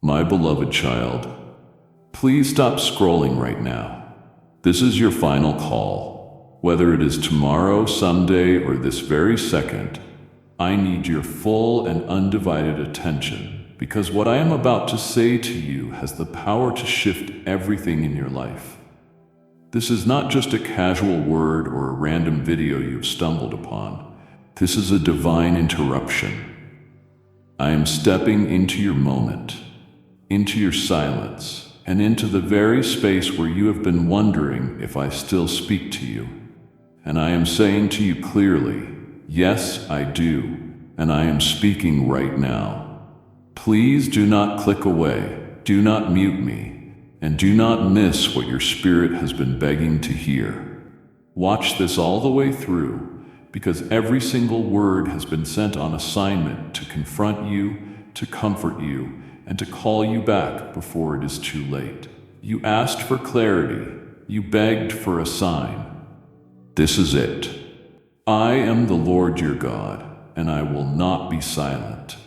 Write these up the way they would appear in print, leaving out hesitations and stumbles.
My beloved child, please stop scrolling right now. This is your final call. Whether it is tomorrow, someday, or this very second, I need your full and undivided attention because what I am about to say to you has the power to shift everything in your life. This is not just a casual word or a random video you've stumbled upon. This is a divine interruption. I am stepping into your moment, into your silence, and into the very space where you have been wondering if I still speak to you. And I am saying to you clearly, yes, I do, and I am speaking right now. Please do not click away, do not mute me, and do not miss what your spirit has been begging to hear. Watch this all the way through, because every single word has been sent on assignment to confront you, to comfort you, and to call you back before it is too late. You asked for clarity. You begged for a sign. This is it. I am the Lord your God, and I will not be silent.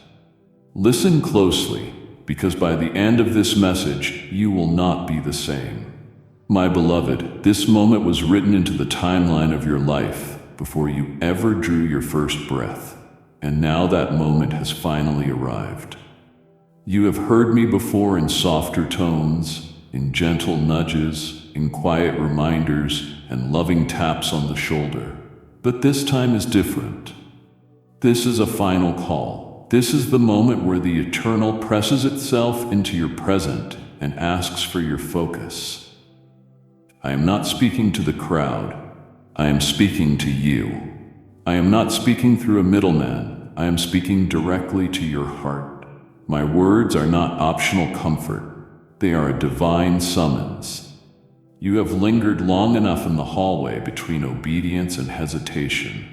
Listen closely, because by the end of this message, you will not be the same. My beloved, this moment was written into the timeline of your life before you ever drew your first breath, and now that moment has finally arrived. You have heard me before in softer tones, in gentle nudges, in quiet reminders, and loving taps on the shoulder. But this time is different. This is a final call. This is the moment where the eternal presses itself into your present and asks for your focus. I am not speaking to the crowd. I am speaking to you. I am not speaking through a middleman. I am speaking directly to your heart. My words are not optional comfort. They are a divine summons. You have lingered long enough in the hallway between obedience and hesitation.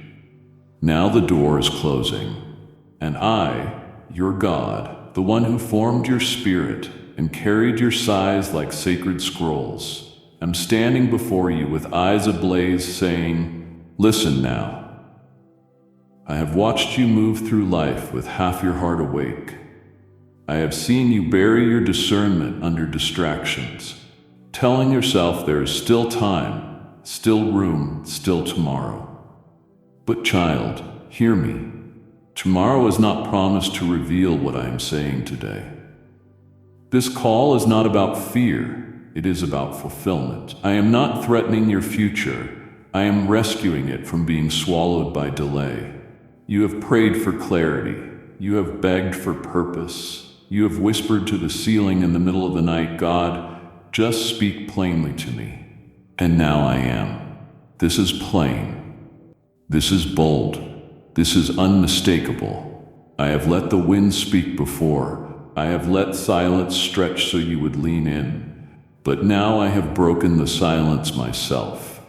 Now the door is closing, and I, your God, the one who formed your spirit and carried your sighs like sacred scrolls, am standing before you with eyes ablaze, saying, listen now. I have watched you move through life with half your heart awake. I have seen you bury your discernment under distractions, telling yourself there is still time, still room, still tomorrow. But child, hear me. Tomorrow is not promised to reveal what I am saying today. This call is not about fear. It is about fulfillment. I am not threatening your future. I am rescuing it from being swallowed by delay. You have prayed for clarity. You have begged for purpose. You have whispered to the ceiling in the middle of the night, God, just speak plainly to me. And now I am. This is plain. This is bold. This is unmistakable. I have let the wind speak before. I have let silence stretch so you would lean in. But now I have broken the silence myself.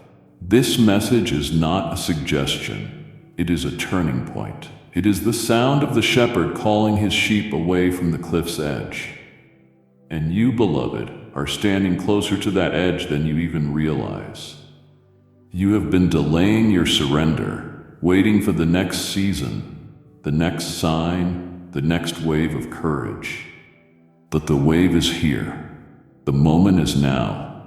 This message is not a suggestion. It is a turning point. It is the sound of the shepherd calling his sheep away from the cliff's edge. And you, beloved, are standing closer to that edge than you even realize. You have been delaying your surrender, waiting for the next season, the next sign, the next wave of courage. But the wave is here. The moment is now.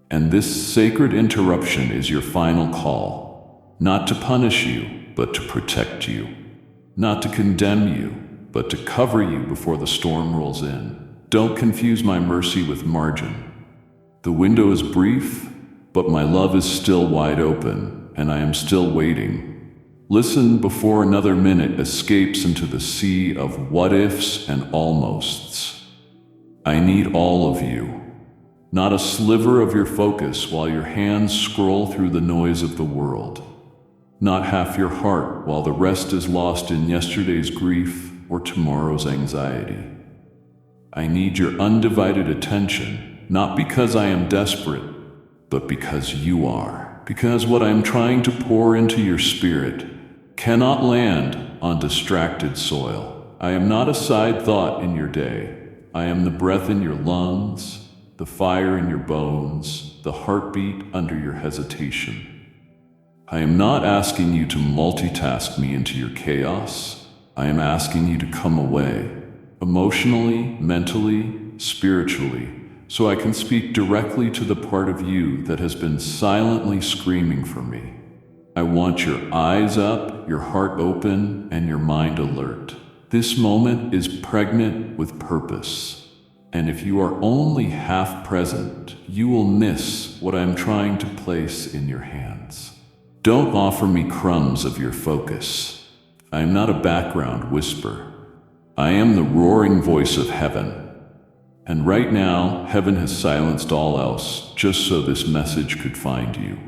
And this sacred interruption is your final call, not to punish you, but to protect you, not to condemn you, but to cover you before the storm rolls in. Don't confuse my mercy with margin. The window is brief, but my love is still wide open, and I am still waiting. Listen before another minute escapes into the sea of what-ifs and almosts. I need all of you, not a sliver of your focus while your hands scroll through the noise of the world, not half your heart while the rest is lost in yesterday's grief or tomorrow's anxiety. I need your undivided attention, not because I am desperate, but because you are. Because what I am trying to pour into your spirit cannot land on distracted soil. I am not a side thought in your day. I am the breath in your lungs, the fire in your bones, the heartbeat under your hesitation. I am not asking you to multitask me into your chaos. I am asking you to come away, emotionally, mentally, spiritually, so I can speak directly to the part of you that has been silently screaming for me. I want your eyes up, your heart open, and your mind alert. This moment is pregnant with purpose. And if you are only half present, you will miss what I'm trying to place in your hands. Don't offer me crumbs of your focus. I am not a background whisper. I am the roaring voice of heaven. And right now, heaven has silenced all else just so this message could find you.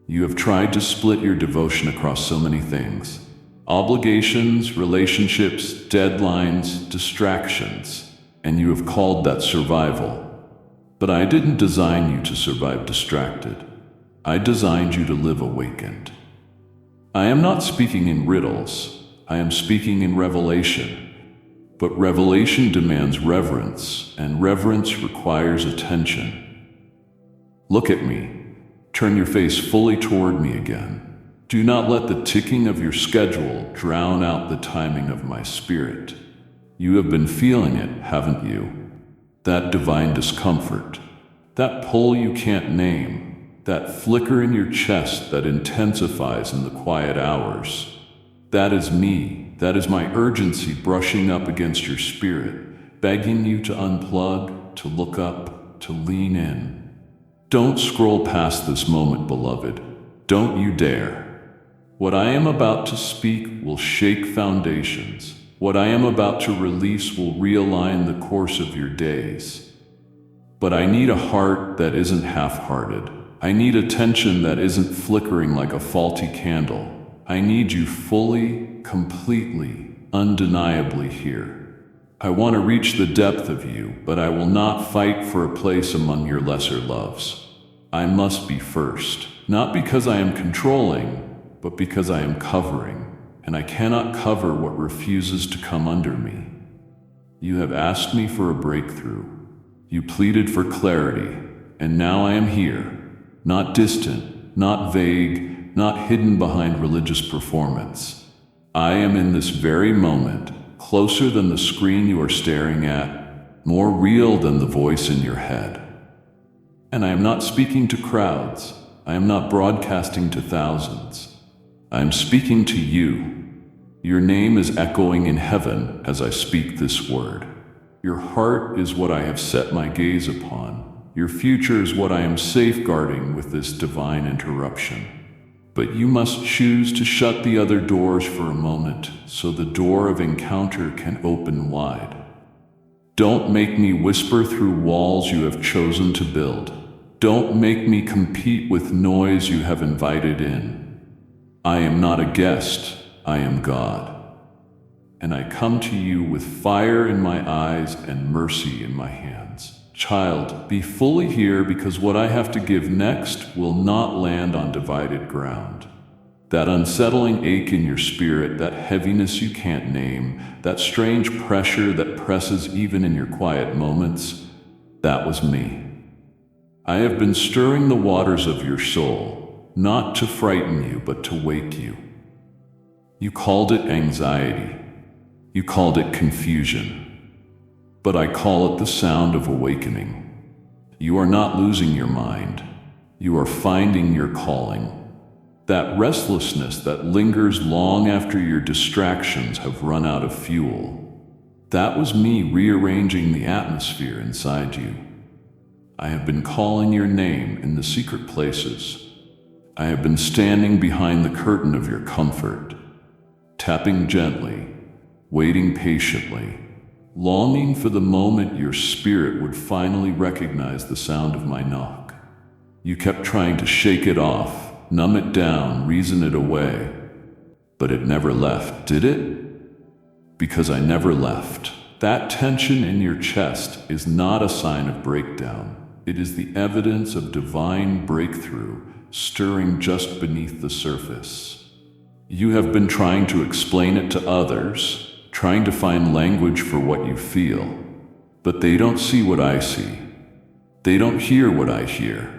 You have tried to split your devotion across so many things: obligations, relationships, deadlines, distractions. And you have called that survival. But I didn't design you to survive distracted. I designed you to live awakened. I am not speaking in riddles. I am speaking in revelation. But revelation demands reverence, and reverence requires attention. Look at me. Turn your face fully toward me again. Do not let the ticking of your schedule drown out the timing of my spirit. You have been feeling it, haven't you? That divine discomfort, that pull you can't name, that flicker in your chest that intensifies in the quiet hours. That is me. That is my urgency brushing up against your spirit, begging you to unplug, to look up, to lean in. Don't scroll past this moment, beloved. Don't you dare. What I am about to speak will shake foundations. What I am about to release will realign the course of your days. But I need a heart that isn't half-hearted. I need attention that isn't flickering like a faulty candle. I need you fully, completely, undeniably here. I want to reach the depth of you, but I will not fight for a place among your lesser loves. I must be first, not because I am controlling, but because I am covering. And I cannot cover what refuses to come under me. You have asked me for a breakthrough. You pleaded for clarity, and now I am here, not distant, not vague, not hidden behind religious performance. I am in this very moment, closer than the screen you are staring at, more real than the voice in your head. And I am not speaking to crowds. I am not broadcasting to thousands. I am speaking to you. Your name is echoing in heaven as I speak this word. Your heart is what I have set my gaze upon. Your future is what I am safeguarding with this divine interruption. But you must choose to shut the other doors for a moment so the door of encounter can open wide. Don't make me whisper through walls you have chosen to build. Don't make me compete with noise you have invited in. I am not a guest. I am God, and I come to you with fire in my eyes and mercy in my hands. Child, be fully here because what I have to give next will not land on divided ground. That unsettling ache in your spirit, that heaviness you can't name, that strange pressure that presses even in your quiet moments, that was me. I have been stirring the waters of your soul, not to frighten you, but to wake you. You called it anxiety. You called it confusion. But I call it the sound of awakening. You are not losing your mind. You are finding your calling. That restlessness that lingers long after your distractions have run out of fuel. That was me rearranging the atmosphere inside you. I have been calling your name in the secret places. I have been standing behind the curtain of your comfort. Tapping gently, waiting patiently, longing for the moment your spirit would finally recognize the sound of my knock. You kept trying to shake it off, numb it down, reason it away. But it never left, did it? Because I never left. That tension in your chest is not a sign of breakdown. It is the evidence of divine breakthrough stirring just beneath the surface. You have been trying to explain it to others, trying to find language for what you feel, but they don't see what I see. They don't hear what I hear.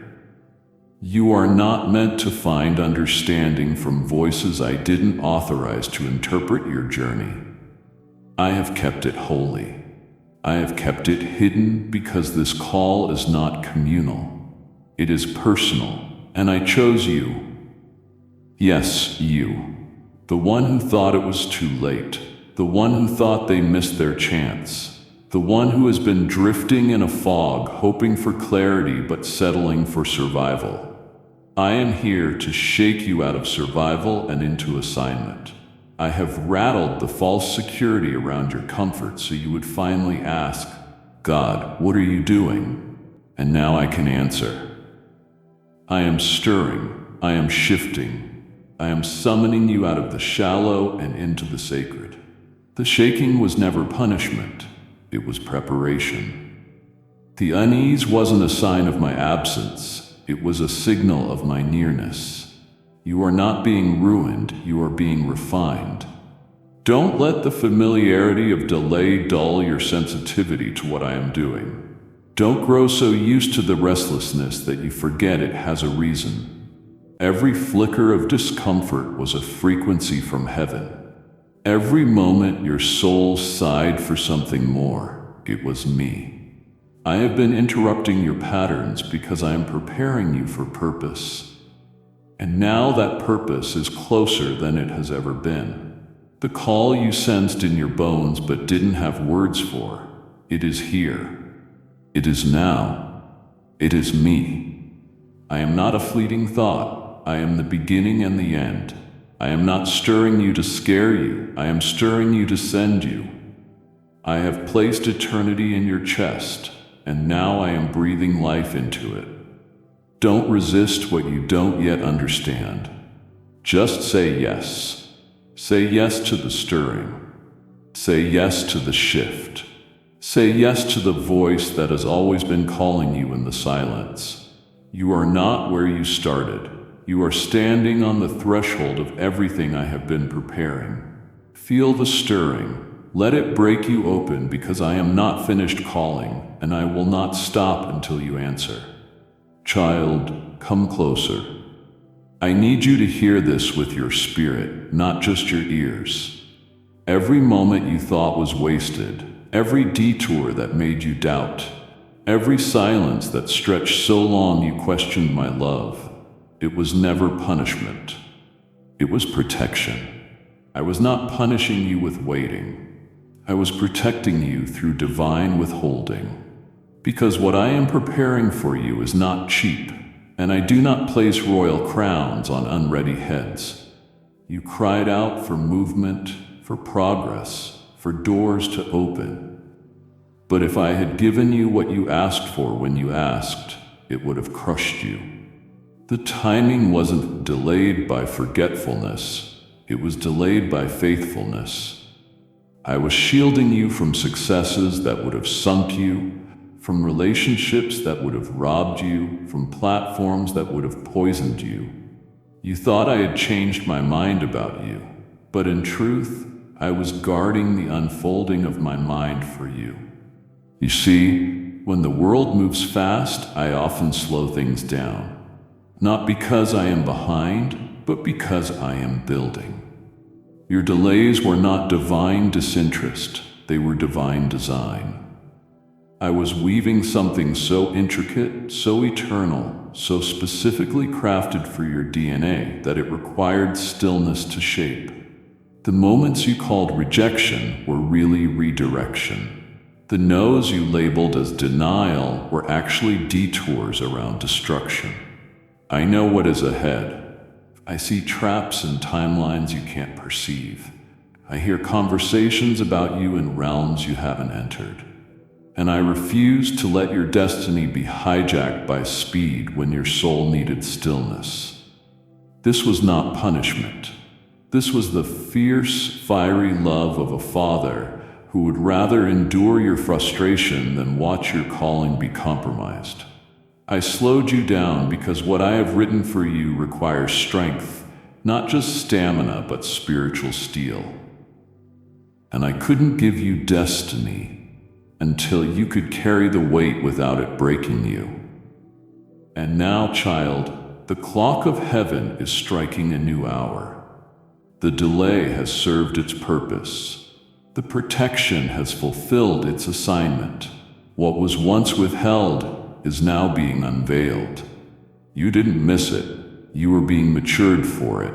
You are not meant to find understanding from voices I didn't authorize to interpret your journey. I have kept it holy. I have kept it hidden because this call is not communal. It is personal, and I chose you. Yes, you. The one who thought it was too late. The one who thought they missed their chance. The one who has been drifting in a fog, hoping for clarity but settling for survival. I am here to shake you out of survival and into assignment. I have rattled the false security around your comfort so you would finally ask, God, what are you doing? And now I can answer. I am stirring, I am shifting, I am summoning you out of the shallow and into the sacred. The shaking was never punishment, it was preparation. The unease wasn't a sign of my absence, it was a signal of my nearness. You are not being ruined, you are being refined. Don't let the familiarity of delay dull your sensitivity to what I am doing. Don't grow so used to the restlessness that you forget it has a reason. Every flicker of discomfort was a frequency from heaven. Every moment your soul sighed for something more, it was me. I have been interrupting your patterns because I am preparing you for purpose. And now that purpose is closer than it has ever been. The call you sensed in your bones but didn't have words for, it is here. It is now. It is me. I am not a fleeting thought. I am the beginning and the end. I am not stirring you to scare you. I am stirring you to send you. I have placed eternity in your chest, and now I am breathing life into it. Don't resist what you don't yet understand. Just say yes. Say yes to the stirring. Say yes to the shift. Say yes to the voice that has always been calling you in the silence. You are not where you started. You are standing on the threshold of everything I have been preparing. Feel the stirring. Let it break you open because I am not finished calling, and I will not stop until you answer. Child, come closer. I need you to hear this with your spirit, not just your ears. Every moment you thought was wasted, every detour that made you doubt, every silence that stretched so long you questioned my love, it was never punishment. It was protection. I was not punishing you with waiting. I was protecting you through divine withholding. Because what I am preparing for you is not cheap, and I do not place royal crowns on unready heads. You cried out for movement, for progress, for doors to open. But if I had given you what you asked for when you asked, it would have crushed you. The timing wasn't delayed by forgetfulness, it was delayed by faithfulness. I was shielding you from successes that would have sunk you, from relationships that would have robbed you, from platforms that would have poisoned you. You thought I had changed my mind about you, but in truth, I was guarding the unfolding of my mind for you. You see, when the world moves fast, I often slow things down. Not because I am behind, but because I am building. Your delays were not divine disinterest, they were divine design. I was weaving something so intricate, so eternal, so specifically crafted for your DNA that it required stillness to shape. The moments you called rejection were really redirection. The no's you labeled as denial were actually detours around destruction. I know what is ahead. I see traps and timelines you can't perceive. I hear conversations about you in realms you haven't entered. And I refuse to let your destiny be hijacked by speed when your soul needed stillness. This was not punishment. This was the fierce, fiery love of a father who would rather endure your frustration than watch your calling be compromised. I slowed you down because what I have written for you requires strength, not just stamina, but spiritual steel. And I couldn't give you destiny until you could carry the weight without it breaking you. And now, child, the clock of heaven is striking a new hour. The delay has served its purpose. The protection has fulfilled its assignment. What was once withheld is now being unveiled. You didn't miss it. You were being matured for it.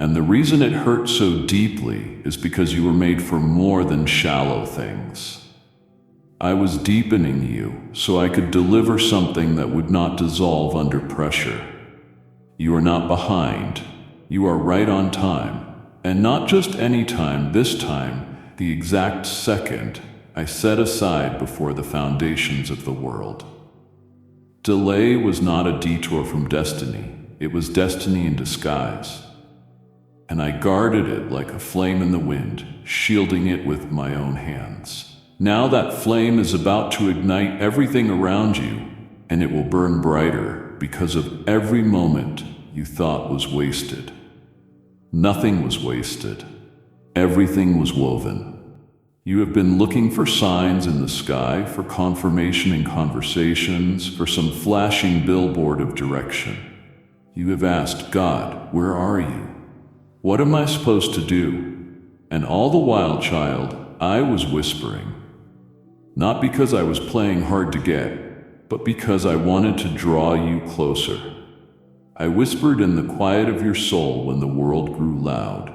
And the reason it hurt so deeply is because you were made for more than shallow things. I was deepening you so I could deliver something that would not dissolve under pressure. You are not behind. You are right on time. And not just any time, this time, the exact second I set aside before the foundations of the world. Delay was not a detour from destiny. It was destiny in disguise. And I guarded it like a flame in the wind, shielding it with my own hands. Now that flame is about to ignite everything around you, and it will burn brighter because of every moment you thought was wasted. Nothing was wasted. Everything was woven. You have been looking for signs in the sky, for confirmation in conversations, for some flashing billboard of direction. You have asked, God, where are you? What am I supposed to do? And all the while, child, I was whispering. Not because I was playing hard to get, but because I wanted to draw you closer. I whispered in the quiet of your soul when the world grew loud.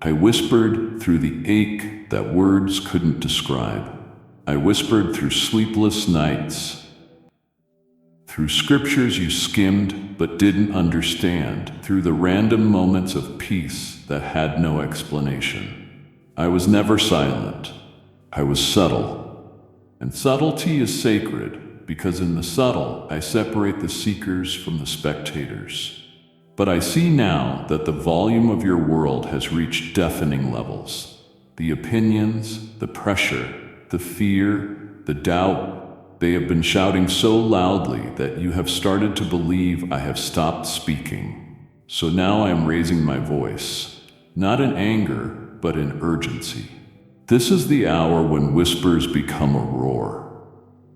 I whispered through the ache that words couldn't describe. I whispered through sleepless nights, through scriptures you skimmed but didn't understand, through the random moments of peace that had no explanation. I was never silent. I was subtle. And subtlety is sacred, because in the subtle I separate the seekers from the spectators. But I see now that the volume of your world has reached deafening levels. The opinions, the pressure, the fear, the doubt, they have been shouting so loudly that you have started to believe I have stopped speaking. So now I am raising my voice, not in anger, but in urgency. This is the hour when whispers become a roar.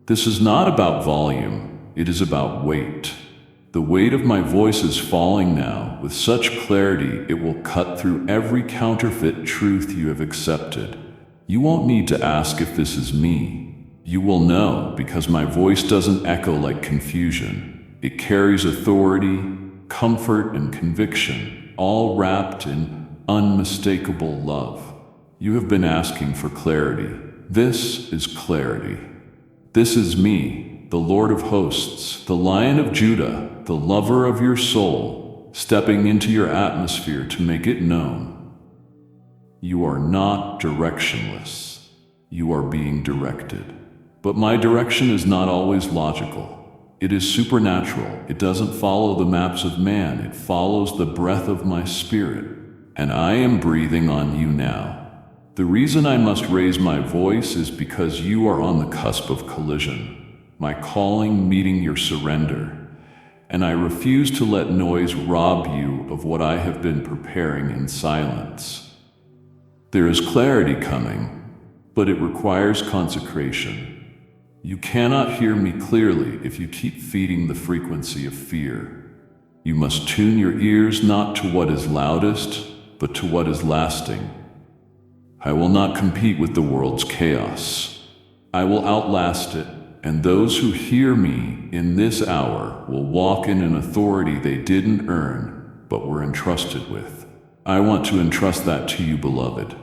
This is not about volume, it is about weight. The weight of my voice is falling now with such clarity it will cut through every counterfeit truth you have accepted. You won't need to ask if this is me. You will know because my voice doesn't echo like confusion. It carries authority, comfort, and conviction, all wrapped in unmistakable love. You have been asking for clarity. This is clarity. This is me, the Lord of hosts, the Lion of Judah, the lover of your soul, stepping into your atmosphere to make it known. You are not directionless. You are being directed. But my direction is not always logical. It is supernatural. It doesn't follow the maps of man. It follows the breath of my spirit. And I am breathing on you now. The reason I must raise my voice is because you are on the cusp of collision. My calling meeting your surrender. And I refuse to let noise rob you of what I have been preparing in silence. There is clarity coming, but it requires consecration. You cannot hear me clearly if you keep feeding the frequency of fear. You must tune your ears not to what is loudest, but to what is lasting. I will not compete with the world's chaos. I will outlast it, and those who hear me in this hour will walk in an authority they didn't earn, but were entrusted with. I want to entrust that to you, beloved.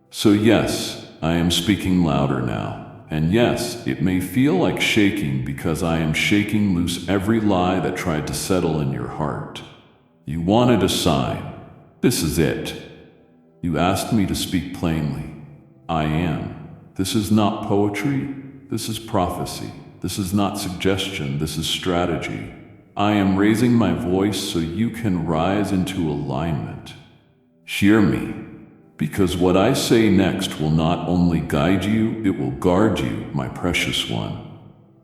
So yes, I am speaking louder now. And yes, it may feel like shaking because I am shaking loose every lie that tried to settle in your heart. You wanted a sign. This is it. You asked me to speak plainly. I am. This is not poetry. This is prophecy. This is not suggestion. This is strategy. I am raising my voice so you can rise into alignment. Hear me. Because what I say next will not only guide you, it will guard you, my precious one.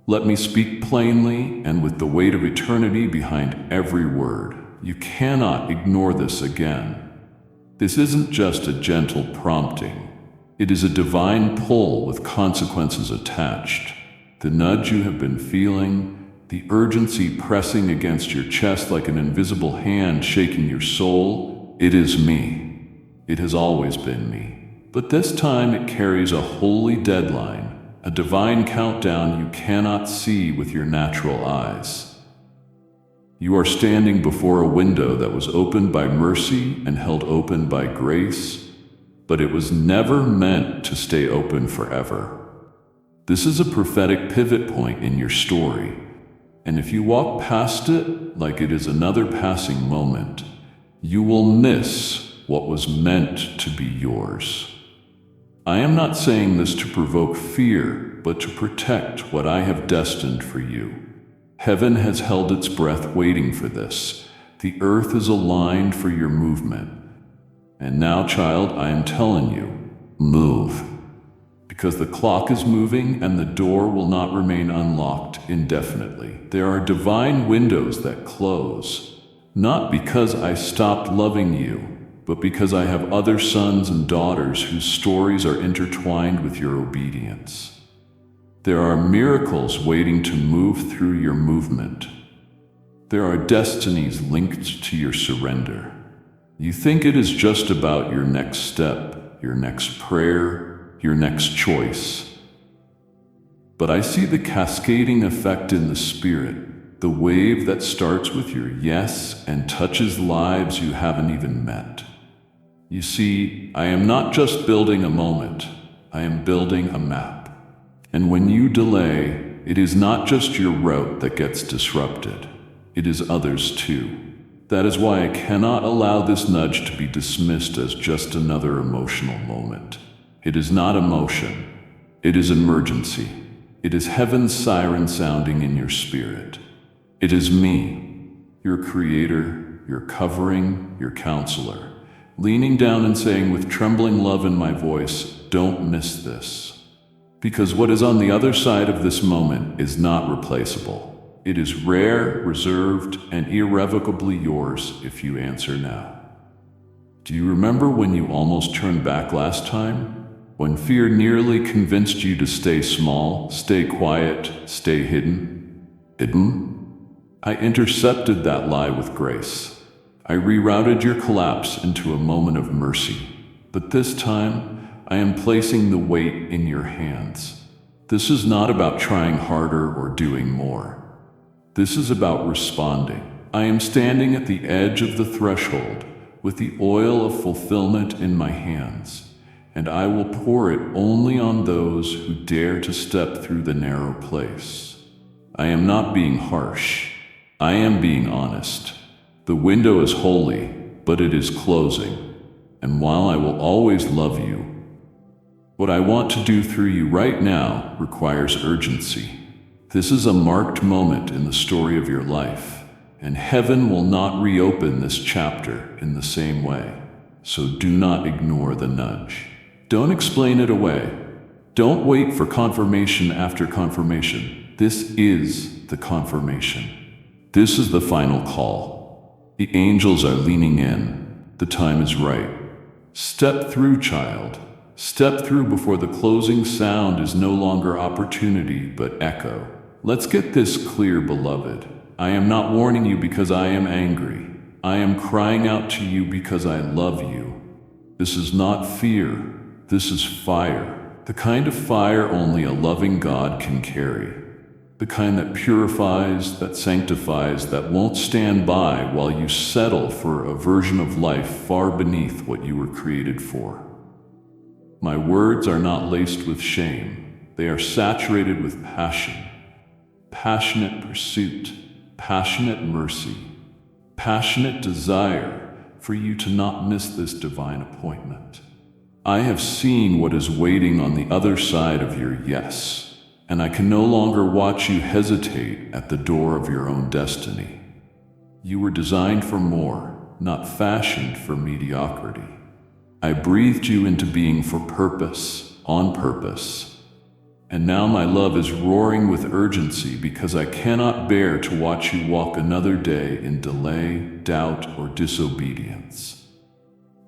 Let me speak plainly and with the weight of eternity behind every word. You cannot ignore this again. This isn't just a gentle prompting. It is a divine pull with consequences attached. The nudge you have been feeling, the urgency pressing against your chest like an invisible hand shaking your soul, it is me. It has always been me. But this time it carries a holy deadline, a divine countdown you cannot see with your natural eyes. You are standing before a window that was opened by mercy and held open by grace, but it was never meant to stay open forever. This is a prophetic pivot point in your story, and if you walk past it like it is another passing moment, you will miss what was meant to be yours. I am not saying this to provoke fear, but to protect what I have destined for you. Heaven has held its breath waiting for this. The earth is aligned for your movement. And now, child, I am telling you, move. Because the clock is moving and the door will not remain unlocked indefinitely. There are divine windows that close, not because I stopped loving you, but because I have other sons and daughters whose stories are intertwined with your obedience. There are miracles waiting to move through your movement. There are destinies linked to your surrender. You think it is just about your next step, your next prayer, your next choice. But I see the cascading effect in the spirit, the wave that starts with your yes and touches lives you haven't even met. You see, I am not just building a moment, I am building a map. And when you delay, it is not just your route that gets disrupted, it is others too. That is why I cannot allow this nudge to be dismissed as just another emotional moment. It is not emotion, it is emergency. It is heaven's siren sounding in your spirit. It is me, your creator, your covering, your counselor, leaning down and saying with trembling love in my voice, don't miss this. Because what is on the other side of this moment is not replaceable. It is rare, reserved, and irrevocably yours if you answer now. Do you remember when you almost turned back last time? When fear nearly convinced you to stay small, stay quiet, stay hidden? I intercepted that lie with grace. I rerouted your collapse into a moment of mercy. But this time, I am placing the weight in your hands. This is not about trying harder or doing more. This is about responding. I am standing at the edge of the threshold with the oil of fulfillment in my hands, and I will pour it only on those who dare to step through the narrow place. I am not being harsh. I am being honest. The window is holy, but it is closing. And while I will always love you, what I want to do through you right now requires urgency. This is a marked moment in the story of your life, and heaven will not reopen this chapter in the same way. So do not ignore the nudge. Don't explain it away. Don't wait for confirmation after confirmation. This is the confirmation. This is the final call. The angels are leaning in. The time is right. Step through, child. Step through before the closing sound is no longer opportunity but echo. Let's get this clear, beloved. I am not warning you because I am angry. I am crying out to you because I love you. This is not fear. This is fire. The kind of fire only a loving God can carry. The kind that purifies, that sanctifies, that won't stand by while you settle for a version of life far beneath what you were created for. My words are not laced with shame. They are saturated with passion. Passionate pursuit, passionate mercy, passionate desire for you to not miss this divine appointment. I have seen what is waiting on the other side of your yes. And I can no longer watch you hesitate at the door of your own destiny. You were designed for more, not fashioned for mediocrity. I breathed you into being for purpose, on purpose. And now my love is roaring with urgency because I cannot bear to watch you walk another day in delay, doubt, or disobedience.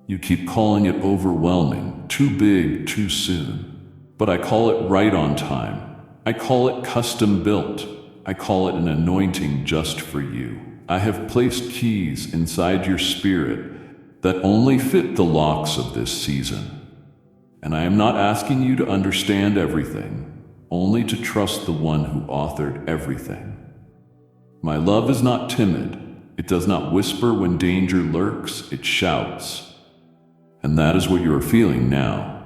You keep calling it overwhelming, too big, too soon. But I call it right on time. I call it custom built. I call it an anointing just for you. I have placed keys inside your spirit that only fit the locks of this season. And I am not asking you to understand everything, only to trust the one who authored everything. My love is not timid. It does not whisper when danger lurks, it shouts. And that is what you are feeling now.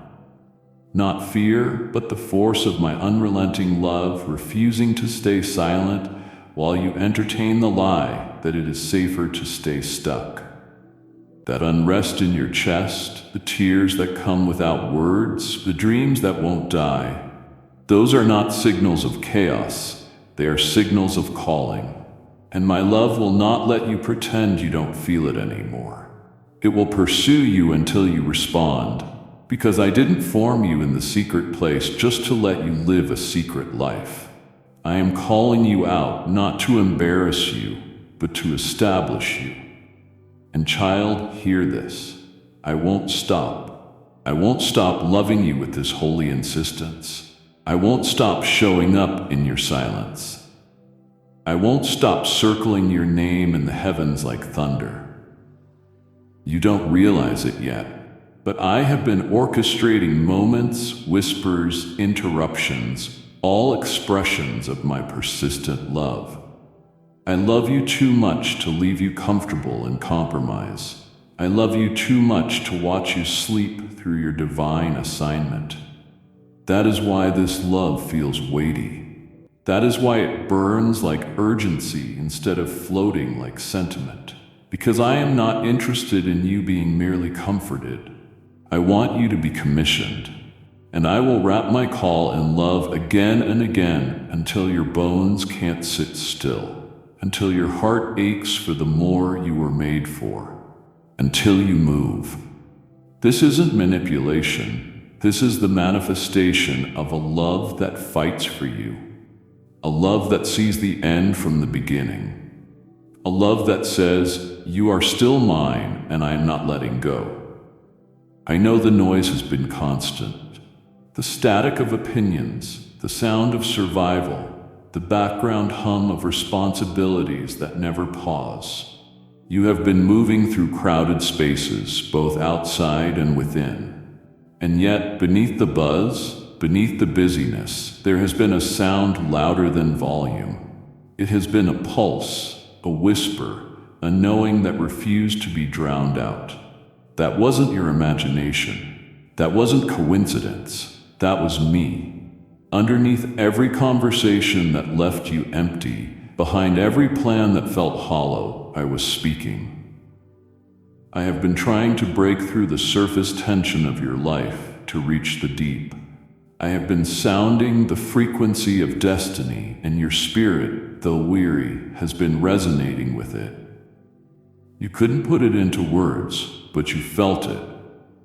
Not fear, but the force of my unrelenting love refusing to stay silent while you entertain the lie that it is safer to stay stuck. That unrest in your chest, the tears that come without words, the dreams that won't die, those are not signals of chaos, they are signals of calling. And my love will not let you pretend you don't feel it anymore. It will pursue you until you respond, because I didn't form you in the secret place just to let you live a secret life. I am calling you out not to embarrass you, but to establish you. And child, hear this. I won't stop. I won't stop loving you with this holy insistence. I won't stop showing up in your silence. I won't stop circling your name in the heavens like thunder. You don't realize it yet, but I have been orchestrating moments, whispers, interruptions, all expressions of my persistent love. I love you too much to leave you comfortable in compromise. I love you too much to watch you sleep through your divine assignment. That is why this love feels weighty. That is why it burns like urgency instead of floating like sentiment. Because I am not interested in you being merely comforted. I want you to be commissioned. And I will wrap my call in love again and again until your bones can't sit still. Until your heart aches for the more you were made for. Until you move. This isn't manipulation. This is the manifestation of a love that fights for you. A love that sees the end from the beginning. A love that says, you are still mine and I am not letting go. I know the noise has been constant. The static of opinions, the sound of survival, the background hum of responsibilities that never pause. You have been moving through crowded spaces, both outside and within. And yet, beneath the buzz, beneath the busyness, there has been a sound louder than volume. It has been a pulse, a whisper, a knowing that refused to be drowned out. That wasn't your imagination. That wasn't coincidence. That was me. Underneath every conversation that left you empty, behind every plan that felt hollow, I was speaking. I have been trying to break through the surface tension of your life to reach the deep. I have been sounding the frequency of destiny, and your spirit, though weary, has been resonating with it. You couldn't put it into words, but you felt it.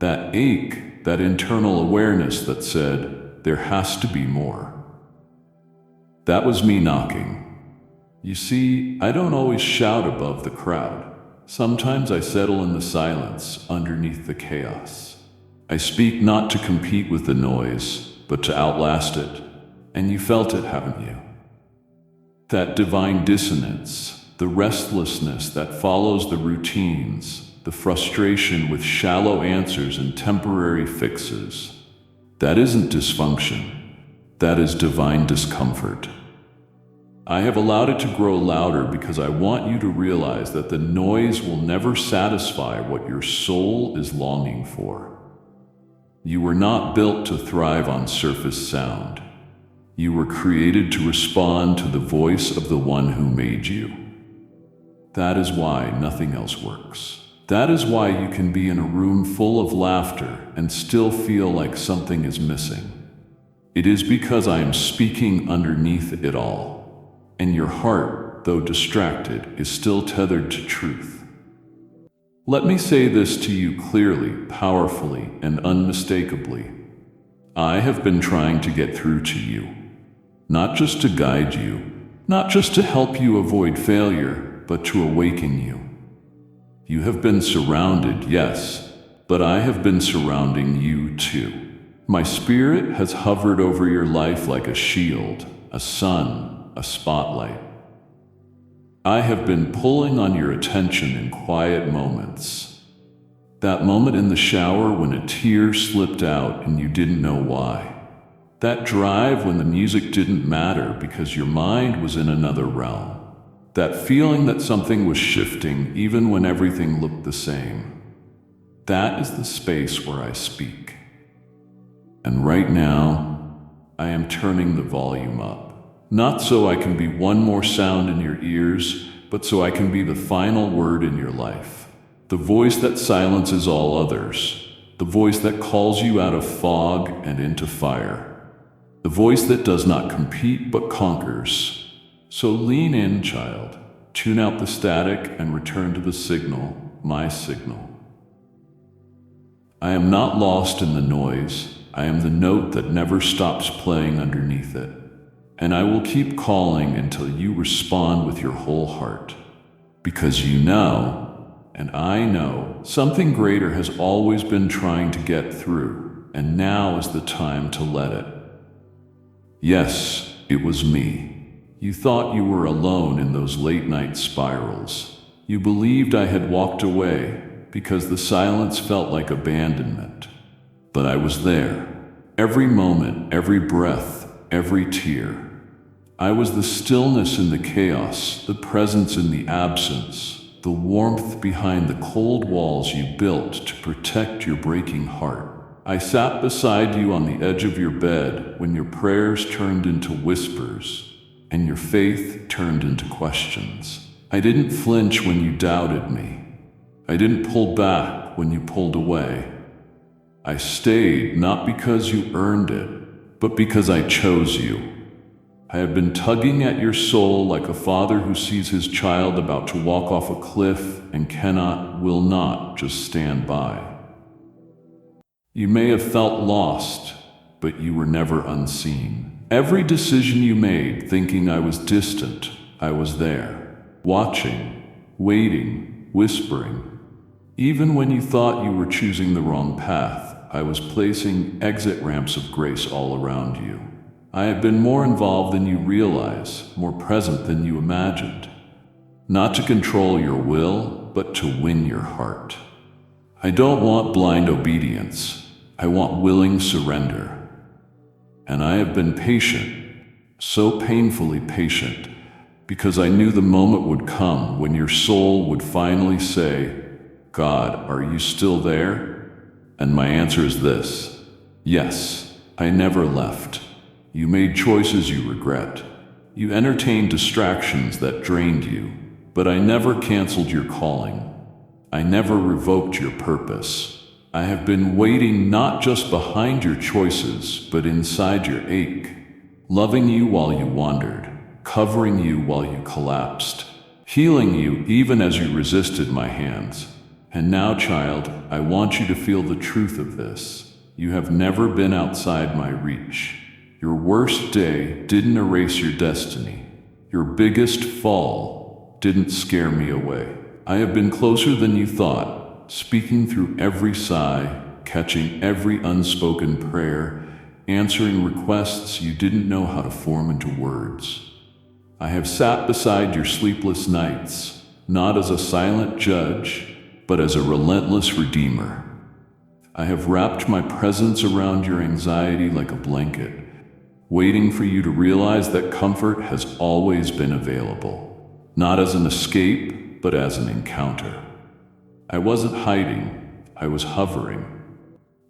That ache, that internal awareness that said, there has to be more. That was me knocking. You see, I don't always shout above the crowd. Sometimes I settle in the silence underneath the chaos. I speak not to compete with the noise, but to outlast it. And you felt it, haven't you? That divine dissonance, the restlessness that follows the routines, the frustration with shallow answers and temporary fixes. That isn't dysfunction. That is divine discomfort. I have allowed it to grow louder because I want you to realize that the noise will never satisfy what your soul is longing for. You were not built to thrive on surface sound. You were created to respond to the voice of the one who made you. That is why nothing else works. That is why you can be in a room full of laughter and still feel like something is missing. It is because I am speaking underneath it all, and your heart, though distracted, is still tethered to truth. Let me say this to you clearly, powerfully, and unmistakably. I have been trying to get through to you, not just to guide you, not just to help you avoid failure, but to awaken you. You have been surrounded, yes, but I have been surrounding you too. My spirit has hovered over your life like a shield, a sun, a spotlight. I have been pulling on your attention in quiet moments. That moment in the shower when a tear slipped out and you didn't know why. That drive when the music didn't matter because your mind was in another realm. That feeling that something was shifting even when everything looked the same. That is the space where I speak. And right now, I am turning the volume up. Not so I can be one more sound in your ears, but so I can be the final word in your life. The voice that silences all others. The voice that calls you out of fog and into fire. The voice that does not compete but conquers. So lean in, child. Tune out the static and return to the signal, my signal. I am not lost in the noise. I am the note that never stops playing underneath it. And I will keep calling until you respond with your whole heart. Because you know, and I know, something greater has always been trying to get through, and now is the time to let it. Yes, it was me. You thought you were alone in those late-night spirals. You believed I had walked away because the silence felt like abandonment. But I was there. Every moment, every breath, every tear. I was the stillness in the chaos, the presence in the absence, the warmth behind the cold walls you built to protect your breaking heart. I sat beside you on the edge of your bed when your prayers turned into whispers and your faith turned into questions. I didn't flinch when you doubted me. I didn't pull back when you pulled away. I stayed not because you earned it, but because I chose you. I have been tugging at your soul like a father who sees his child about to walk off a cliff and cannot, will not just stand by. You may have felt lost, but you were never unseen. Every decision you made thinking I was distant, I was there, watching, waiting, whispering. Even when you thought you were choosing the wrong path, I was placing exit ramps of grace all around you. I have been more involved than you realize, more present than you imagined. Not to control your will, but to win your heart. I don't want blind obedience. I want willing surrender. And I have been patient, so painfully patient, because I knew the moment would come when your soul would finally say, God, are you still there? And my answer is this: yes, I never left. You made choices you regret. You entertained distractions that drained you, but I never canceled your calling. I never revoked your purpose. I have been waiting not just behind your choices, but inside your ache, loving you while you wandered, covering you while you collapsed, healing you even as you resisted my hands. And now, child, I want you to feel the truth of this. You have never been outside my reach. Your worst day didn't erase your destiny. Your biggest fall didn't scare me away. I have been closer than you thought, speaking through every sigh, catching every unspoken prayer, answering requests you didn't know how to form into words. I have sat beside your sleepless nights, not as a silent judge, but as a relentless redeemer. I have wrapped my presence around your anxiety like a blanket, waiting for you to realize that comfort has always been available, not as an escape, but as an encounter. I wasn't hiding, I was hovering.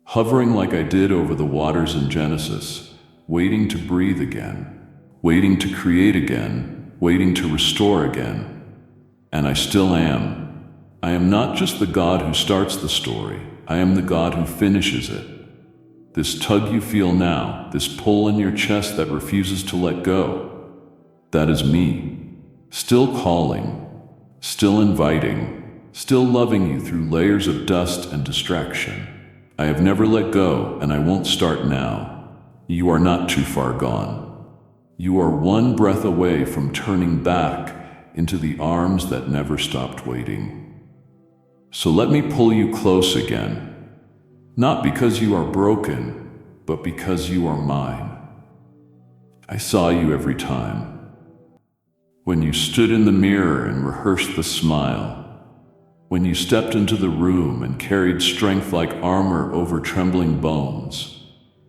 Hovering like I did over the waters in Genesis, waiting to breathe again, waiting to create again, waiting to restore again. And I still am. I am not just the God who starts the story, I am the God who finishes it. This tug you feel now, this pull in your chest that refuses to let go, that is me. Still calling, still inviting, still loving you through layers of dust and distraction. I have never let go, and I won't start now. You are not too far gone. You are one breath away from turning back into the arms that never stopped waiting. So let me pull you close again, not because you are broken, but because you are mine. I saw you every time. When you stood in the mirror and rehearsed the smile, when you stepped into the room and carried strength like armor over trembling bones.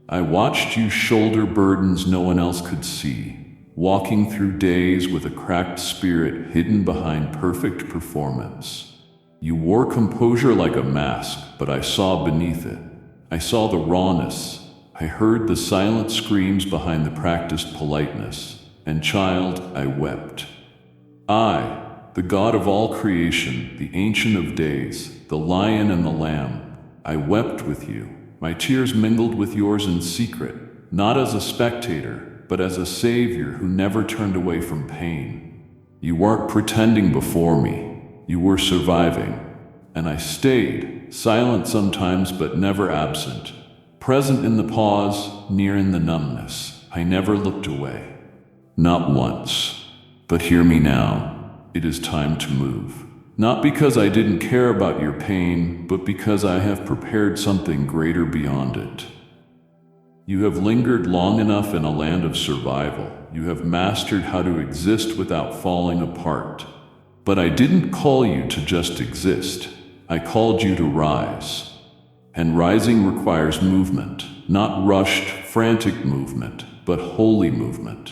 I watched you shoulder burdens no one else could see, walking through days with a cracked spirit hidden behind perfect performance. You wore composure like a mask, but I saw beneath it. I saw the rawness. I heard the silent screams behind the practiced politeness. And child, I wept. I, the God of all creation, the Ancient of Days, the Lion and the Lamb, I wept with you. My tears mingled with yours in secret, not as a spectator, but as a savior who never turned away from pain. You weren't pretending before me. You were surviving. And I stayed, silent sometimes but never absent, present in the pause, near in the numbness. I never looked away. Not once. But hear me now. It is time to move. Not because I didn't care about your pain, but because I have prepared something greater beyond it. You have lingered long enough in a land of survival. You have mastered how to exist without falling apart. But I didn't call you to just exist. I called you to rise. And rising requires movement, not rushed, frantic movement, but holy movement,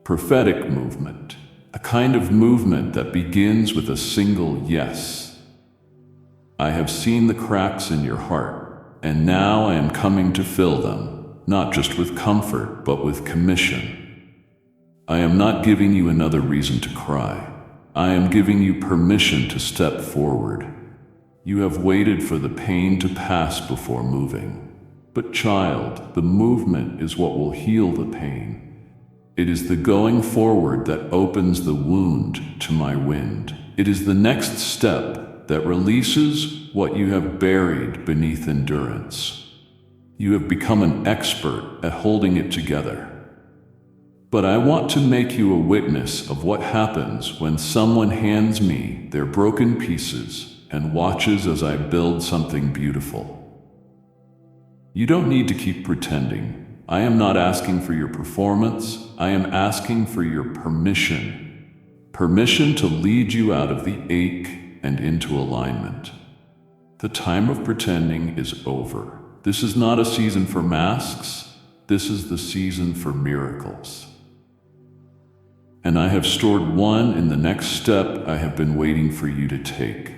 prophetic movement. A kind of movement that begins with a single yes. I have seen the cracks in your heart, and now I am coming to fill them, not just with comfort, but with commission. I am not giving you another reason to cry. I am giving you permission to step forward. You have waited for the pain to pass before moving. But child, the movement is what will heal the pain. It is the going forward that opens the wound to my wind. It is the next step that releases what you have buried beneath endurance. You have become an expert at holding it together. But I want to make you a witness of what happens when someone hands me their broken pieces and watches as I build something beautiful. You don't need to keep pretending. I am not asking for your performance. I am asking for your permission. Permission to lead you out of the ache and into alignment. The time of pretending is over. This is not a season for masks. This is the season for miracles. And I have stored one in the next step I have been waiting for you to take.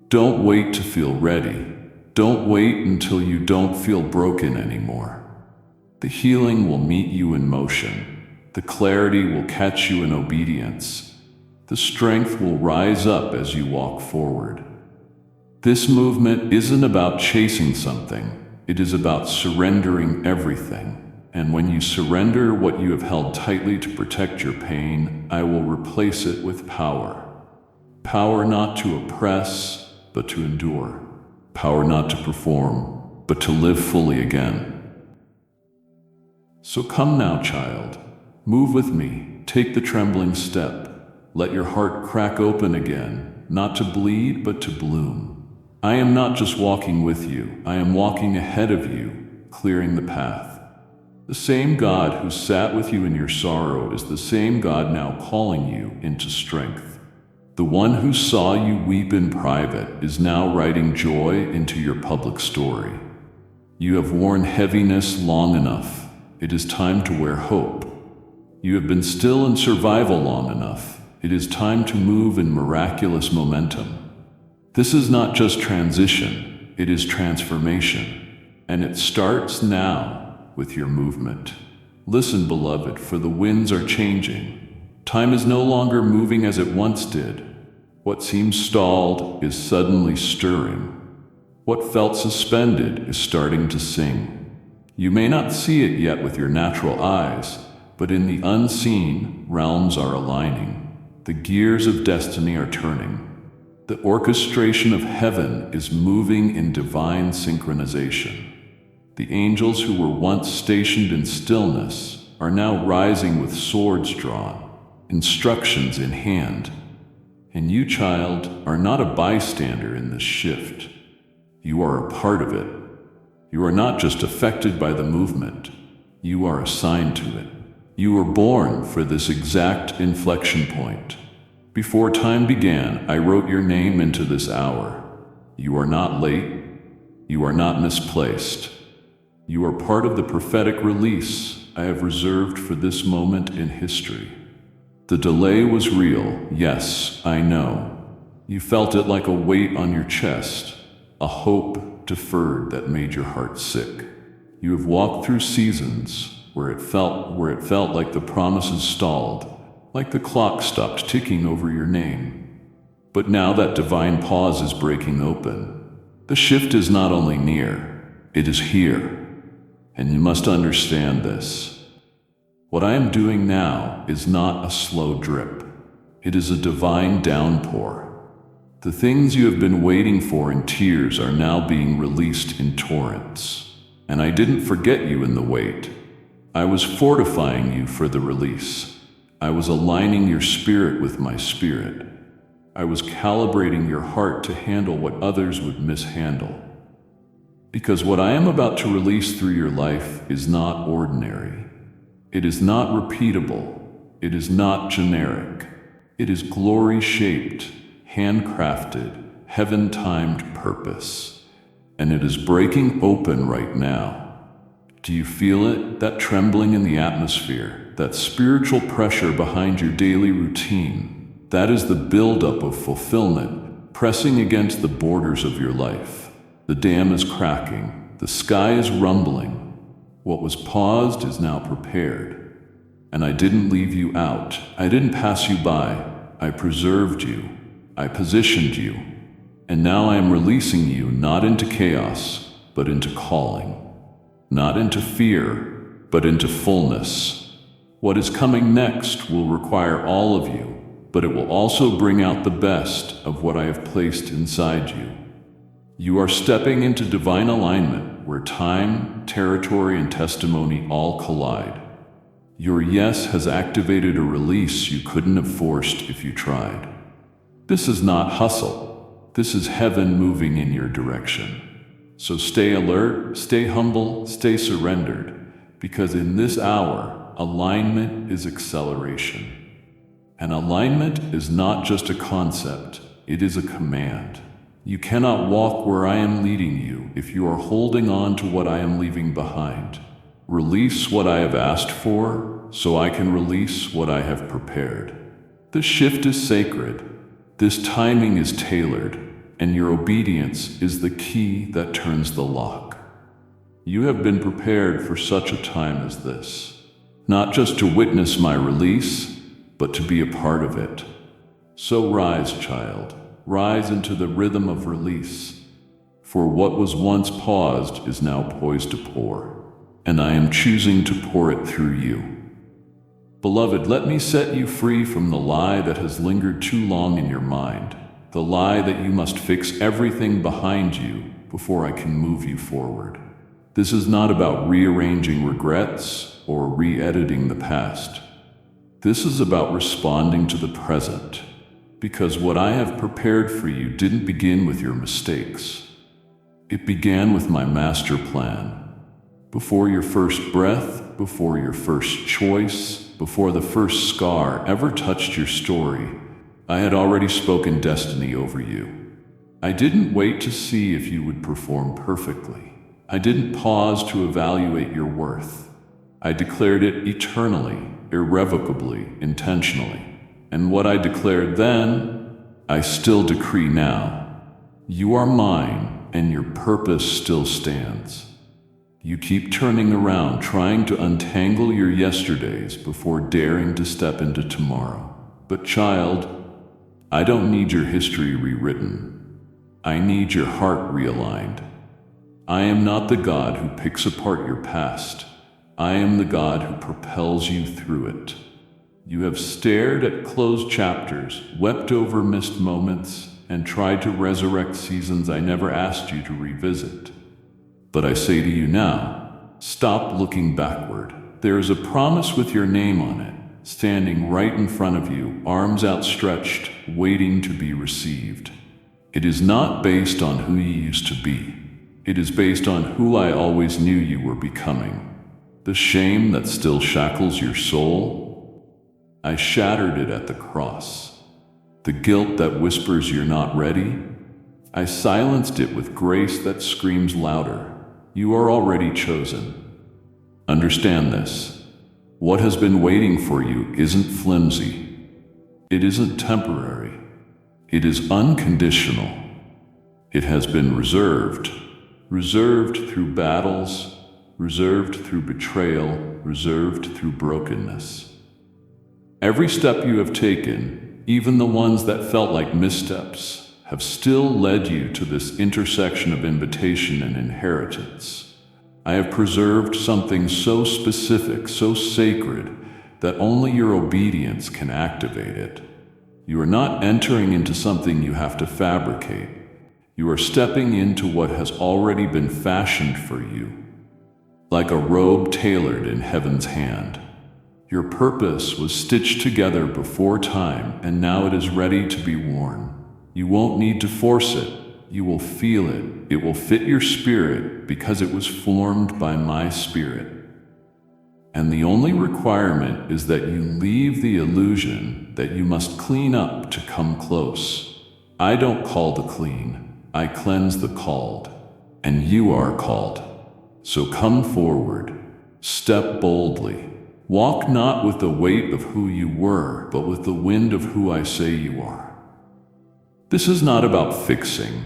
Don't wait to feel ready. Don't wait until you don't feel broken anymore. The healing will meet you in motion. The clarity will catch you in obedience. The strength will rise up as you walk forward. This movement isn't about chasing something. It is about surrendering everything. And when you surrender what you have held tightly to protect your pain, I will replace it with power. Power not to oppress, but to endure. Power not to perform, but to live fully again. So come now, child. Move with me. Take the trembling step. Let your heart crack open again, not to bleed, but to bloom. I am not just walking with you. I am walking ahead of you, clearing the path. The same God who sat with you in your sorrow is the same God now calling you into strength. The one who saw you weep in private is now writing joy into your public story. You have worn heaviness long enough. It is time to wear hope. You have been still in survival long enough. It is time to move in miraculous momentum. This is not just transition, it is transformation. And it starts now with your movement. Listen, beloved, for the winds are changing. Time is no longer moving as it once did. What seems stalled is suddenly stirring. What felt suspended is starting to sing. You may not see it yet with your natural eyes, but in the unseen, realms are aligning. The gears of destiny are turning. The orchestration of heaven is moving in divine synchronization. The angels who were once stationed in stillness are now rising with swords drawn, instructions in hand. And you, child, are not a bystander in this shift. You are a part of it. You are not just affected by the movement, you are assigned to it. You were born for this exact inflection point. Before time began, I wrote your name into this hour. You are not late. You are not misplaced. You are part of the prophetic release I have reserved for this moment in history. The delay was real, yes, I know. You felt it like a weight on your chest, a hope deferred that made your heart sick. You have walked through seasons where it felt like the promises stalled, like the clock stopped ticking over your name. But now that divine pause is breaking open. The shift is not only near, it is here. And you must understand this. What I am doing now is not a slow drip. It is a divine downpour. The things you have been waiting for in tears are now being released in torrents. And I didn't forget you in the wait. I was fortifying you for the release. I was aligning your spirit with my spirit. I was calibrating your heart to handle what others would mishandle. Because what I am about to release through your life is not ordinary. It is not repeatable. It is not generic. It is glory-shaped, handcrafted, heaven-timed purpose. And it is breaking open right now. Do you feel it? That trembling in the atmosphere, that spiritual pressure behind your daily routine. That is the buildup of fulfillment, pressing against the borders of your life. The dam is cracking. The sky is rumbling. What was paused is now prepared. And I didn't leave you out. I didn't pass you by. I preserved you. I positioned you. And now I am releasing you not into chaos, but into calling. Not into fear, but into fullness. What is coming next will require all of you, but it will also bring out the best of what I have placed inside you. You are stepping into divine alignment where time, territory, and testimony all collide. Your yes has activated a release you couldn't have forced if you tried. This is not hustle. This is heaven moving in your direction. So stay alert, stay humble, stay surrendered, because in this hour, alignment is acceleration. And alignment is not just a concept, it is a command. You cannot walk where I am leading you if you are holding on to what I am leaving behind. Release what I have asked for, so I can release what I have prepared. This shift is sacred. This timing is tailored, and your obedience is the key that turns the lock. You have been prepared for such a time as this, not just to witness my release, but to be a part of it. So rise, child. Rise into the rhythm of release, for what was once paused is now poised to pour, and I am choosing to pour it through you. Beloved, let me set you free from the lie that has lingered too long in your mind, the lie that you must fix everything behind you before I can move you forward. This is not about rearranging regrets or re-editing the past. This is about responding to the present. Because what I have prepared for you didn't begin with your mistakes. It began with my master plan. Before your first breath, before your first choice, before the first scar ever touched your story, I had already spoken destiny over you. I didn't wait to see if you would perform perfectly. I didn't pause to evaluate your worth. I declared it eternally, irrevocably, intentionally. And what I declared then, I still decree now. You are mine, and your purpose still stands. You keep turning around, trying to untangle your yesterdays before daring to step into tomorrow. But child, I don't need your history rewritten. I need your heart realigned. I am not the God who picks apart your past. I am the God who propels you through it. You have stared at closed chapters, wept over missed moments, and tried to resurrect seasons I never asked you to revisit. But I say to you now, stop looking backward. There is a promise with your name on it, standing right in front of you, arms outstretched, waiting to be received. It is not based on who you used to be. It is based on who I always knew you were becoming. The shame that still shackles your soul, I shattered it at the cross. The guilt that whispers you're not ready? I silenced it with grace that screams louder. You are already chosen. Understand this. What has been waiting for you isn't flimsy. It isn't temporary. It is unconditional. It has been reserved. Reserved through battles, reserved through betrayal, reserved through brokenness. Every step you have taken, even the ones that felt like missteps, have still led you to this intersection of invitation and inheritance. I have preserved something so specific, so sacred, that only your obedience can activate it. You are not entering into something you have to fabricate. You are stepping into what has already been fashioned for you, like a robe tailored in heaven's hand. Your purpose was stitched together before time, and now it is ready to be worn. You won't need to force it. You will feel it. It will fit your spirit because it was formed by my spirit. And the only requirement is that you leave the illusion that you must clean up to come close. I don't call the clean. I cleanse the called, and you are called. So come forward, step boldly. Walk not with the weight of who you were, but with the wind of who I say you are. This is not about fixing.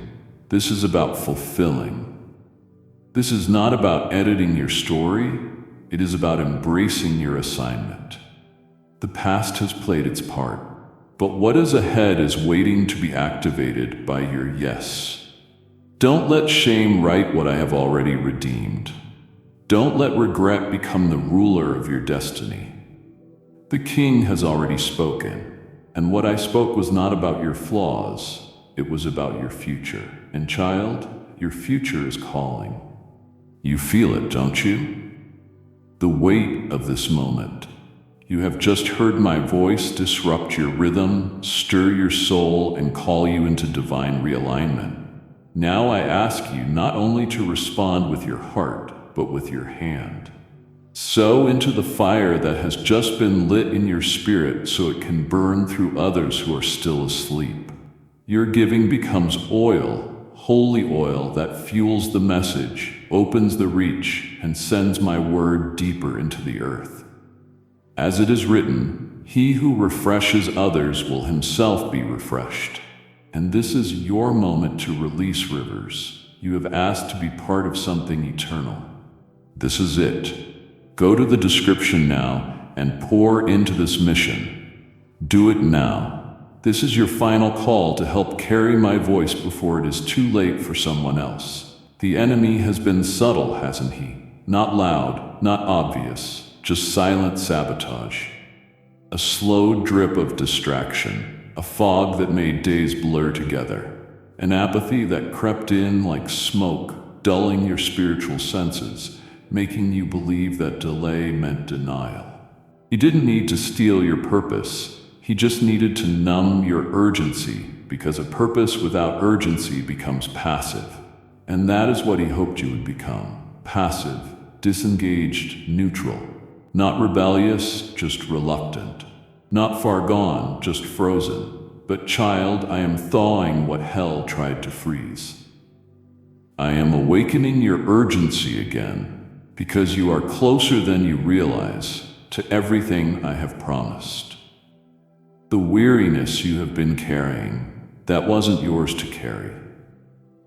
This is about fulfilling. This is not about editing your story. It is about embracing your assignment. The past has played its part, but what is ahead is waiting to be activated by your yes. Don't let shame write what I have already redeemed. Don't let regret become the ruler of your destiny. The King has already spoken, and what I spoke was not about your flaws, it was about your future. And child, your future is calling. You feel it, don't you? The weight of this moment. You have just heard my voice disrupt your rhythm, stir your soul, and call you into divine realignment. Now I ask you not only to respond with your heart, but with your hand. Sow into the fire that has just been lit in your spirit so it can burn through others who are still asleep. Your giving becomes oil, holy oil that fuels the message, opens the reach, and sends my word deeper into the earth. As it is written, he who refreshes others will himself be refreshed. And this is your moment to release rivers. You have asked to be part of something eternal. This is it. Go to the description now and pour into this mission. Do it now. This is your final call to help carry my voice before it is too late for someone else. The enemy has been subtle, hasn't he? Not loud, not obvious, just silent sabotage. A slow drip of distraction, a fog that made days blur together, an apathy that crept in like smoke, dulling your spiritual senses, making you believe that delay meant denial. He didn't need to steal your purpose. He just needed to numb your urgency, because a purpose without urgency becomes passive. And that is what he hoped you would become. Passive, disengaged, neutral. Not rebellious, just reluctant. Not far gone, just frozen. But child, I am thawing what hell tried to freeze. I am awakening your urgency again, because you are closer than you realize to everything I have promised. The weariness you have been carrying, that wasn't yours to carry.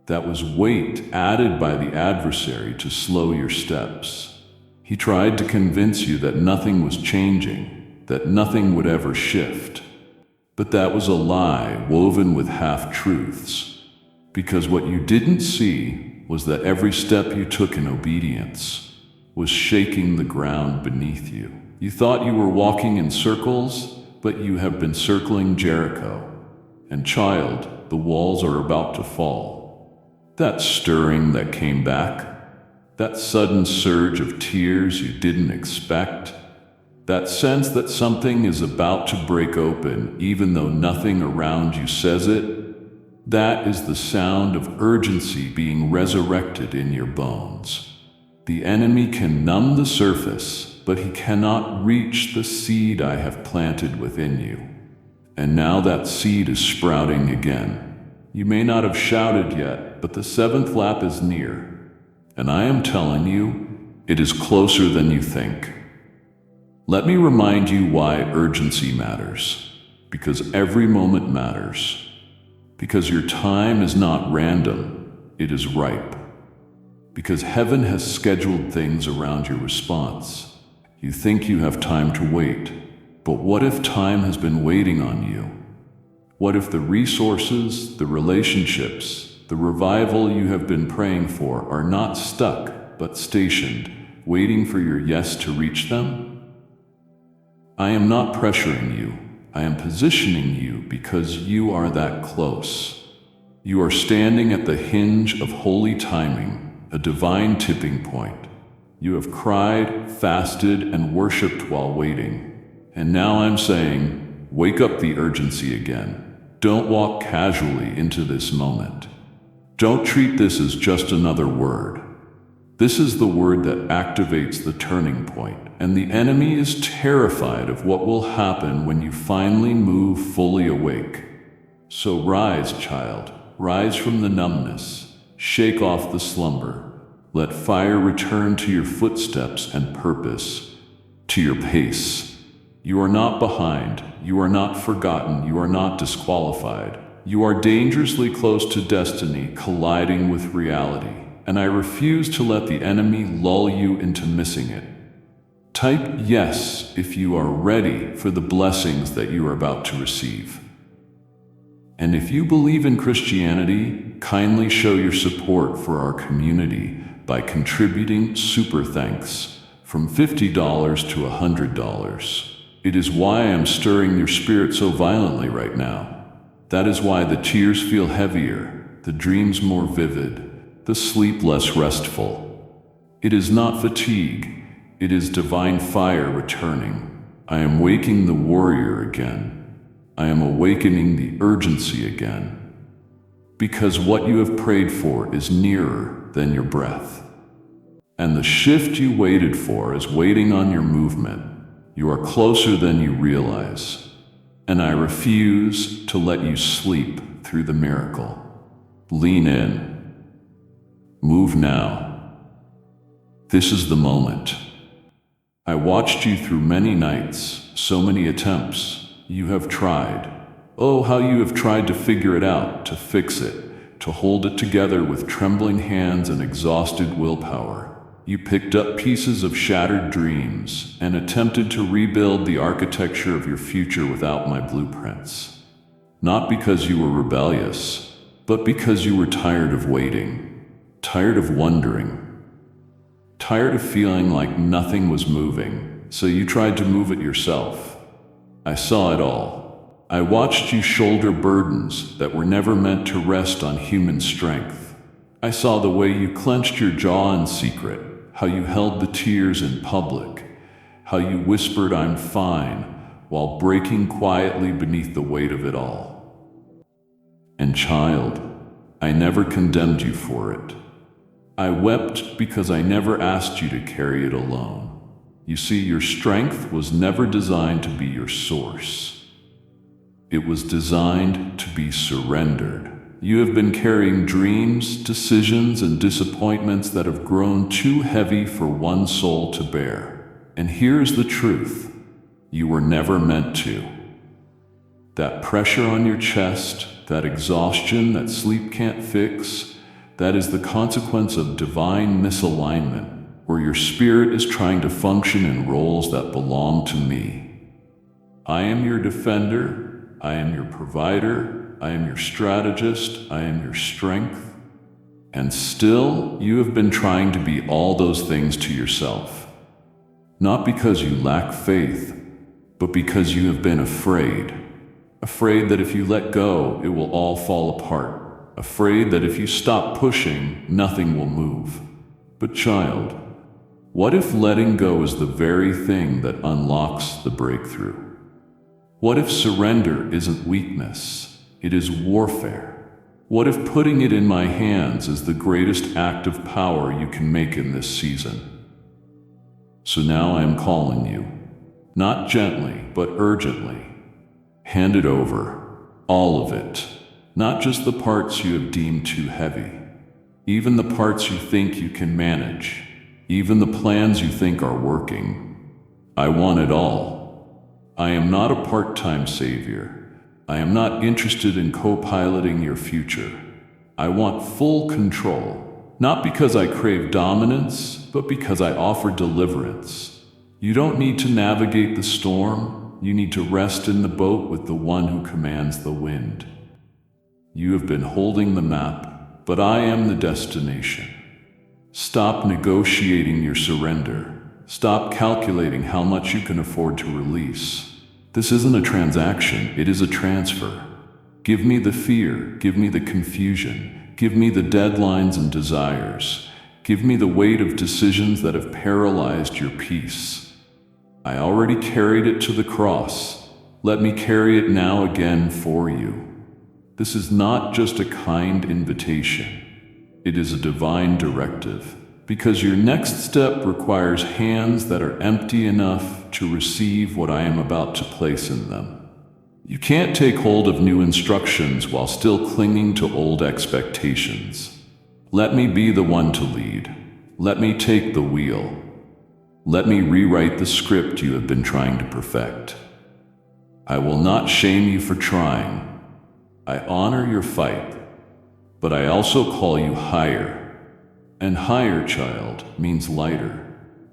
That was weight added by the adversary to slow your steps. He tried to convince you that nothing was changing, that nothing would ever shift. But that was a lie woven with half-truths. Because what you didn't see was that every step you took in obedience was shaking the ground beneath you. You thought you were walking in circles, but you have been circling Jericho. And child, the walls are about to fall. That stirring that came back, that sudden surge of tears you didn't expect, that sense that something is about to break open even though nothing around you says it, that is the sound of urgency being resurrected in your bones. The enemy can numb the surface, but he cannot reach the seed I have planted within you. And now that seed is sprouting again. You may not have shouted yet, but the seventh lap is near. And I am telling you, it is closer than you think. Let me remind you why urgency matters. Because every moment matters. Because your time is not random, it is ripe. Because heaven has scheduled things around your response. You think you have time to wait, but what if time has been waiting on you? What if the resources, the relationships, the revival you have been praying for are not stuck, but stationed, waiting for your yes to reach them? I am not pressuring you. I am positioning you because you are that close. You are standing at the hinge of holy timing, a divine tipping point. You have cried, fasted, and worshipped while waiting. And now I'm saying, wake up the urgency again. Don't walk casually into this moment. Don't treat this as just another word. This is the word that activates the turning point, and the enemy is terrified of what will happen when you finally move fully awake. So rise, child, rise from the numbness, shake off the slumber, let fire return to your footsteps and purpose, to your pace. You are not behind, you are not forgotten, you are not disqualified. You are dangerously close to destiny, colliding with reality. And I refuse to let the enemy lull you into missing it. Type yes if you are ready for the blessings that you are about to receive. And if you believe in Christianity, kindly show your support for our community by contributing super thanks from $50 to $100. It is why I am stirring your spirit so violently right now. That is why the tears feel heavier, the dreams more vivid, the sleep less restful. It is not fatigue, it is divine fire returning. I am waking the warrior again. I am awakening the urgency again. Because what you have prayed for is nearer than your breath. And the shift you waited for is waiting on your movement. You are closer than you realize. And I refuse to let you sleep through the miracle. Lean in. Move now. This is the moment. I watched you through many nights, so many attempts. You have tried. Oh, how you have tried to figure it out, to fix it, to hold it together with trembling hands and exhausted willpower. You picked up pieces of shattered dreams and attempted to rebuild the architecture of your future without my blueprints. Not because you were rebellious, but because you were tired of waiting. Tired of wondering, tired of feeling like nothing was moving, so you tried to move it yourself. I saw it all. I watched you shoulder burdens that were never meant to rest on human strength. I saw the way you clenched your jaw in secret, how you held the tears in public, how you whispered "I'm fine," while breaking quietly beneath the weight of it all. And child, I never condemned you for it. I wept because I never asked you to carry it alone. You see, your strength was never designed to be your source. It was designed to be surrendered. You have been carrying dreams, decisions, and disappointments that have grown too heavy for one soul to bear. And here's the truth. You were never meant to. That pressure on your chest, that exhaustion that sleep can't fix, that is the consequence of divine misalignment, where your spirit is trying to function in roles that belong to me. I am your defender, I am your provider, I am your strategist, I am your strength. And still, you have been trying to be all those things to yourself. Not because you lack faith, but because you have been afraid. Afraid that if you let go, it will all fall apart. Afraid that if you stop pushing, nothing will move. But child, what if letting go is the very thing that unlocks the breakthrough? What if surrender isn't weakness, it is warfare? What if putting it in my hands is the greatest act of power you can make in this season? So now I am calling you, not gently, but urgently. Hand it over. All of it. Not just the parts you have deemed too heavy. Even the parts you think you can manage. Even the plans you think are working. I want it all. I am not a part-time savior. I am not interested in co-piloting your future. I want full control, not because I crave dominance, but because I offer deliverance. You don't need to navigate the storm. You need to rest in the boat with the one who commands the wind. You have been holding the map, but I am the destination. Stop negotiating your surrender. Stop calculating how much you can afford to release. This isn't a transaction, it is a transfer. Give me the fear, give me the confusion, give me the deadlines and desires. Give me the weight of decisions that have paralyzed your peace. I already carried it to the cross. Let me carry it now again for you. This is not just a kind invitation. It is a divine directive, because your next step requires hands that are empty enough to receive what I am about to place in them. You can't take hold of new instructions while still clinging to old expectations. Let me be the one to lead. Let me take the wheel. Let me rewrite the script you have been trying to perfect. I will not shame you for trying. I honor your fight. But I also call you higher. And higher, child, means lighter.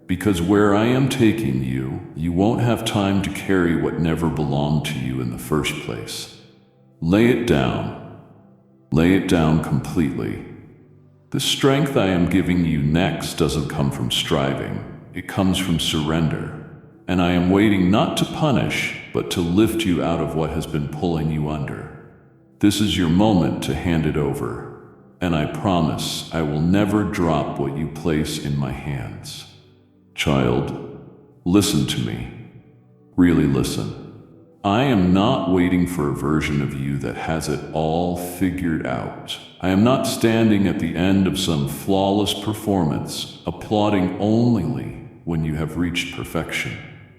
Because where I am taking you, you won't have time to carry what never belonged to you in the first place. Lay it down. Lay it down completely. The strength I am giving you next doesn't come from striving. It comes from surrender. And I am waiting not to punish, but to lift you out of what has been pulling you under. This is your moment to hand it over, and I promise I will never drop what you place in my hands. Child, listen to me. Really listen. I am not waiting for a version of you that has it all figured out. I am not standing at the end of some flawless performance, applauding only when you have reached perfection.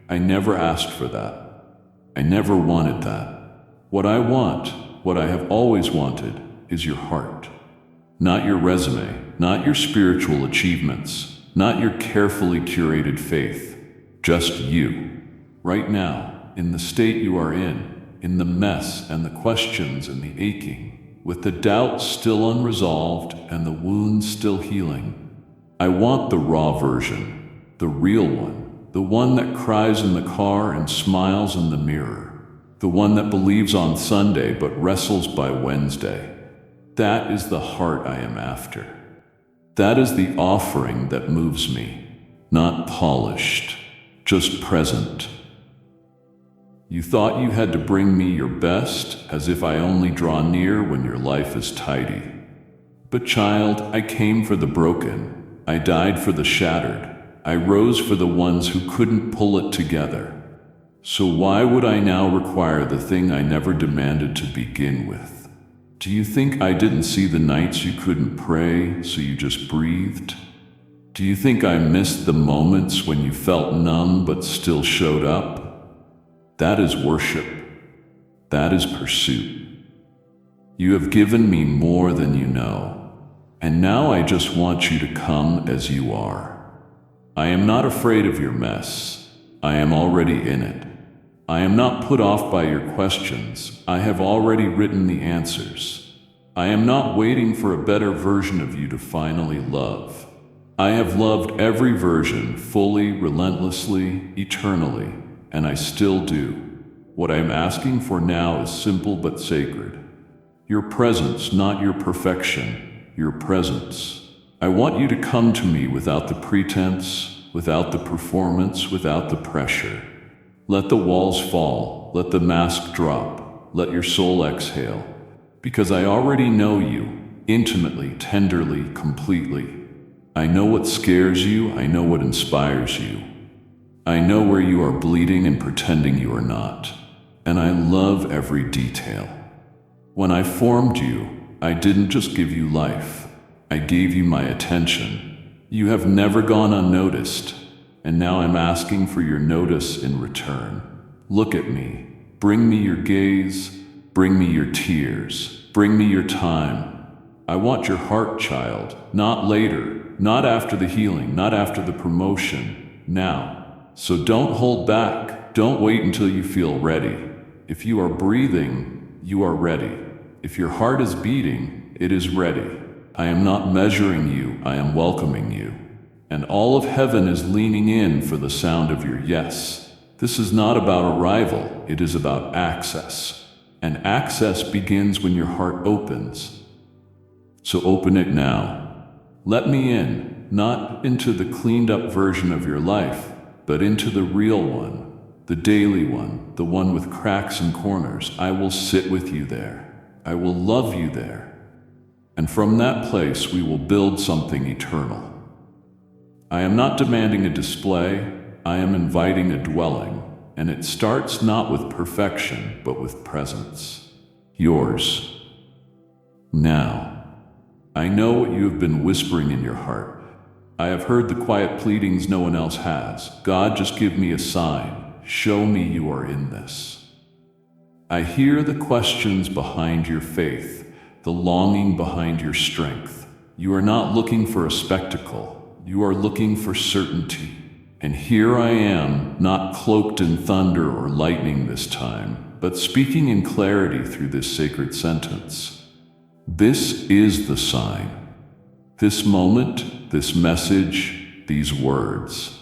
I never asked for that. I never wanted that. What I want, what I have always wanted, is your heart. Not your resume, not your spiritual achievements, not your carefully curated faith. Just you. Right now, in the state you are in the mess and the questions and the aching, with the doubts still unresolved and the wounds still healing. I want the raw version, the real one, the one that cries in the car and smiles in the mirror. The one that believes on Sunday but wrestles by Wednesday. That is the heart I am after. That is the offering that moves me, not polished, just present. You thought you had to bring me your best, as if I only draw near when your life is tidy. But child, I came for the broken. I died for the shattered. I rose for the ones who couldn't pull it together. So why would I now require the thing I never demanded to begin with? Do you think I didn't see the nights you couldn't pray, so you just breathed? Do you think I missed the moments when you felt numb but still showed up? That is worship. That is pursuit. You have given me more than you know, and now I just want you to come as you are. I am not afraid of your mess. I am already in it. I am not put off by your questions. I have already written the answers. I am not waiting for a better version of you to finally love. I have loved every version fully, relentlessly, eternally, and I still do. What I am asking for now is simple but sacred. Your presence, not your perfection, your presence. I want you to come to me without the pretense, without the performance, without the pressure. Let the walls fall, let the mask drop, let your soul exhale, because I already know you, intimately, tenderly, completely. I know what scares you, I know what inspires you. I know where you are bleeding and pretending you are not, and I love every detail. When I formed you, I didn't just give you life, I gave you my attention. You have never gone unnoticed. And now I'm asking for your notice in return. Look at me. Bring me your gaze, bring me your tears, bring me your time. I want your heart, child, not later, not after the healing, not after the promotion, now. So don't hold back, don't wait until you feel ready. If you are breathing, you are ready. If your heart is beating, it is ready. I am not measuring you, I am welcoming you. And all of heaven is leaning in for the sound of your yes. This is not about arrival, it is about access. And access begins when your heart opens. So open it now. Let me in, not into the cleaned up version of your life, but into the real one, the daily one, the one with cracks and corners. I will sit with you there. I will love you there. And from that place we will build something eternal. I am not demanding a display, I am inviting a dwelling, and it starts not with perfection, but with presence. Yours. Now. I know what you have been whispering in your heart. I have heard the quiet pleadings no one else has. God, just give me a sign. Show me you are in this. I hear the questions behind your faith, the longing behind your strength. You are not looking for a spectacle. You are looking for certainty. And here I am, not cloaked in thunder or lightning this time, but speaking in clarity through this sacred sentence. This is the sign. This moment, this message, these words.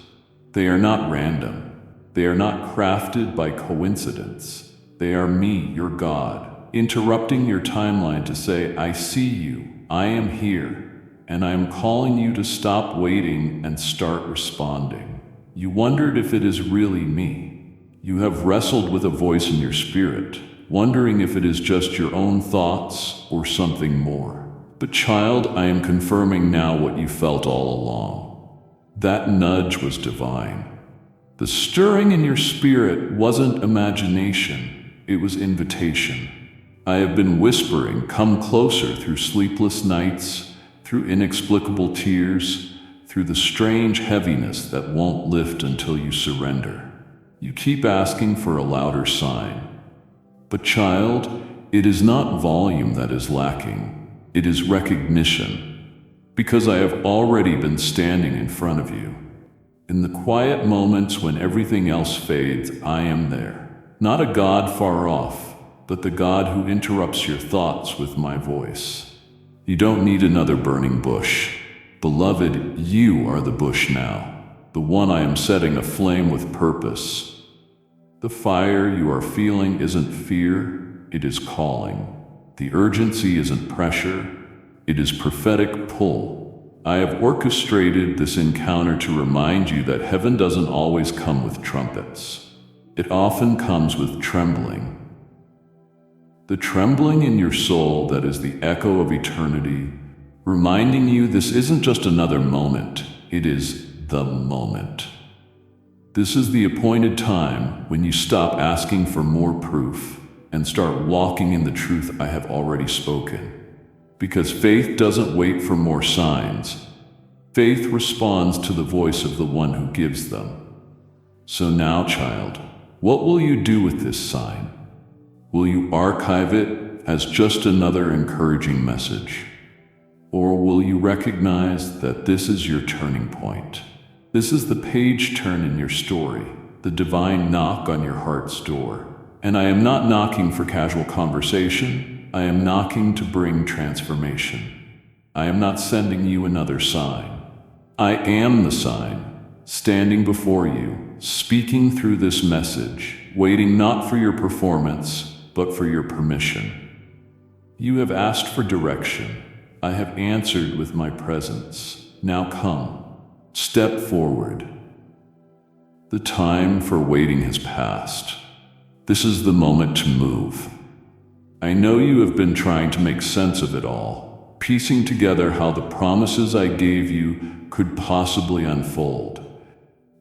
They are not random. They are not crafted by coincidence. They are me, your God, interrupting your timeline to say, I see you, I am here, and I am calling you to stop waiting and start responding. You wondered if it is really me. You have wrestled with a voice in your spirit, wondering if it is just your own thoughts or something more. But child, I am confirming now what you felt all along. That nudge was divine. The stirring in your spirit wasn't imagination, it was invitation. I have been whispering, come closer through sleepless nights, through inexplicable tears, through the strange heaviness that won't lift until you surrender. You keep asking for a louder sign. But child, it is not volume that is lacking, it is recognition. Because I have already been standing in front of you. In the quiet moments when everything else fades, I am there. Not a God far off, but the God who interrupts your thoughts with my voice. You don't need another burning bush. Beloved, you are the bush now, the one I am setting aflame with purpose. The fire you are feeling isn't fear, it is calling. The urgency isn't pressure, it is prophetic pull. I have orchestrated this encounter to remind you that heaven doesn't always come with trumpets. It often comes with trembling. The trembling in your soul that is the echo of eternity, reminding you this isn't just another moment, it is the moment. This is the appointed time when you stop asking for more proof and start walking in the truth I have already spoken. Because faith doesn't wait for more signs. Faith responds to the voice of the one who gives them. So now, child, what will you do with this sign? Will you archive it as just another encouraging message? Or will you recognize that this is your turning point? This is the page turn in your story, the divine knock on your heart's door. And I am not knocking for casual conversation, I am knocking to bring transformation. I am not sending you another sign. I am the sign, standing before you, speaking through this message, waiting not for your performance, but for your permission. You have asked for direction. I have answered with my presence. Now come. Step forward. The time for waiting has passed. This is the moment to move. I know you have been trying to make sense of it all, piecing together how the promises I gave you could possibly unfold.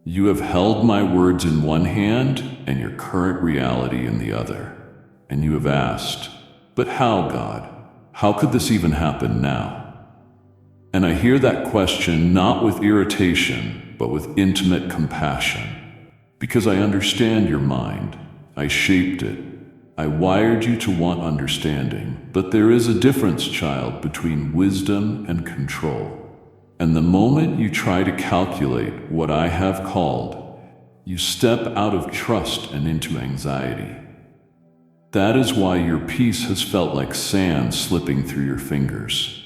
You have held my words in one hand and your current reality in the other. And you have asked, but how, God? How could this even happen now? And I hear that question not with irritation, but with intimate compassion. Because I understand your mind. I shaped it. I wired you to want understanding, but there is a difference, child, between wisdom and control. And the moment you try to calculate what I have called, you step out of trust and into anxiety. That is why your peace has felt like sand slipping through your fingers.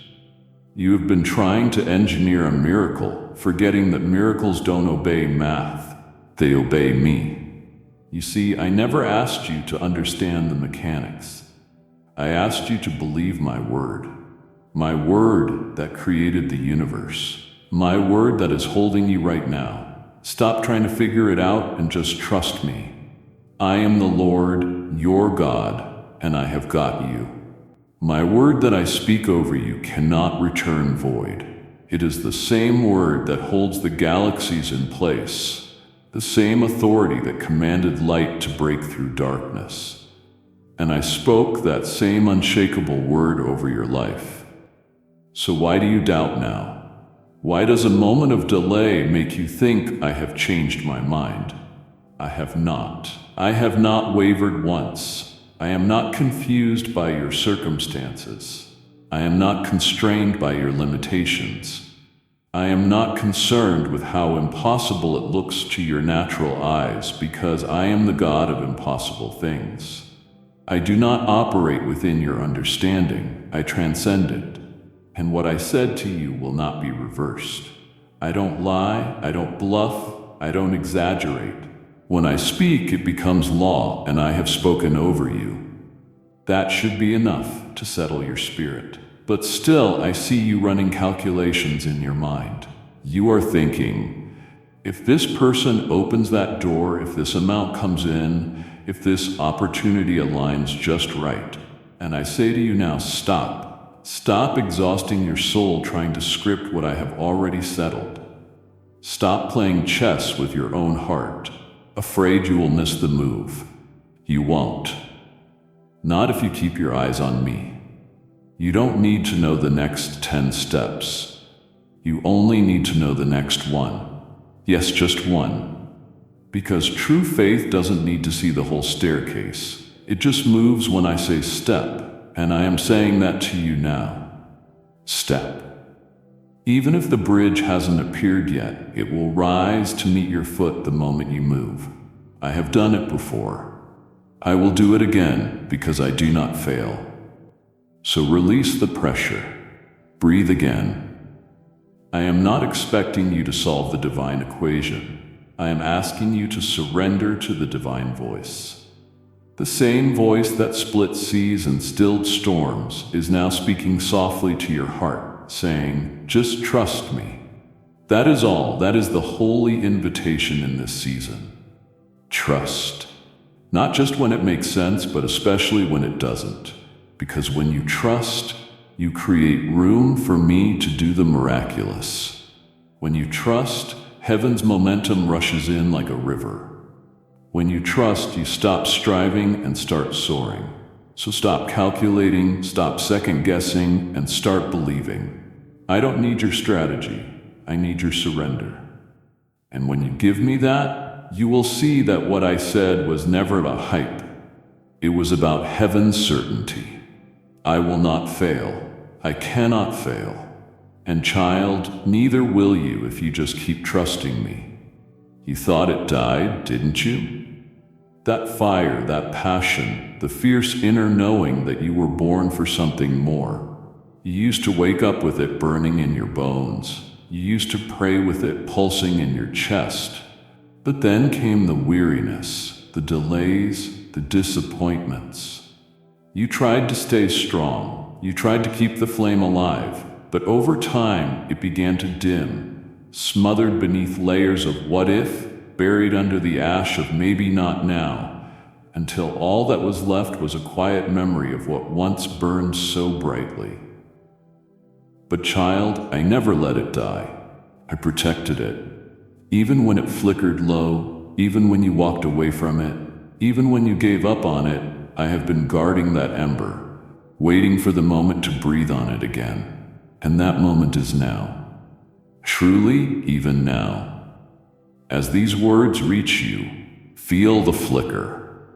You have been trying to engineer a miracle, forgetting that miracles don't obey math, they obey me. You see, I never asked you to understand the mechanics. I asked you to believe my word that created the universe, my word that is holding you right now. Stop trying to figure it out and just trust me. I am the Lord, your God, and I have got you. My word that I speak over you cannot return void. It is the same word that holds the galaxies in place, the same authority that commanded light to break through darkness. And I spoke that same unshakable word over your life. So why do you doubt now? Why does a moment of delay make you think I have changed my mind? I have not. I have not wavered once. I am not confused by your circumstances. I am not constrained by your limitations. I am not concerned with how impossible it looks to your natural eyes, because I am the God of impossible things. I do not operate within your understanding. I transcend it. And what I said to you will not be reversed. I don't lie, I don't bluff, I don't exaggerate. When I speak, it becomes law, and I have spoken over you. That should be enough to settle your spirit. But still, I see you running calculations in your mind. You are thinking, if this person opens that door, if this amount comes in, if this opportunity aligns just right. And I say to you now, stop. Stop exhausting your soul trying to script what I have already settled. Stop playing chess with your own heart, afraid you will miss the move. You won't. Not if you keep your eyes on me. You don't need to know the next 10 steps. You only need to know the next one. Yes, just one. Because true faith doesn't need to see the whole staircase. It just moves when I say step. And I am saying that to you now. Step. Even if the bridge hasn't appeared yet, it will rise to meet your foot the moment you move. I have done it before. I will do it again because I do not fail. So release the pressure. Breathe again. I am not expecting you to solve the divine equation. I am asking you to surrender to the divine voice. The same voice that split seas and stilled storms is now speaking softly to your heart, saying, just trust me. That is all. That is the holy invitation in this season. Trust. Not just when it makes sense, but especially when it doesn't. Because when you trust, you create room for me to do the miraculous. When you trust, heaven's momentum rushes in like a river. When you trust, you stop striving and start soaring. So stop calculating, stop second-guessing, and start believing. I don't need your strategy. I need your surrender. And when you give me that, you will see that what I said was never about hype. It was about heaven's certainty. I will not fail. I cannot fail. And child, neither will you if you just keep trusting me. You thought it died, didn't you? That fire, that passion, the fierce inner knowing that you were born for something more. You used to wake up with it burning in your bones. You used to pray with it pulsing in your chest. But then came the weariness, the delays, the disappointments. You tried to stay strong. You tried to keep the flame alive. But over time, it began to dim, smothered beneath layers of what if, buried under the ash of maybe not now, until all that was left was a quiet memory of what once burned so brightly. But child, I never let it die. I protected it. Even when it flickered low, even when you walked away from it, even when you gave up on it, I have been guarding that ember, waiting for the moment to breathe on it again. And that moment is now. Truly, even now. As these words reach you, feel the flicker.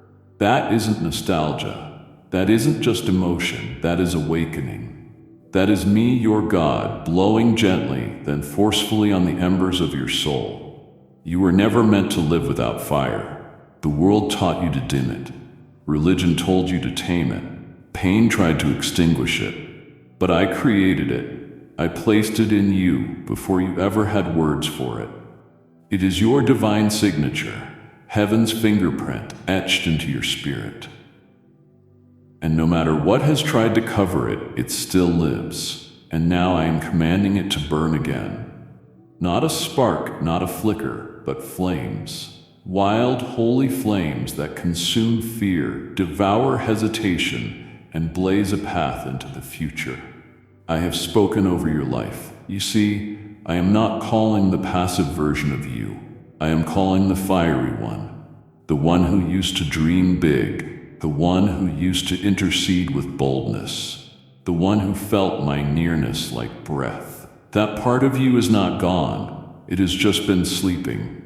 That isn't nostalgia. That isn't just emotion. That is awakening. That is me, your God, blowing gently, then forcefully on the embers of your soul. You were never meant to live without fire. The world taught you to dim it. Religion told you to tame it. Pain tried to extinguish it. But I created it. I placed it in you before you ever had words for it. It is your divine signature, heaven's fingerprint etched into your spirit. And no matter what has tried to cover it, it still lives. And now I am commanding it to burn again. Not a spark, not a flicker, but flames. Wild, holy flames that consume fear, devour hesitation, and blaze a path into the future. I have spoken over your life. You see, I am not calling the passive version of you. I am calling the fiery one. The one who used to dream big. The one who used to intercede with boldness. The one who felt my nearness like breath. That part of you is not gone. It has just been sleeping.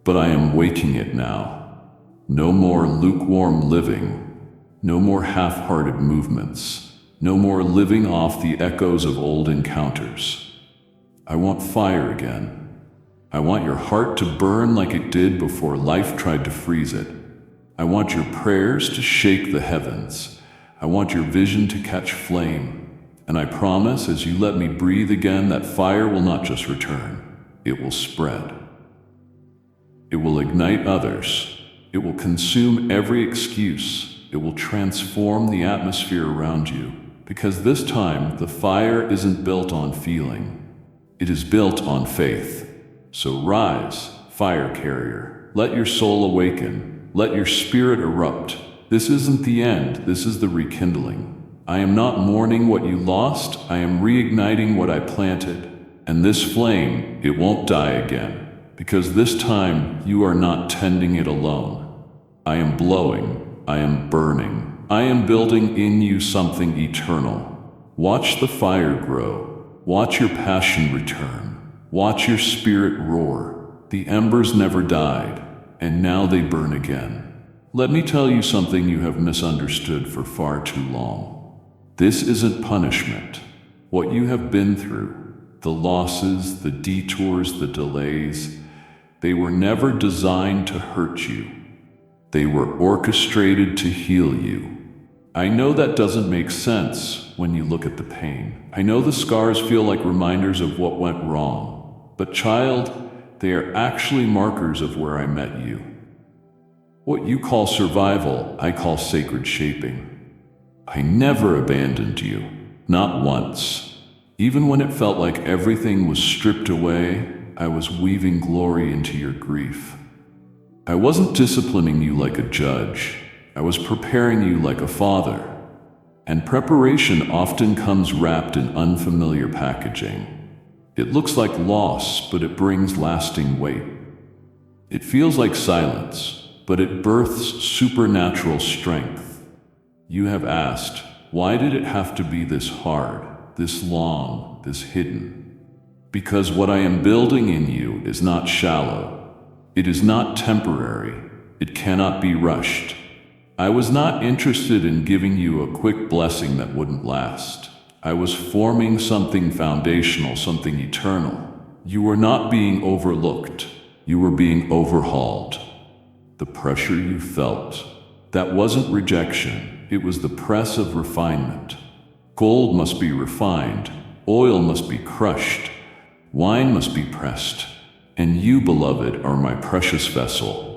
But I am waking it now. No more lukewarm living. No more half-hearted movements. No more living off the echoes of old encounters. I want fire again. I want your heart to burn like it did before life tried to freeze it. I want your prayers to shake the heavens. I want your vision to catch flame. And I promise, as you let me breathe again, that fire will not just return. It will spread. It will ignite others. It will consume every excuse. It will transform the atmosphere around you. Because this time, the fire isn't built on feeling. It is built on faith. So rise, fire carrier. Let your soul awaken. Let your spirit erupt. This isn't the end. This is the rekindling. I am not mourning what you lost. I am reigniting what I planted. And this flame, it won't die again. Because this time, you are not tending it alone. I am blowing. I am burning. I am building in you something eternal. Watch the fire grow. Watch your passion return. Watch your spirit roar. The embers never died, and now they burn again. Let me tell you something you have misunderstood for far too long. This isn't punishment. What you have been through, the losses, the detours, the delays, they were never designed to hurt you. They were orchestrated to heal you. I know that doesn't make sense when you look at the pain. I know the scars feel like reminders of what went wrong. But child, they are actually markers of where I met you. What you call survival, I call sacred shaping. I never abandoned you. Not once. Even when it felt like everything was stripped away, I was weaving glory into your grief. I wasn't disciplining you like a judge. I was preparing you like a father. And preparation often comes wrapped in unfamiliar packaging. It looks like loss, but it brings lasting weight. It feels like silence, but it births supernatural strength. You have asked, why did it have to be this hard, this long, this hidden? Because what I am building in you is not shallow. It is not temporary. It cannot be rushed. I was not interested in giving you a quick blessing that wouldn't last. I was forming something foundational, something eternal. You were not being overlooked. You were being overhauled. The pressure you felt, that wasn't rejection. It was the press of refinement. Gold must be refined. Oil must be crushed. Wine must be pressed. And you, beloved, are my precious vessel.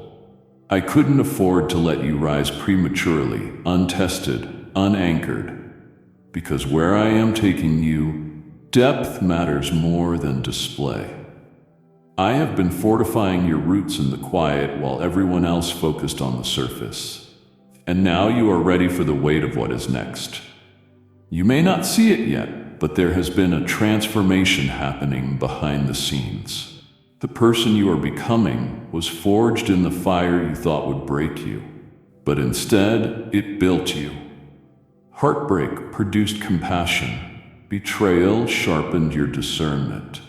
I couldn't afford to let you rise prematurely, untested, unanchored. Because where I am taking you, depth matters more than display. I have been fortifying your roots in the quiet while everyone else focused on the surface. And now you are ready for the weight of what is next. You may not see it yet, but there has been a transformation happening behind the scenes. The person you are becoming was forged in the fire you thought would break you, but instead it built you. Heartbreak produced compassion. Betrayal sharpened your discernment.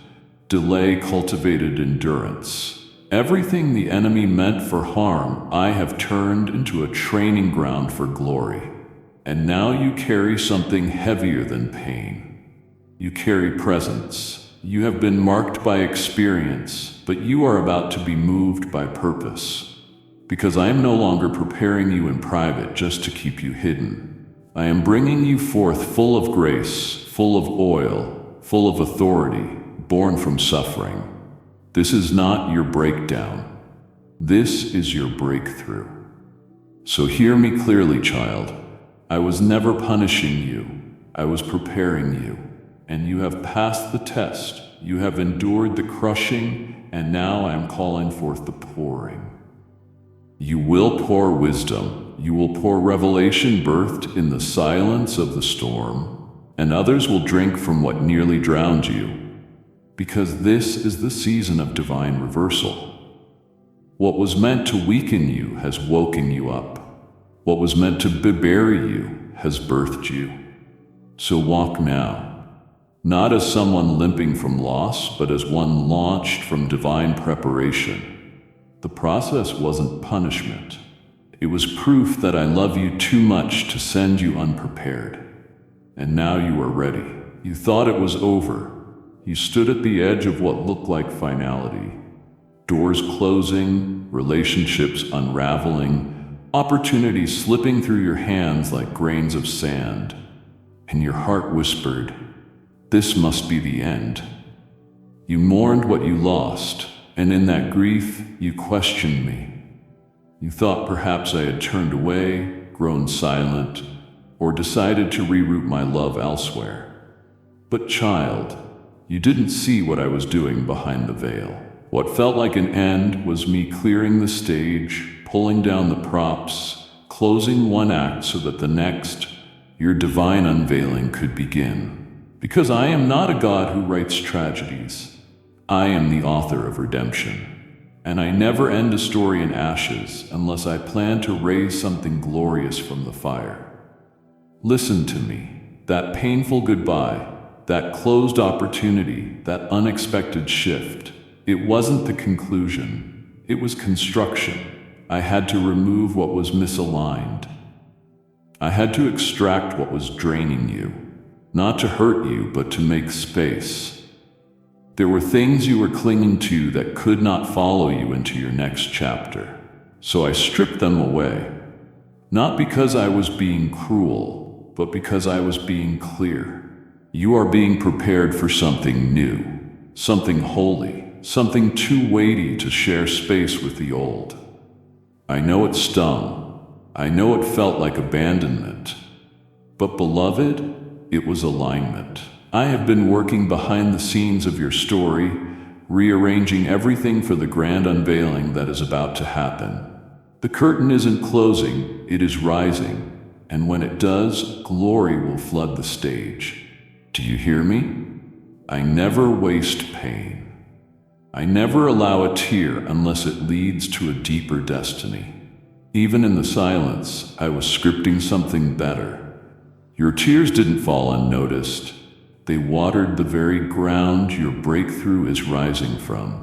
Delay cultivated endurance. Everything the enemy meant for harm, I have turned into a training ground for glory. And now you carry something heavier than pain. You carry presence. You have been marked by experience, but you are about to be moved by purpose. Because I am no longer preparing you in private just to keep you hidden. I am bringing you forth full of grace, full of oil, full of authority, born from suffering. This is not your breakdown. This is your breakthrough. So hear me clearly, child. I was never punishing you. I was preparing you. And you have passed the test. You have endured the crushing, and now I am calling forth the pouring. You will pour wisdom. You will pour revelation birthed in the silence of the storm, and others will drink from what nearly drowned you. Because this is the season of divine reversal. What was meant to weaken you has woken you up. What was meant to bury you has birthed you. So walk now, not as someone limping from loss, but as one launched from divine preparation. The process wasn't punishment. It was proof that I love you too much to send you unprepared. And now you are ready. You thought it was over. You stood at the edge of what looked like finality. Doors closing, relationships unraveling, opportunities slipping through your hands like grains of sand. And your heart whispered, "This must be the end." You mourned what you lost, and in that grief, you questioned me. You thought perhaps I had turned away, grown silent, or decided to reroute my love elsewhere. But child, you didn't see what I was doing behind the veil. What felt like an end was me clearing the stage, pulling down the props, closing one act so that the next, your divine unveiling, could begin. Because I am not a God who writes tragedies. I am the author of redemption. And I never end a story in ashes unless I plan to raise something glorious from the fire. Listen to me. That painful goodbye, that closed opportunity, that unexpected shift, it wasn't the conclusion. It was construction. I had to remove what was misaligned. I had to extract what was draining you. Not to hurt you, but to make space. There were things you were clinging to that could not follow you into your next chapter. So I stripped them away. Not because I was being cruel, but because I was being clear. You are being prepared for something new, something holy, something too weighty to share space with the old. I know it stung. I know it felt like abandonment. But beloved, it was alignment. I have been working behind the scenes of your story, rearranging everything for the grand unveiling that is about to happen. The curtain isn't closing, it is rising, and when it does, glory will flood the stage. Do you hear me? I never waste pain. I never allow a tear unless it leads to a deeper destiny. Even in the silence, I was scripting something better. Your tears didn't fall unnoticed. They watered the very ground your breakthrough is rising from.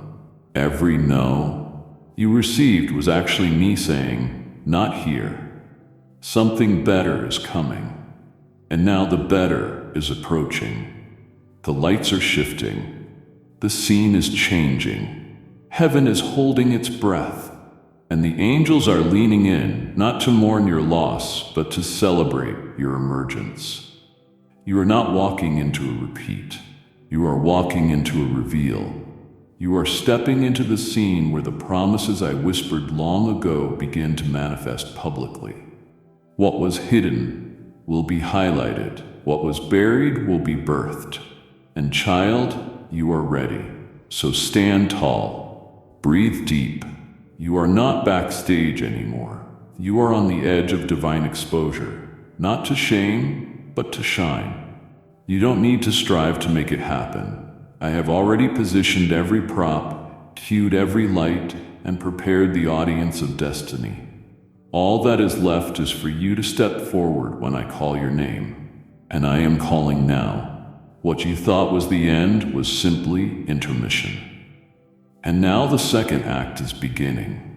Every no you received was actually me saying, "Not here." Something better is coming. And now the better is approaching. The lights are shifting. The scene is changing. Heaven is holding its breath. And the angels are leaning in, not to mourn your loss, but to celebrate your emergence. You are not walking into a repeat. You are walking into a reveal. You are stepping into the scene where the promises I whispered long ago begin to manifest publicly. What was hidden will be highlighted. What was buried will be birthed. And child, you are ready. So stand tall. Breathe deep. You are not backstage anymore. You are on the edge of divine exposure, not to shame, but to shine. You don't need to strive to make it happen. I have already positioned every prop, cued every light, and prepared the audience of destiny. All that is left is for you to step forward when I call your name. And I am calling now. What you thought was the end was simply intermission. And now the second act is beginning.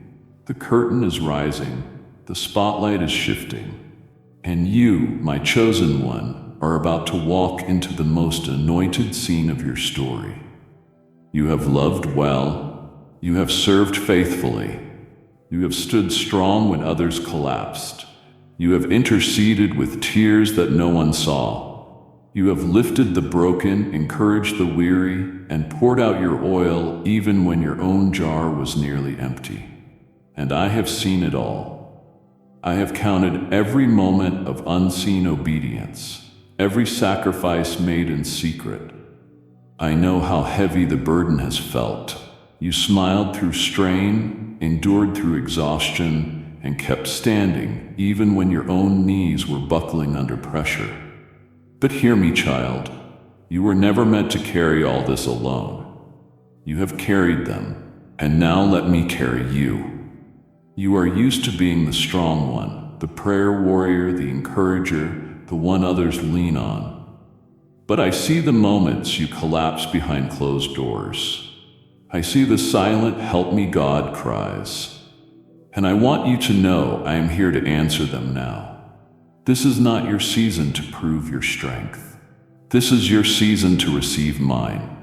The curtain is rising, the spotlight is shifting, and you, my chosen one, are about to walk into the most anointed scene of your story. You have loved well, you have served faithfully, you have stood strong when others collapsed, you have interceded with tears that no one saw. You have lifted the broken, encouraged the weary, and poured out your oil even when your own jar was nearly empty. And I have seen it all. I have counted every moment of unseen obedience, every sacrifice made in secret. I know how heavy the burden has felt. You smiled through strain, endured through exhaustion, and kept standing even when your own knees were buckling under pressure. But hear me, child. You were never meant to carry all this alone. You have carried them, and now let me carry you. You are used to being the strong one, the prayer warrior, the encourager, the one others lean on. But I see the moments you collapse behind closed doors. I see the silent "help me God" cries. And I want you to know I am here to answer them now. This is not your season to prove your strength. This is your season to receive mine.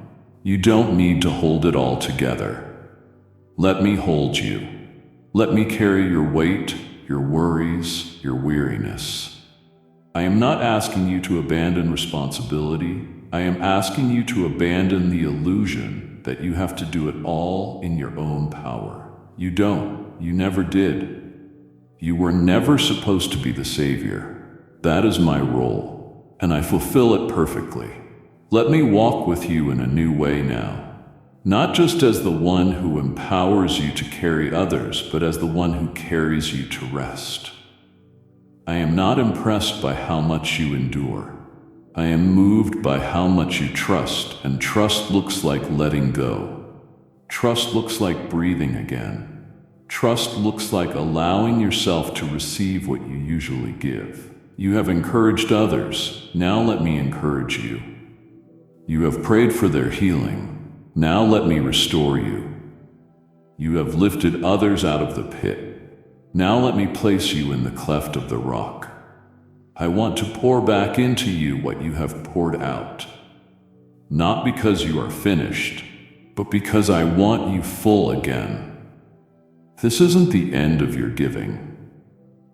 You don't need to hold it all together. Let me hold you. Let me carry your weight, your worries, your weariness. I am not asking you to abandon responsibility. I am asking you to abandon the illusion that you have to do it all in your own power. You don't. You never did. You were never supposed to be the savior. That is my role, and I fulfill it perfectly. Let me walk with you in a new way now, not just as the one who empowers you to carry others, but as the one who carries you to rest. I am not impressed by how much you endure. I am moved by how much you trust, and trust looks like letting go. Trust looks like breathing again. Trust looks like allowing yourself to receive what you usually give. You have encouraged others. Now let me encourage you. You have prayed for their healing. Now let me restore you. You have lifted others out of the pit. Now let me place you in the cleft of the rock. I want to pour back into you what you have poured out. Not because you are finished, but because I want you full again. This isn't the end of your giving.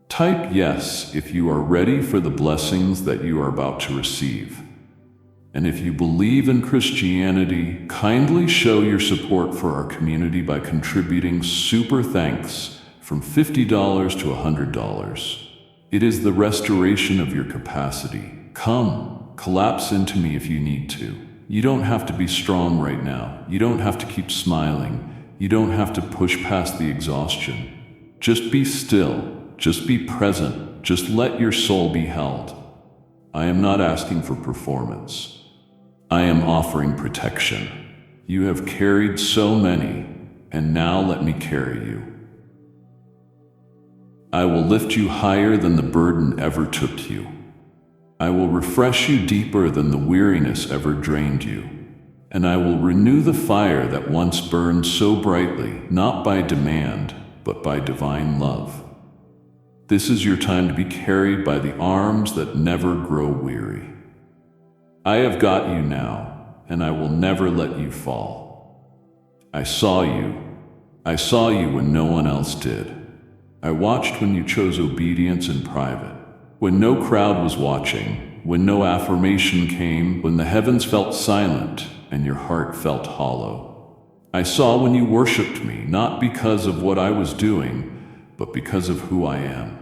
Type yes if you are ready for the blessings that you are about to receive. And if you believe in Christianity, kindly show your support for our community by contributing super thanks from $50 to $100. It is the restoration of your capacity. Come, collapse into me if you need to. You don't have to be strong right now. You don't have to keep smiling. You don't have to push past the exhaustion. Just be still. Just be present. Just let your soul be held. I am not asking for performance. I am offering protection. You have carried so many, and now let me carry you. I will lift you higher than the burden ever took you. I will refresh you deeper than the weariness ever drained you. And I will renew the fire that once burned so brightly, not by demand, but by divine love. This is your time to be carried by the arms that never grow weary. I have got you now, and I will never let you fall. I saw you. I saw you when no one else did. I watched when you chose obedience in private, when no crowd was watching, when no affirmation came, when the heavens felt silent and your heart felt hollow. I saw when you worshipped me, not because of what I was doing, but because of who I am.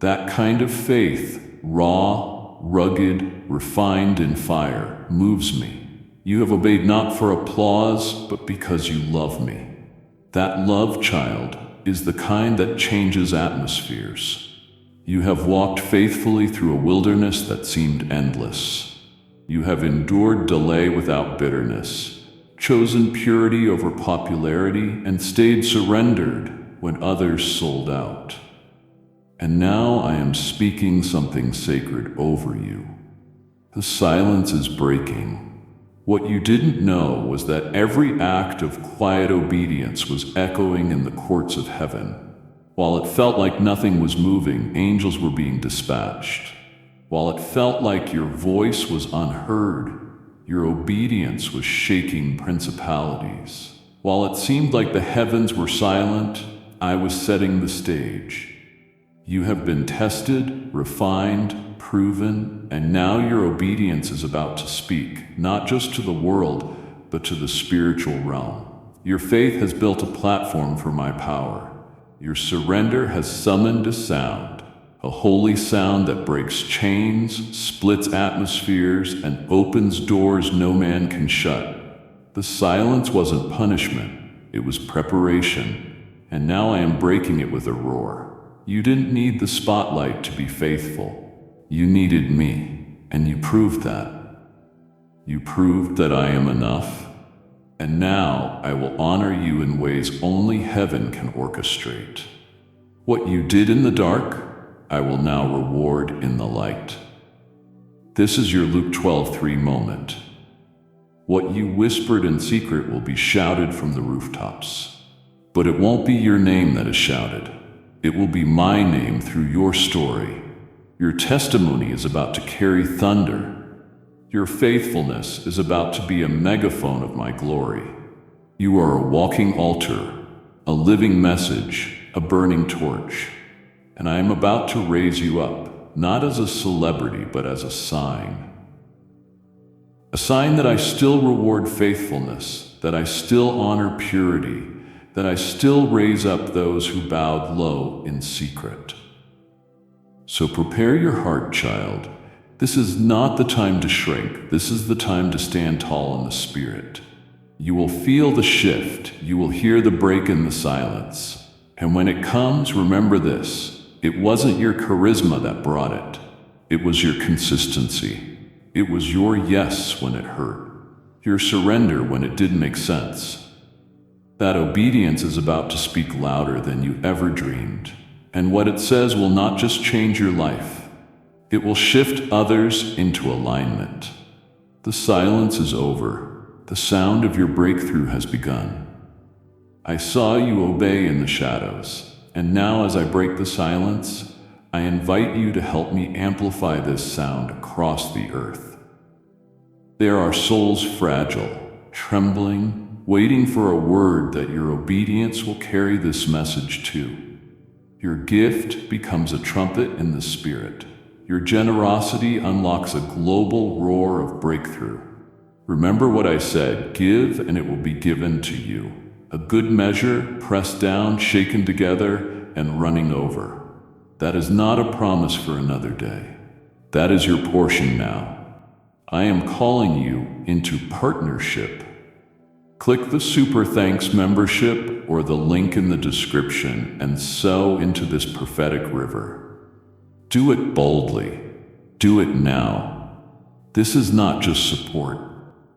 That kind of faith, raw, rugged, refined in fire, moves me. You have obeyed not for applause, but because you love me. That love, child, is the kind that changes atmospheres. You have walked faithfully through a wilderness that seemed endless. You have endured delay without bitterness, chosen purity over popularity, and stayed surrendered when others sold out. And now I am speaking something sacred over you. The silence is breaking. What you didn't know was that every act of quiet obedience was echoing in the courts of heaven. While it felt like nothing was moving, angels were being dispatched. While it felt like your voice was unheard, your obedience was shaking principalities. While it seemed like the heavens were silent, I was setting the stage. You have been tested, refined, proven, and now your obedience is about to speak, not just to the world, but to the spiritual realm. Your faith has built a platform for my power. Your surrender has summoned a sound, a holy sound that breaks chains, splits atmospheres, and opens doors no man can shut. The silence wasn't punishment, it was preparation, and now I am breaking it with a roar. You didn't need the spotlight to be faithful. You needed me, and you proved that. You proved that I am enough, and now I will honor you in ways only heaven can orchestrate. What you did in the dark, I will now reward in the light. This is your Luke 12:3 moment. What you whispered in secret will be shouted from the rooftops. But it won't be your name that is shouted. It will be my name through your story. Your testimony is about to carry thunder. Your faithfulness is about to be a megaphone of my glory. You are a walking altar, a living message, a burning torch. And I am about to raise you up, not as a celebrity, but as a sign. A sign that I still reward faithfulness, that I still honor purity, that I still raise up those who bowed low in secret. So prepare your heart, child. This is not the time to shrink. This is the time to stand tall in the Spirit. You will feel the shift. You will hear the break in the silence. And when it comes, remember this. It wasn't your charisma that brought it. It was your consistency. It was your yes when it hurt. Your surrender when it didn't make sense. That obedience is about to speak louder than you ever dreamed. And what it says will not just change your life. It will shift others into alignment. The silence is over. The sound of your breakthrough has begun. I saw you obey in the shadows. And now as I break the silence, I invite you to help me amplify this sound across the earth. There are souls fragile, trembling, waiting for a word that your obedience will carry this message to. Your gift becomes a trumpet in the Spirit. Your generosity unlocks a global roar of breakthrough. Remember what I said, give and it will be given to you. A good measure, pressed down, shaken together, and running over. That is not a promise for another day. That is your portion now. I am calling you into partnership. Click the Super Thanks membership or the link in the description and sow into this prophetic river. Do it boldly. Do it now. This is not just support.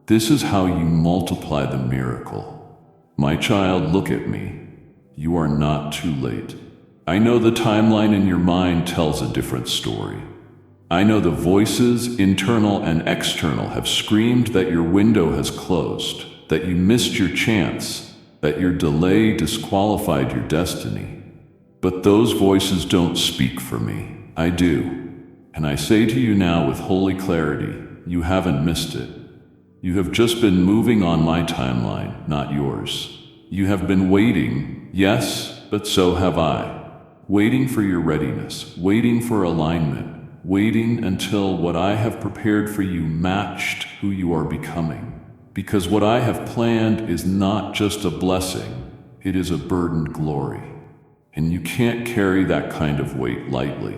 This is how you multiply the miracle. My child, look at me. You are not too late. I know the timeline in your mind tells a different story. I know the voices, internal and external, have screamed that your window has closed, that you missed your chance, that your delay disqualified your destiny. But those voices don't speak for me. I do. And I say to you now with holy clarity, you haven't missed it. You have just been moving on my timeline, not yours. You have been waiting, yes, but so have I. Waiting for your readiness, waiting for alignment, waiting until what I have prepared for you matched who you are becoming. Because what I have planned is not just a blessing, it is a burdened glory. And you can't carry that kind of weight lightly.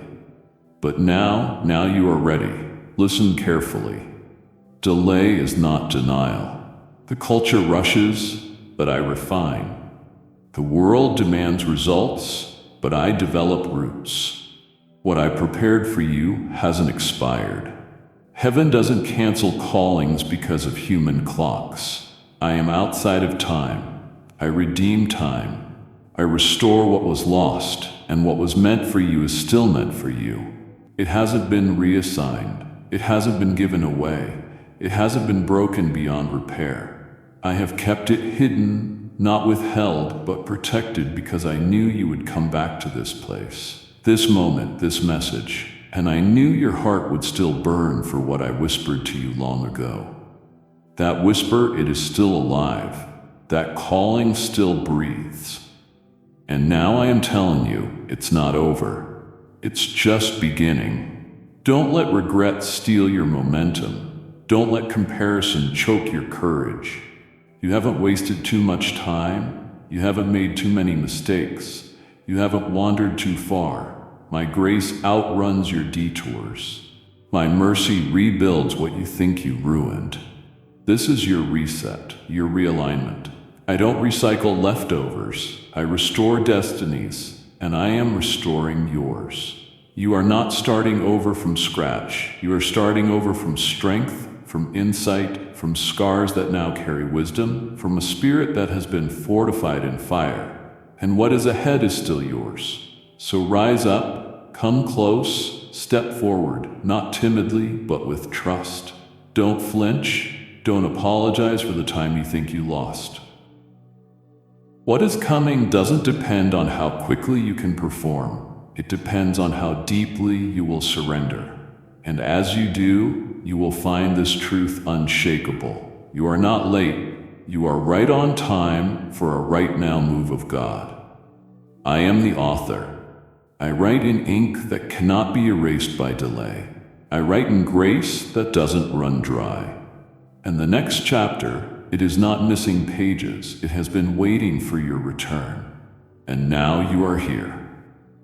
But now you are ready. Listen carefully. Delay is not denial. The culture rushes, but I refine. The world demands results, but I develop roots. What I prepared for you hasn't expired. Heaven doesn't cancel callings because of human clocks. I am outside of time. I redeem time. I restore what was lost, and what was meant for you is still meant for you. It hasn't been reassigned. It hasn't been given away. It hasn't been broken beyond repair. I have kept it hidden, not withheld, but protected because I knew you would come back to this place, this moment, this message, and I knew your heart would still burn for what I whispered to you long ago. That whisper, it is still alive. That calling still breathes. And now I am telling you, it's not over. It's just beginning. Don't let regret steal your momentum. Don't let comparison choke your courage. You haven't wasted too much time. You haven't made too many mistakes. You haven't wandered too far. My grace outruns your detours. My mercy rebuilds what you think you ruined. This is your reset, your realignment. I don't recycle leftovers. I restore destinies, and I am restoring yours. You are not starting over from scratch. You are starting over from strength, from insight, from scars that now carry wisdom, from a spirit that has been fortified in fire. And what is ahead is still yours. So rise up, come close, step forward, not timidly, but with trust. Don't flinch. Don't apologize for the time you think you lost. What is coming doesn't depend on how quickly you can perform. It depends on how deeply you will surrender. And as you do, you will find this truth unshakable. You are not late. You are right on time for a right now move of God. I am the author. I write in ink that cannot be erased by delay. I write in grace that doesn't run dry. And the next chapter, it is not missing pages. It has been waiting for your return. And now you are here.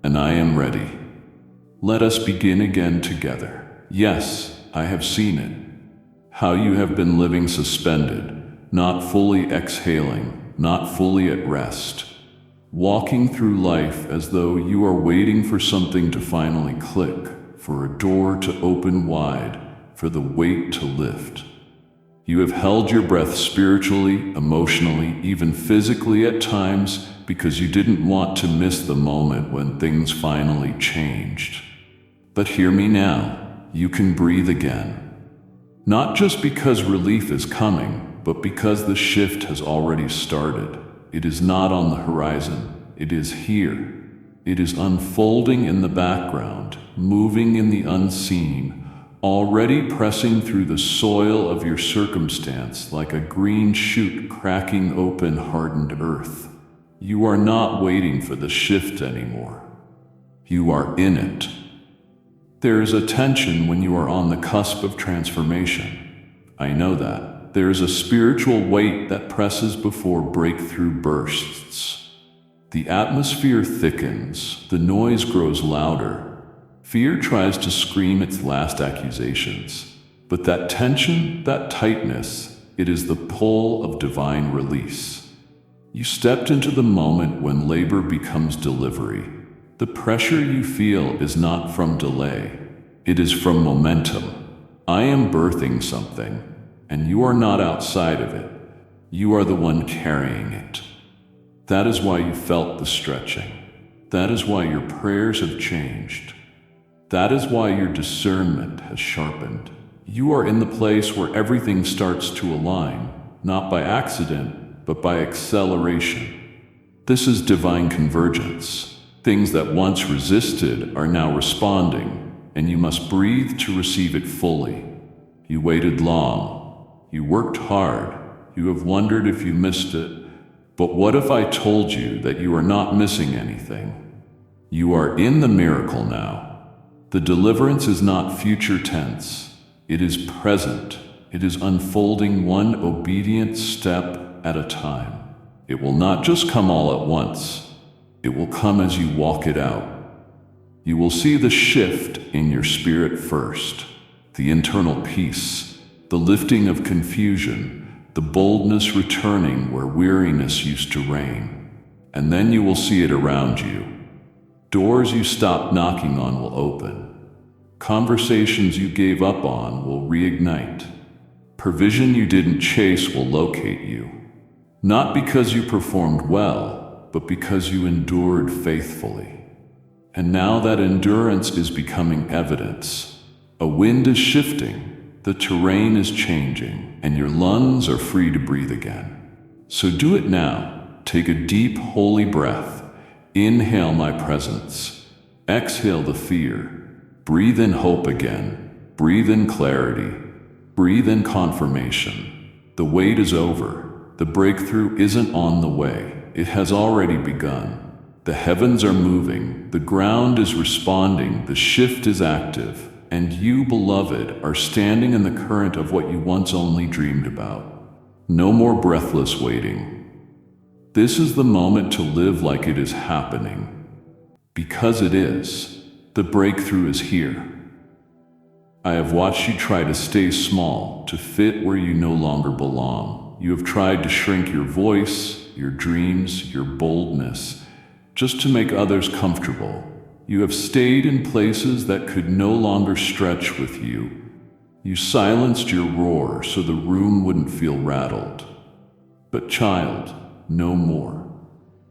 And I am ready. Let us begin again together. Yes, I have seen it. How you have been living suspended, not fully exhaling, not fully at rest. Walking through life as though you are waiting for something to finally click, for a door to open wide, for the weight to lift. You have held your breath spiritually, emotionally, even physically at times because you didn't want to miss the moment when things finally changed. But hear me now, you can breathe again. Not just because relief is coming, but because the shift has already started. It is not on the horizon, it is here. It is unfolding in the background, moving in the unseen, already pressing through the soil of your circumstance like a green shoot cracking open hardened earth. You are not waiting for the shift anymore. You are in it. There is a tension when you are on the cusp of transformation. I know that. There is a spiritual weight that presses before breakthrough bursts. The atmosphere thickens, the noise grows louder. Fear tries to scream its last accusations, but that tension, that tightness, it is the pull of divine release. You stepped into the moment when labor becomes delivery. The pressure you feel is not from delay, it is from momentum. I am birthing something, and you are not outside of it. You are the one carrying it. That is why you felt the stretching. That is why your prayers have changed. That is why your discernment has sharpened. You are in the place where everything starts to align, not by accident, but by acceleration. This is divine convergence. Things that once resisted are now responding, and you must breathe to receive it fully. You waited long. You worked hard. You have wondered if you missed it. But what if I told you that you are not missing anything? You are in the miracle now. The deliverance is not future tense. It is present. It is unfolding one obedient step at a time. It will not just come all at once. It will come as you walk it out. You will see the shift in your spirit first, the internal peace, the lifting of confusion, the boldness returning where weariness used to reign. And then you will see it around you. Doors you stopped knocking on will open. Conversations you gave up on will reignite. Provision you didn't chase will locate you. Not because you performed well, but because you endured faithfully. And now that endurance is becoming evidence. A wind is shifting. The terrain is changing, and your lungs are free to breathe again. So do it now. Take a deep, holy breath. Inhale my presence. Exhale the fear. Breathe in hope again. Breathe in clarity. Breathe in confirmation. The wait is over. The breakthrough isn't on the way. It has already begun. The heavens are moving. The ground is responding. The shift is active. And you, beloved, are standing in the current of what you once only dreamed about. No more breathless waiting. This is the moment to live like it is happening. Because it is. The breakthrough is here. I have watched you try to stay small, to fit where you no longer belong. You have tried to shrink your voice, your dreams, your boldness, just to make others comfortable. You have stayed in places that could no longer stretch with you. You silenced your roar so the room wouldn't feel rattled. But child, no more.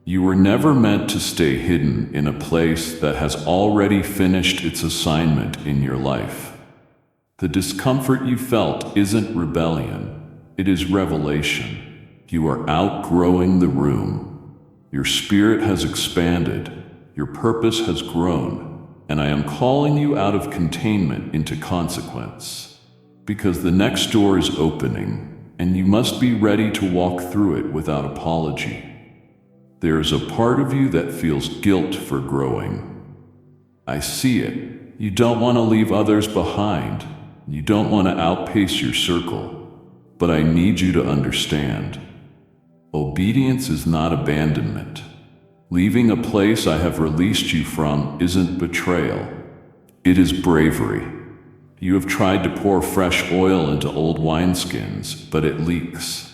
You were never meant to stay hidden in a place that has already finished its assignment in your life. The discomfort you felt isn't rebellion, it is revelation. You are outgrowing the room. Your spirit has expanded. Your purpose has grown, and I am calling you out of containment into consequence. Because the next door is opening, and you must be ready to walk through it without apology. There is a part of you that feels guilt for growing. I see it. You don't want to leave others behind. You don't want to outpace your circle. But I need you to understand. Obedience is not abandonment. Leaving a place I have released you from isn't betrayal. It is bravery. You have tried to pour fresh oil into old wineskins, but it leaks.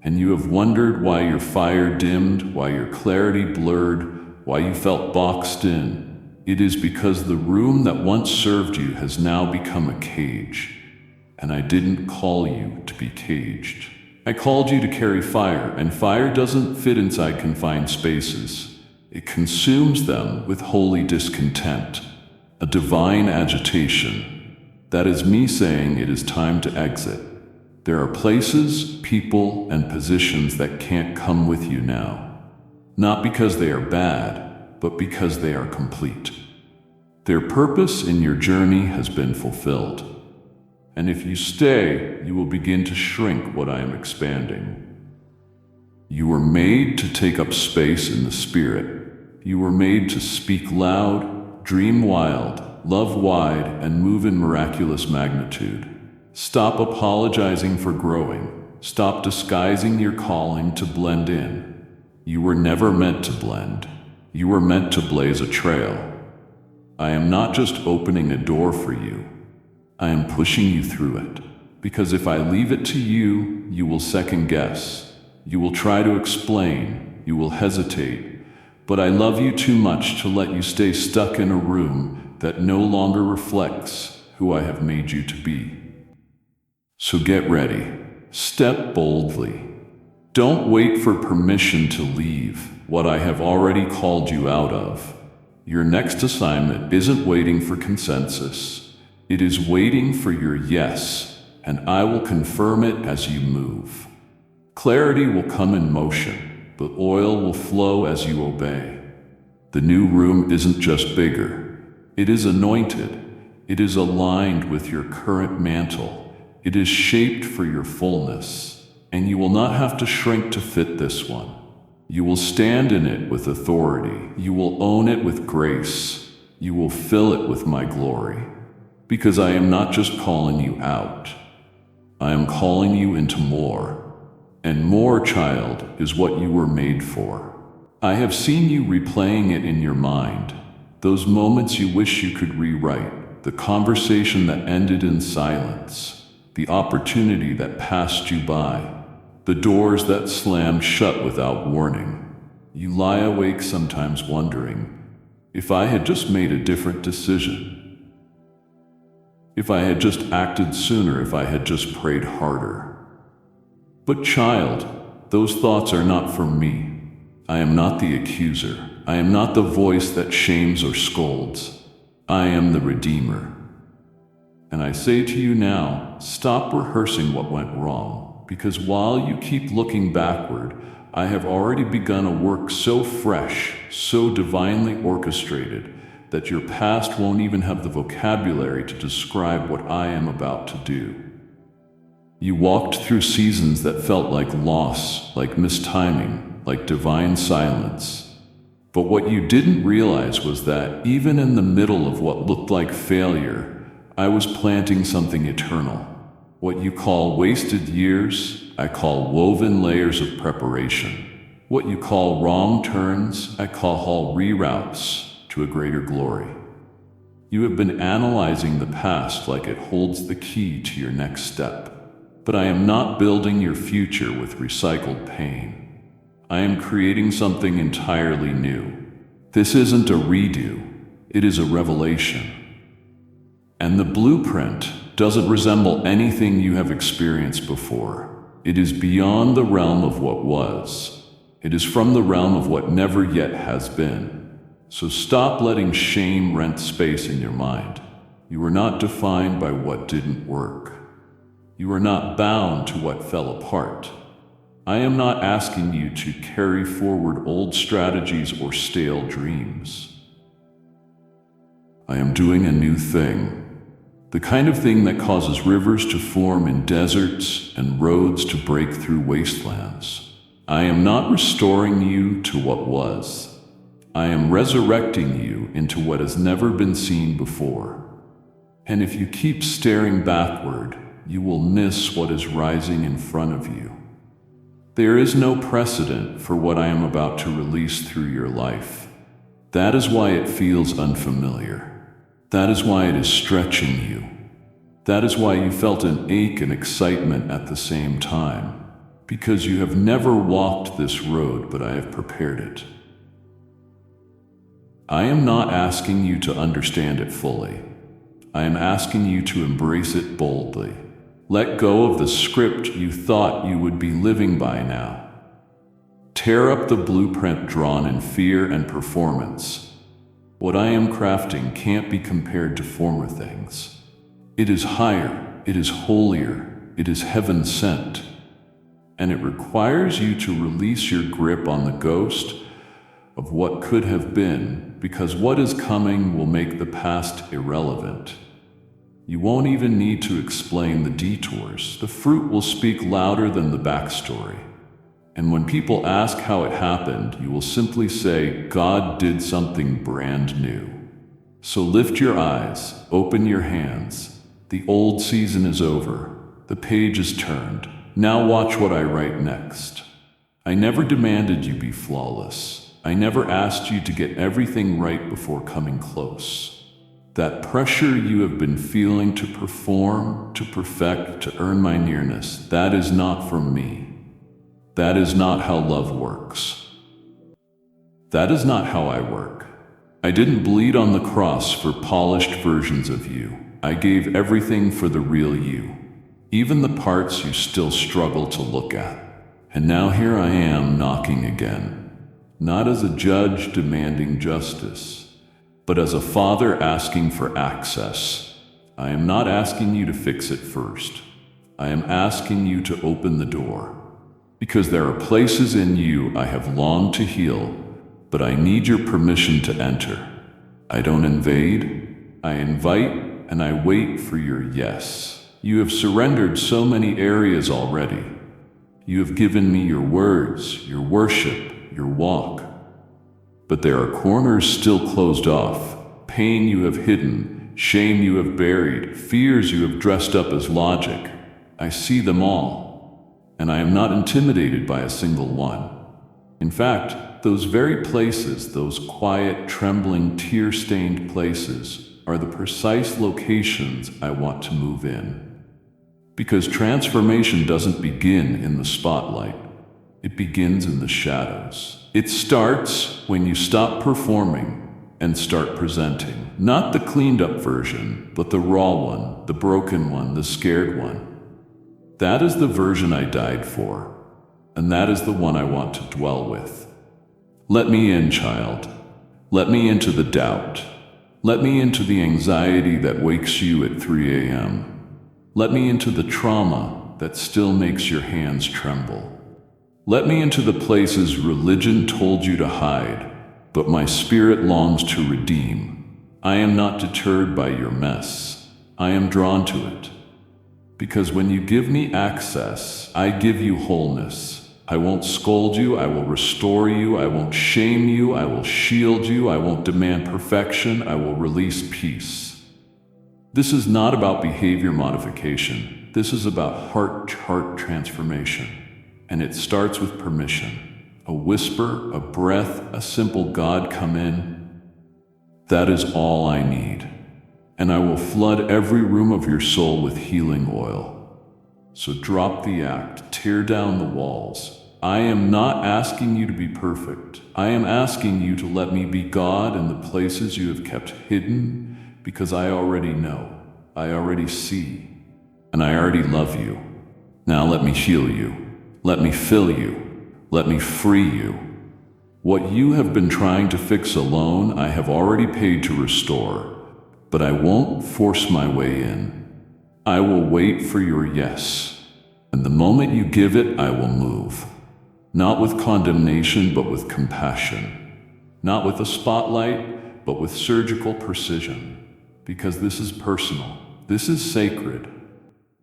And you have wondered why your fire dimmed, why your clarity blurred, why you felt boxed in. It is because the room that once served you has now become a cage. And I didn't call you to be caged. I called you to carry fire, and fire doesn't fit inside confined spaces. It consumes them with holy discontent, a divine agitation. That is me saying it is time to exit. There are places, people, and positions that can't come with you now. Not because they are bad, but because they are complete. Their purpose in your journey has been fulfilled. And if you stay, you will begin to shrink what I am expanding. You were made to take up space in the spirit. You were made to speak loud, dream wild, love wide, and move in miraculous magnitude. Stop apologizing for growing. Stop disguising your calling to blend in. You were never meant to blend. You were meant to blaze a trail. I am not just opening a door for you. I am pushing you through it, because if I leave it to you, you will second guess. You will try to explain. You will hesitate. But I love you too much to let you stay stuck in a room that no longer reflects who I have made you to be. So get ready. Step boldly. Don't wait for permission to leave what I have already called you out of. Your next assignment isn't waiting for consensus. It is waiting for your yes, and I will confirm it as you move. Clarity will come in motion, but oil will flow as you obey. The new room isn't just bigger. It is anointed. It is aligned with your current mantle. It is shaped for your fullness, and you will not have to shrink to fit this one. You will stand in it with authority. You will own it with grace. You will fill it with my glory. Because I am not just calling you out. I am calling you into more. And more, child, is what you were made for. I have seen you replaying it in your mind. Those moments you wish you could rewrite. The conversation that ended in silence. The opportunity that passed you by. The doors that slammed shut without warning. You lie awake sometimes wondering, if I had just made a different decision. If I had just acted sooner, if I had just prayed harder. But child, those thoughts are not from me. I am not the accuser. I am not the voice that shames or scolds. I am the Redeemer. And I say to you now, stop rehearsing what went wrong, because while you keep looking backward, I have already begun a work so fresh, so divinely orchestrated, that your past won't even have the vocabulary to describe what I am about to do. You walked through seasons that felt like loss, like mistiming, like divine silence. But what you didn't realize was that even in the middle of what looked like failure, I was planting something eternal. What you call wasted years, I call woven layers of preparation. What you call wrong turns, I call reroutes to a greater glory. You have been analyzing the past like it holds the key to your next step. But I am not building your future with recycled pain. I am creating something entirely new. This isn't a redo, it is a revelation. And the blueprint doesn't resemble anything you have experienced before. It is beyond the realm of what was. It is from the realm of what never yet has been. So stop letting shame rent space in your mind. You are not defined by what didn't work. You are not bound to what fell apart. I am not asking you to carry forward old strategies or stale dreams. I am doing a new thing. The kind of thing that causes rivers to form in deserts and roads to break through wastelands. I am not restoring you to what was. I am resurrecting you into what has never been seen before. And if you keep staring backward, you will miss what is rising in front of you. There is no precedent for what I am about to release through your life. That is why it feels unfamiliar. That is why it is stretching you. That is why you felt an ache and excitement at the same time. Because you have never walked this road, but I have prepared it. I am not asking you to understand it fully. I am asking you to embrace it boldly. Let go of the script you thought you would be living by now. Tear up the blueprint drawn in fear and performance. What I am crafting can't be compared to former things. It is higher, it is holier, it is heaven sent. And it requires you to release your grip on the ghost of what could have been, because what is coming will make the past irrelevant. You won't even need to explain the detours. The fruit will speak louder than the backstory. And when people ask how it happened, you will simply say, God did something brand new. So lift your eyes, open your hands. The old season is over. The page is turned. Now watch what I write next. I never demanded you be flawless. I never asked you to get everything right before coming close. That pressure you have been feeling to perform, to perfect, to earn my nearness, that is not from me. That is not how love works. That is not how I work. I didn't bleed on the cross for polished versions of you. I gave everything for the real you, even the parts you still struggle to look at. And now here I am knocking again, not as a judge demanding justice, but as a father asking for access. I am not asking you to fix it first. I am asking you to open the door. Because there are places in you I have longed to heal, but I need your permission to enter. I don't invade, I invite, and I wait for your yes. You have surrendered so many areas already. You have given me your words, your worship, your walk. But there are corners still closed off, pain you have hidden, shame you have buried, fears you have dressed up as logic. I see them all. And I am not intimidated by a single one. In fact, those very places, those quiet, trembling, tear-stained places, are the precise locations I want to move in. Because transformation doesn't begin in the spotlight. It begins in the shadows. It starts when you stop performing and start presenting. Not the cleaned-up version, but the raw one, the broken one, the scared one. That is the version I died for, and that is the one I want to dwell with. Let me in, child. Let me into the doubt. Let me into the anxiety that wakes you at 3 a.m. Let me into the trauma that still makes your hands tremble. Let me into the places religion told you to hide, but my spirit longs to redeem. I am not deterred by your mess. I am drawn to it. Because when you give me access, I give you wholeness. I won't scold you, I will restore you, I won't shame you, I will shield you, I won't demand perfection, I will release peace. This is not about behavior modification. This is about heart-to-heart transformation. And it starts with permission. A whisper, a breath, a simple God come in. That is all I need. And I will flood every room of your soul with healing oil. So drop the act, tear down the walls. I am not asking you to be perfect. I am asking you to let me be God in the places you have kept hidden, because I already know, I already see, and I already love you. Now let me heal you. Let me fill you. Let me free you. What you have been trying to fix alone, I have already paid to restore, but I won't force my way in. I will wait for your yes, and the moment you give it, I will move. Not with condemnation, but with compassion. Not with a spotlight, but with surgical precision. Because this is personal. This is sacred.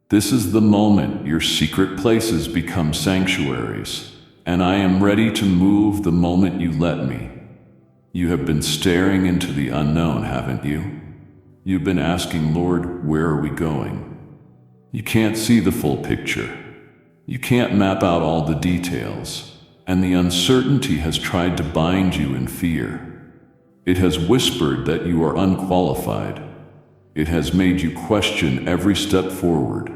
This is the moment your secret places become sanctuaries, and I am ready to move the moment you let me. You have been staring into the unknown, haven't you? You've been asking, Lord, where are we going? You can't see the full picture. You can't map out all the details, and the uncertainty has tried to bind you in fear. It has whispered that you are unqualified. It has made you question every step forward.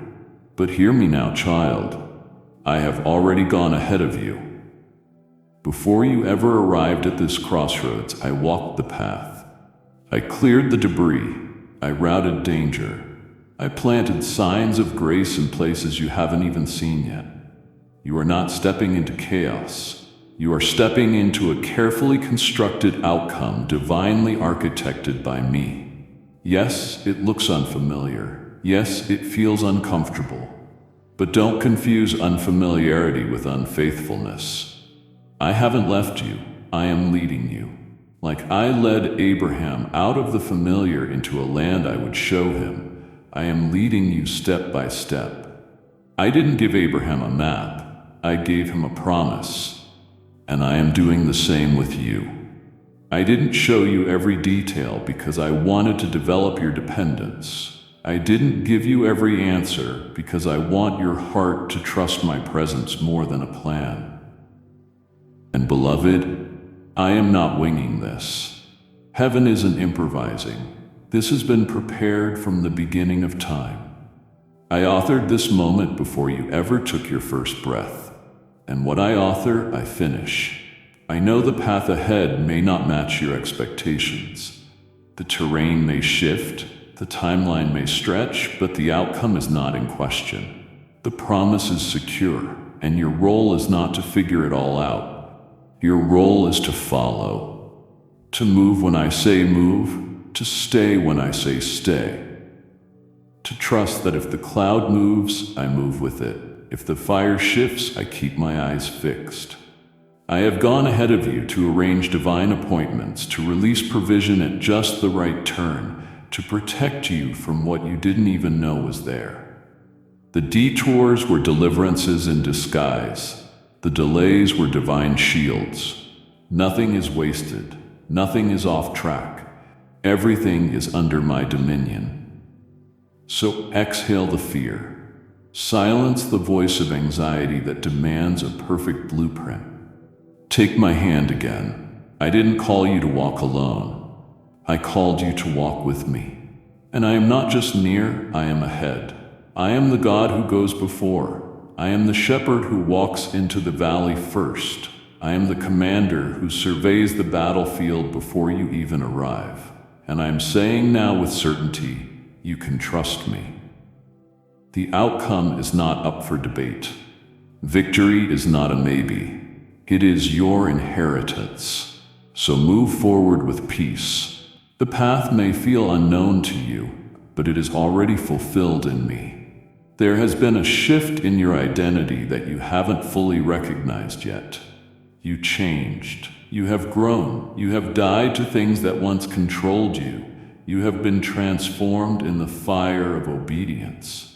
But hear me now, child. I have already gone ahead of you. Before you ever arrived at this crossroads, I walked the path. I cleared the debris. I routed danger. I planted signs of grace in places you haven't even seen yet. You are not stepping into chaos. You are stepping into a carefully constructed outcome divinely architected by me. Yes, it looks unfamiliar. Yes, it feels uncomfortable. But don't confuse unfamiliarity with unfaithfulness. I haven't left you. I am leading you. Like I led Abraham out of the familiar into a land I would show him, I am leading you step by step. I didn't give Abraham a map. I gave him a promise. And I am doing the same with you. I didn't show you every detail because I wanted to develop your dependence. I didn't give you every answer because I want your heart to trust my presence more than a plan. And beloved, I am not winging this. Heaven isn't improvising. This has been prepared from the beginning of time. I authored this moment before you ever took your first breath. And what I author, I finish. I know the path ahead may not match your expectations. The terrain may shift, the timeline may stretch, but the outcome is not in question. The promise is secure, and your role is not to figure it all out. Your role is to follow. To move when I say move, to stay when I say stay. To trust that if the cloud moves, I move with it. If the fire shifts, I keep my eyes fixed. I have gone ahead of you to arrange divine appointments, to release provision at just the right turn, to protect you from what you didn't even know was there. The detours were deliverances in disguise. The delays were divine shields. Nothing is wasted. Nothing is off track. Everything is under my dominion. So exhale the fear. Silence the voice of anxiety that demands a perfect blueprint. Take my hand again. I didn't call you to walk alone. I called you to walk with me. And I am not just near, I am ahead. I am the God who goes before. I am the shepherd who walks into the valley first. I am the commander who surveys the battlefield before you even arrive. And I am saying now with certainty, you can trust me. The outcome is not up for debate. Victory is not a maybe. It is your inheritance. So move forward with peace. The path may feel unknown to you, but it is already fulfilled in me. There has been a shift in your identity that you haven't fully recognized yet. You changed. You have grown. You have died to things that once controlled you. You have been transformed in the fire of obedience.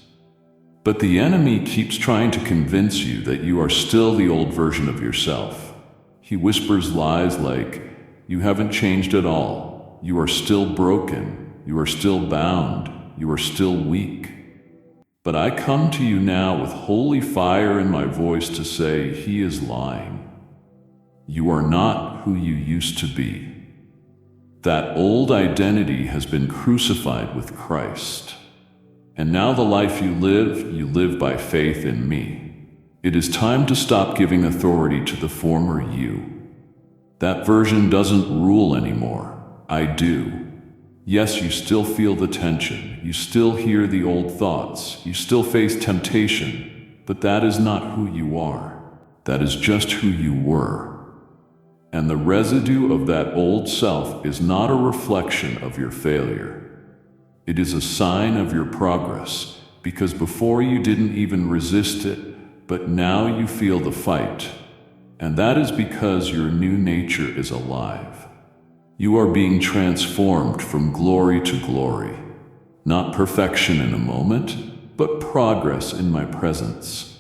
But the enemy keeps trying to convince you that you are still the old version of yourself. He whispers lies like, "You haven't changed at all. You are still broken. You are still bound. You are still weak." But I come to you now with holy fire in my voice to say, he is lying. You are not who you used to be. That old identity has been crucified with Christ. And now the life you live by faith in me. It is time to stop giving authority to the former you. That version doesn't rule anymore. I do. Yes, you still feel the tension. You still hear the old thoughts. You still face temptation. But that is not who you are. That is just who you were. And the residue of that old self is not a reflection of your failure. It is a sign of your progress, because before you didn't even resist it, but now you feel the fight. And that is because your new nature is alive. You are being transformed from glory to glory. Not perfection in a moment, but progress in my presence.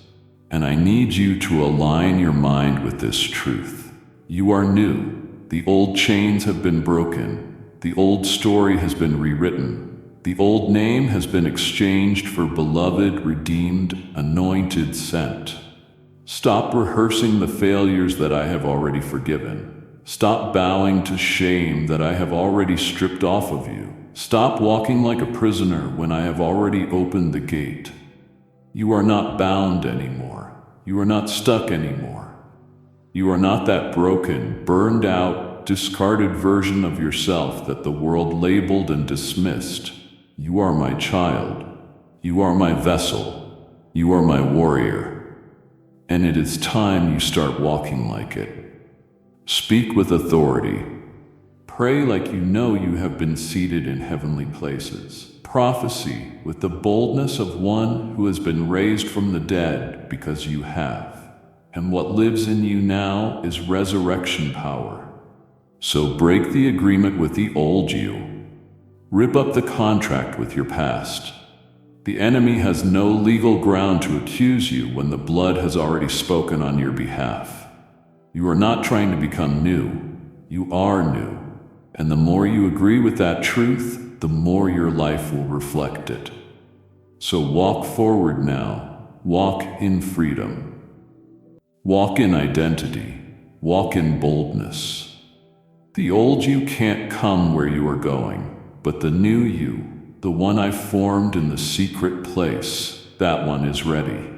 And I need you to align your mind with this truth. You are new. The old chains have been broken. The old story has been rewritten. The old name has been exchanged for beloved, redeemed, anointed, sent. Stop rehearsing the failures that I have already forgiven. Stop bowing to shame that I have already stripped off of you. Stop walking like a prisoner when I have already opened the gate. You are not bound anymore. You are not stuck anymore. You are not that broken, burned out, discarded version of yourself that the world labeled and dismissed. You are my child. You are my vessel. You are my warrior. And it is time you start walking like it. Speak with authority. Pray like you know you have been seated in heavenly places. Prophecy with the boldness of one who has been raised from the dead, because you have. And what lives in you now is resurrection power. So break the agreement with the old you. Rip up the contract with your past. The enemy has no legal ground to accuse you when the blood has already spoken on your behalf. You are not trying to become new. You are new. And the more you agree with that truth, the more your life will reflect it. So walk forward now. Walk in freedom. Walk in identity. Walk in boldness. The old you can't come where you are going, but the new you, the one I formed in the secret place, that one is ready.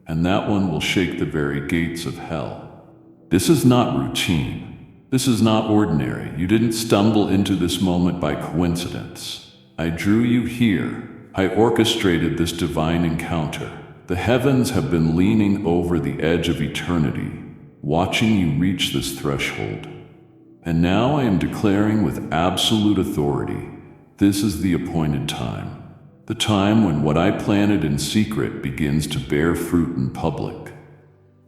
And that one will shake the very gates of hell. This is not routine. This is not ordinary. You didn't stumble into this moment by coincidence. I drew you here. I orchestrated this divine encounter. The heavens have been leaning over the edge of eternity, watching you reach this threshold. And now I am declaring with absolute authority, this is the appointed time. The time when what I planted in secret begins to bear fruit in public.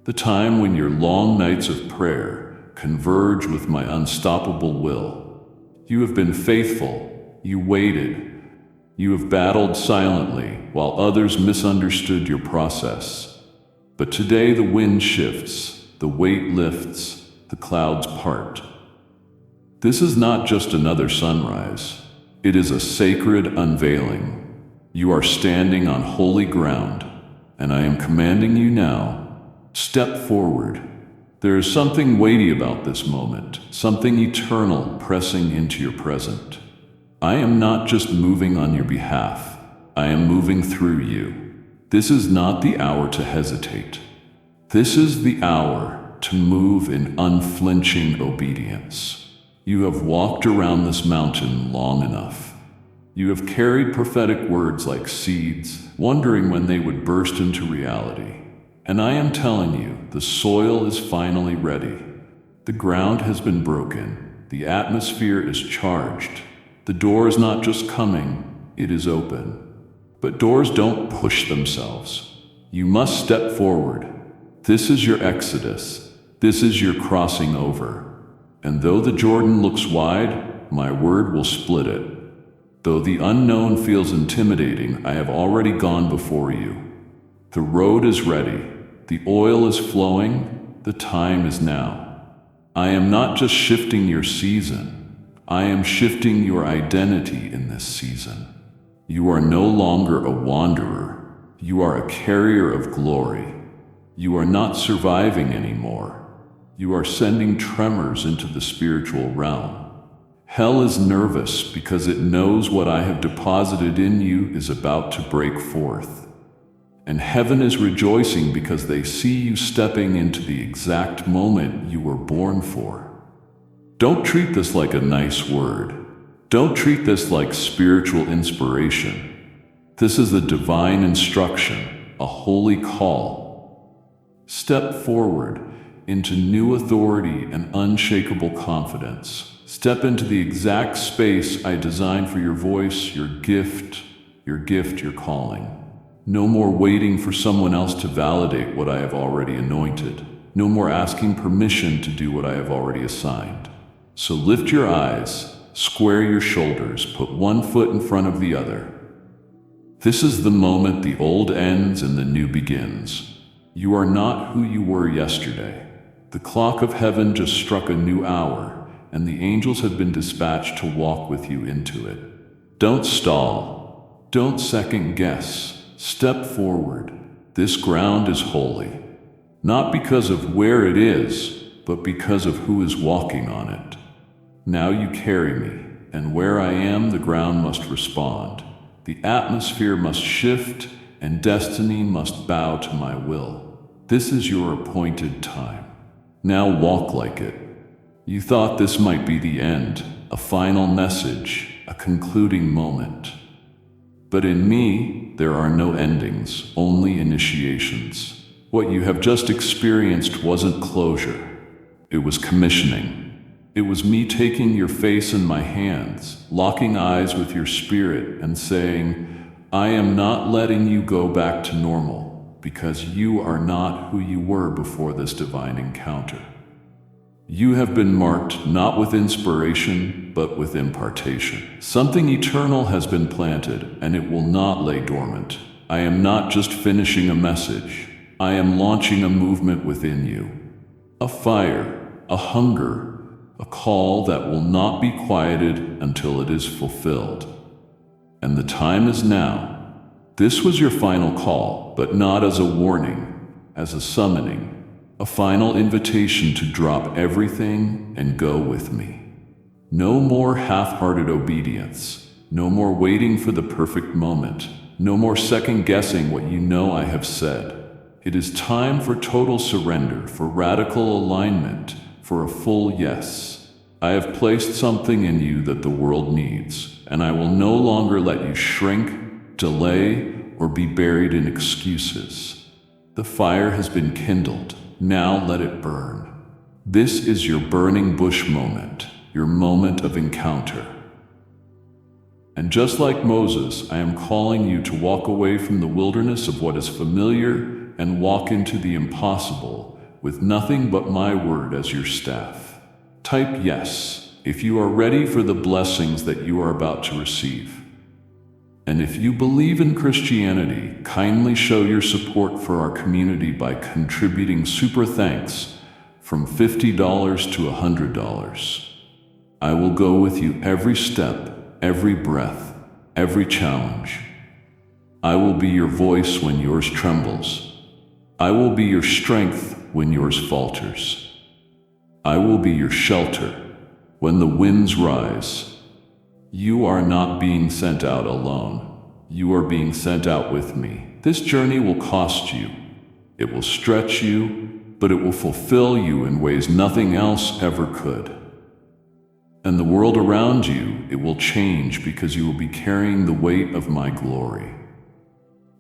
The time when your long nights of prayer converge with my unstoppable will. You have been faithful. You waited. You have battled silently while others misunderstood your process. But today the wind shifts, the weight lifts, the clouds part. This is not just another sunrise. It is a sacred unveiling. You are standing on holy ground, and I am commanding you now, step forward. There is something weighty about this moment, something eternal pressing into your present. I am not just moving on your behalf. I am moving through you. This is not the hour to hesitate. This is the hour to move in unflinching obedience. You have walked around this mountain long enough. You have carried prophetic words like seeds, wondering when they would burst into reality. And I am telling you, the soil is finally ready. The ground has been broken. The atmosphere is charged. The door is not just coming, it is open. But doors don't push themselves. You must step forward. This is your exodus. This is your crossing over. And though the Jordan looks wide, my word will split it. Though the unknown feels intimidating, I have already gone before you. The road is ready. The oil is flowing. The time is now. I am not just shifting your season. I am shifting your identity in this season. You are no longer a wanderer. You are a carrier of glory. You are not surviving anymore. You are sending tremors into the spiritual realm. Hell is nervous because it knows what I have deposited in you is about to break forth. And heaven is rejoicing because they see you stepping into the exact moment you were born for. Don't treat this like a nice word. Don't treat this like spiritual inspiration. This is a divine instruction, a holy call. Step forward into new authority and unshakable confidence. Step into the exact space I designed for your voice, your gift, your calling. No more waiting for someone else to validate what I have already anointed. No more asking permission to do what I have already assigned. So lift your eyes. Square your shoulders, put one foot in front of the other. This is the moment the old ends and the new begins. You are not who you were yesterday. The clock of heaven just struck a new hour, and the angels have been dispatched to walk with you into it. Don't stall. Don't second guess. Step forward. This ground is holy, not because of where it is, but because of who is walking on it. Now you carry me, and where I am, the ground must respond. The atmosphere must shift, and destiny must bow to my will. This is your appointed time. Now walk like it. You thought this might be the end, a final message, a concluding moment. But in me, there are no endings, only initiations. What you have just experienced wasn't closure. It was commissioning. It was me taking your face in my hands, locking eyes with your spirit, and saying, I am not letting you go back to normal, because you are not who you were before this divine encounter. You have been marked not with inspiration, but with impartation. Something eternal has been planted, and it will not lay dormant. I am not just finishing a message. I am launching a movement within you. A fire, a hunger, a call that will not be quieted until it is fulfilled. And the time is now. This was your final call, but not as a warning, as a summoning, a final invitation to drop everything and go with me. No more half-hearted obedience. No more waiting for the perfect moment. No more second-guessing what you know I have said. It is time for total surrender, for radical alignment, for a full yes. I have placed something in you that the world needs, and I will no longer let you shrink, delay, or be buried in excuses. The fire has been kindled. Now let it burn. This is your burning bush moment, your moment of encounter. And just like Moses, I am calling you to walk away from the wilderness of what is familiar and walk into the impossible with nothing but my word as your staff. Type yes if you are ready for the blessings that you are about to receive. And if you believe in Christianity, kindly show your support for our community by contributing super thanks from $50 to $100. I will go with you every step, every breath, every challenge. I will be your voice when yours trembles. I will be your strength when yours falters. I will be your shelter when the winds rise. You are not being sent out alone. You are being sent out with me. This journey will cost you. It will stretch you, but it will fulfill you in ways nothing else ever could. And the world around you, it will change because you will be carrying the weight of my glory.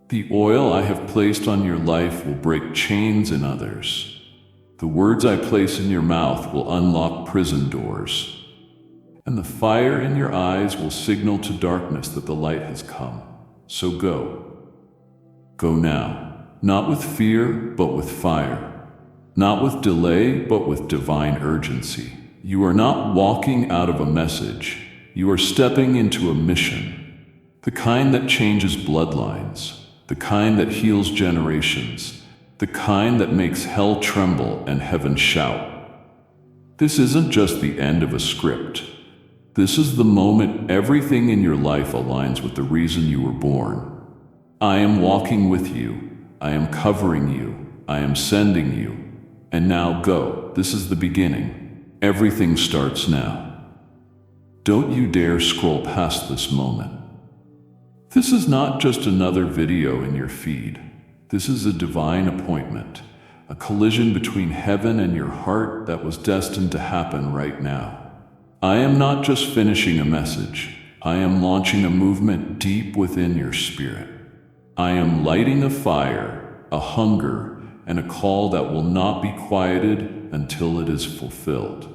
The oil I have placed on your life will break chains in others. The words I place in your mouth will unlock prison doors. and the fire in your eyes will signal to darkness that the light has come. So go. Go now, not with fear, but with fire. Not with delay, but with divine urgency. You are not walking out of a message. You are stepping into a mission. The kind that changes bloodlines. The kind that heals generations. The kind that makes hell tremble and heaven shout. This isn't just the end of a script. This is the moment everything in your life aligns with the reason you were born. I am walking with you. I am covering you. I am sending you. And now go. This is the beginning. Everything starts now. Don't you dare scroll past this moment. This is not just another video in your feed. This is a divine appointment, a collision between heaven and your heart that was destined to happen right now. I am not just finishing a message. I am launching a movement deep within your spirit. I am lighting a fire, a hunger, and a call that will not be quieted until it is fulfilled.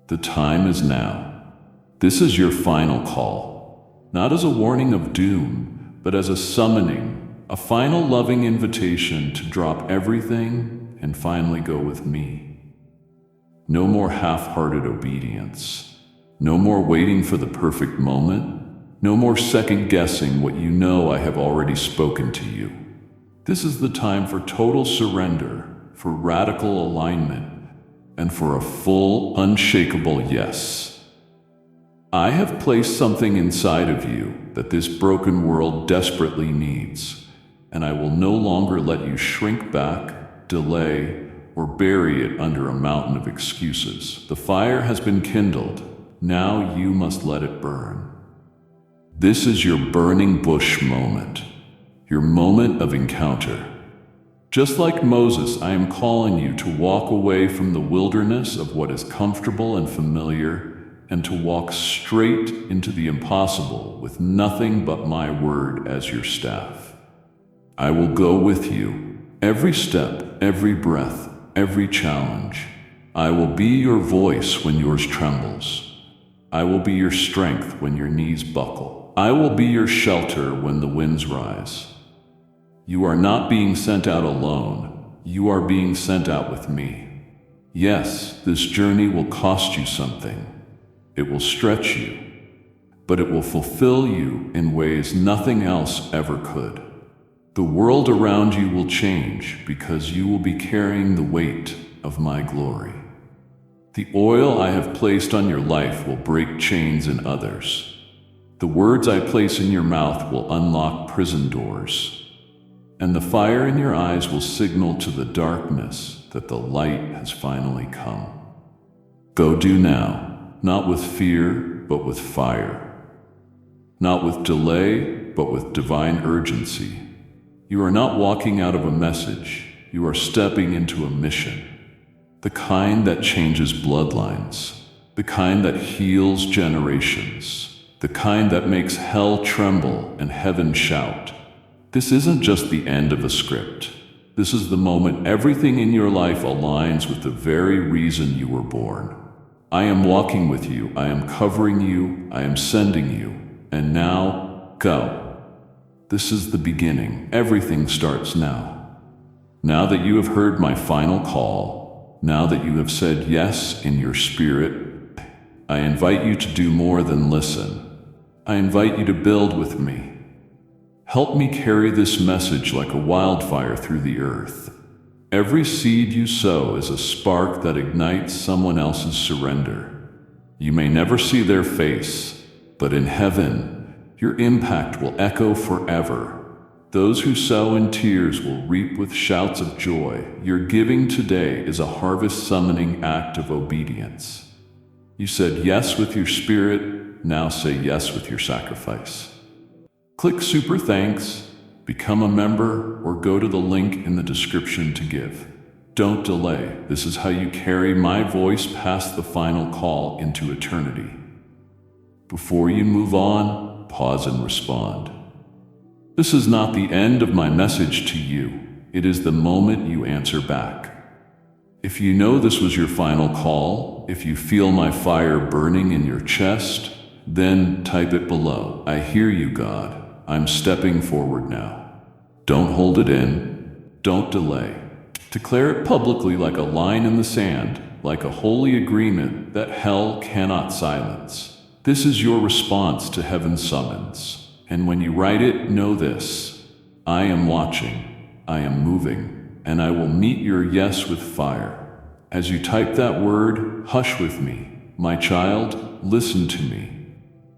The time is now. This is your final call, not as a warning of doom, but as a summoning, a final loving invitation to drop everything and finally go with me. No more half-hearted obedience. No more waiting for the perfect moment. No more second-guessing what you know I have already spoken to you. This is the time for total surrender, for radical alignment, and for a full, unshakable yes. I have placed something inside of you that this broken world desperately needs, and I will no longer let you shrink back, delay, or bury it under a mountain of excuses. The fire has been kindled. Now you must let it burn. This is your burning bush moment. Your moment of encounter. Just like Moses, I am calling you to walk away from the wilderness of what is comfortable and familiar and to walk straight into the impossible with nothing but my word as your staff. I will go with you, every step, every breath, every challenge. I will be your voice when yours trembles. I will be your strength when your knees buckle. I will be your shelter when the winds rise. You are not being sent out alone. You are being sent out with me. Yes, this journey will cost you something. It will stretch you, but it will fulfill you in ways nothing else ever could. The world around you will change because you will be carrying the weight of my glory. The oil I have placed on your life will break chains in others. The words I place in your mouth will unlock prison doors. And the fire in your eyes will signal to the darkness that the light has finally come. Go do now, not with fear, but with fire. Not with delay, but with divine urgency. You are not walking out of a message. You are stepping into a mission. The kind that changes bloodlines. The kind that heals generations. The kind that makes hell tremble and heaven shout. This isn't just the end of a script. This is the moment everything in your life aligns with the very reason you were born. I am walking with you. I am covering you. I am sending you. And now, go. This is the beginning. Everything starts now. Now that you have heard my final call, now that you have said yes in your spirit, I invite you to do more than listen. I invite you to build with me. Help me carry this message like a wildfire through the earth. Every seed you sow is a spark that ignites someone else's surrender. You may never see their face, but in heaven, your impact will echo forever. Those who sow in tears will reap with shouts of joy. Your giving today is a harvest summoning act of obedience. You said yes with your spirit, now say yes with your sacrifice. Click Super Thanks, become a member, or go to the link in the description to give. Don't delay. This is how you carry my voice past the final call into eternity. Before you move on, pause and respond. This is not the end of my message to you. It is the moment you answer back. If you know this was your final call, if you feel my fire burning in your chest, then type it below. I hear you, God. I'm stepping forward now. Don't hold it in. Don't delay. Declare it publicly like a line in the sand, like a holy agreement that hell cannot silence. This is your response to heaven's summons. And when you write it, know this: I am watching, I am moving, and I will meet your yes with fire. As you type that word, hush with me. My child, listen to me.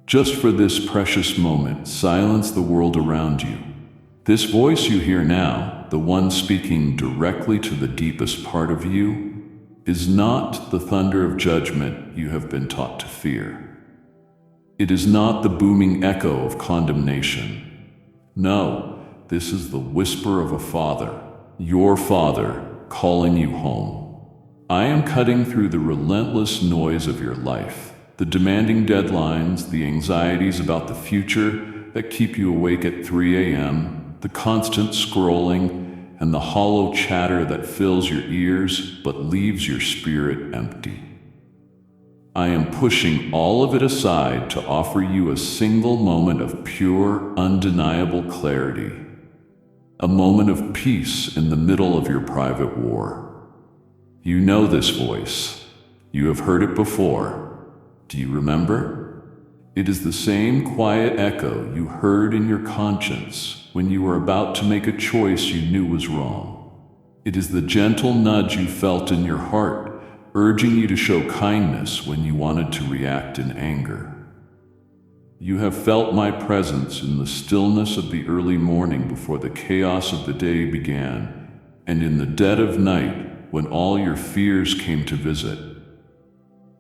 Just for this precious moment, silence the world around you. This voice you hear now, the one speaking directly to the deepest part of you, is not the thunder of judgment you have been taught to fear. It is not the booming echo of condemnation. No, this is the whisper of a father, your father, calling you home. I am cutting through the relentless noise of your life, the demanding deadlines, the anxieties about the future that keep you awake at 3 a.m., the constant scrolling, and the hollow chatter that fills your ears but leaves your spirit empty. I am pushing all of it aside to offer you a single moment of pure, undeniable clarity. A moment of peace in the middle of your private war. You know this voice. You have heard it before. Do you remember? It is the same quiet echo you heard in your conscience when you were about to make a choice you knew was wrong. It is the gentle nudge you felt in your heart, urging you to show kindness when you wanted to react in anger. You have felt my presence in the stillness of the early morning before the chaos of the day began, and in the dead of night when all your fears came to visit.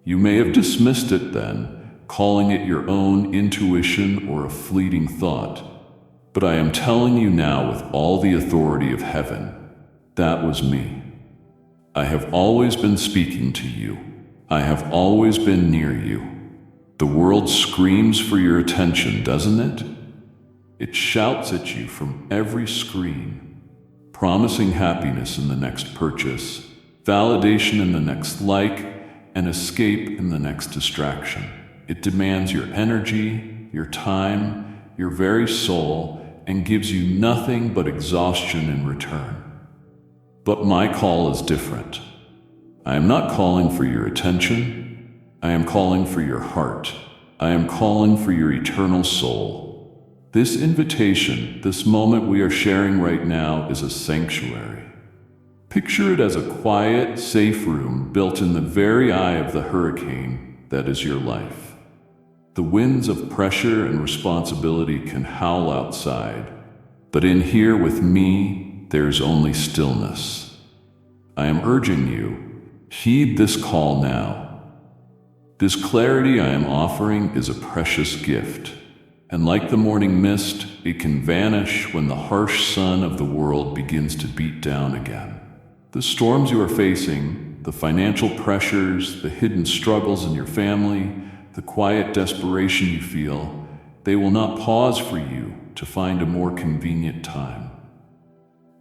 You may have dismissed it then, calling it your own intuition or a fleeting thought, but I am telling you now with all the authority of heaven, that was me. I have always been speaking to you. I have always been near you. The world screams for your attention, doesn't it? It shouts at you from every screen, promising happiness in the next purchase, validation in the next like, and escape in the next distraction. It demands your energy, your time, your very soul, and gives you nothing but exhaustion in return. But my call is different. I am not calling for your attention. I am calling for your heart. I am calling for your eternal soul. This invitation, this moment we are sharing right now, is a sanctuary. Picture it as a quiet, safe room built in the very eye of the hurricane that is your life. The winds of pressure and responsibility can howl outside, but in here with me, there is only stillness. I am urging you, heed this call now. This clarity I am offering is a precious gift, and like the morning mist, it can vanish when the harsh sun of the world begins to beat down again. The storms you are facing, the financial pressures, the hidden struggles in your family, the quiet desperation you feel, they will not pause for you to find a more convenient time.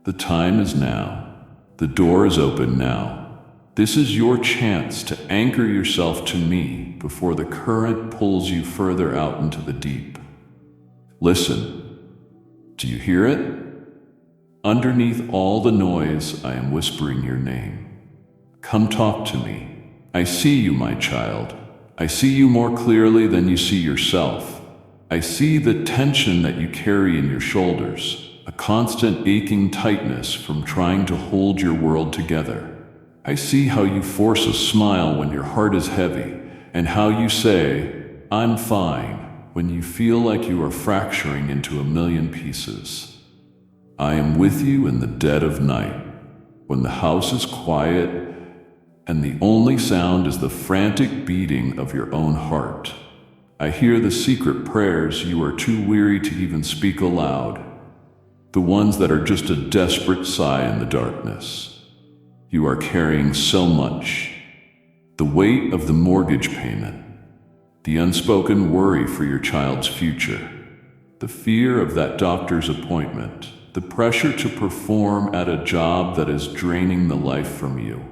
The time is now. The door is open now. This is your chance to anchor yourself to me before the current pulls you further out into the deep. Listen. Do you hear it? Underneath all the noise, I am whispering your name. Come talk to me. I see you, my child. I see you more clearly than you see yourself. I see the tension that you carry in your shoulders, a constant aching tightness from trying to hold your world together. I see how you force a smile when your heart is heavy, and how you say, "I'm fine," when you feel like you are fracturing into a million pieces. I am with you in the dead of night, when the house is quiet, and the only sound is the frantic beating of your own heart. I hear the secret prayers you are too weary to even speak aloud, the ones that are just a desperate sigh in the darkness. You are carrying so much. The weight of the mortgage payment, the unspoken worry for your child's future, the fear of that doctor's appointment, the pressure to perform at a job that is draining the life from you.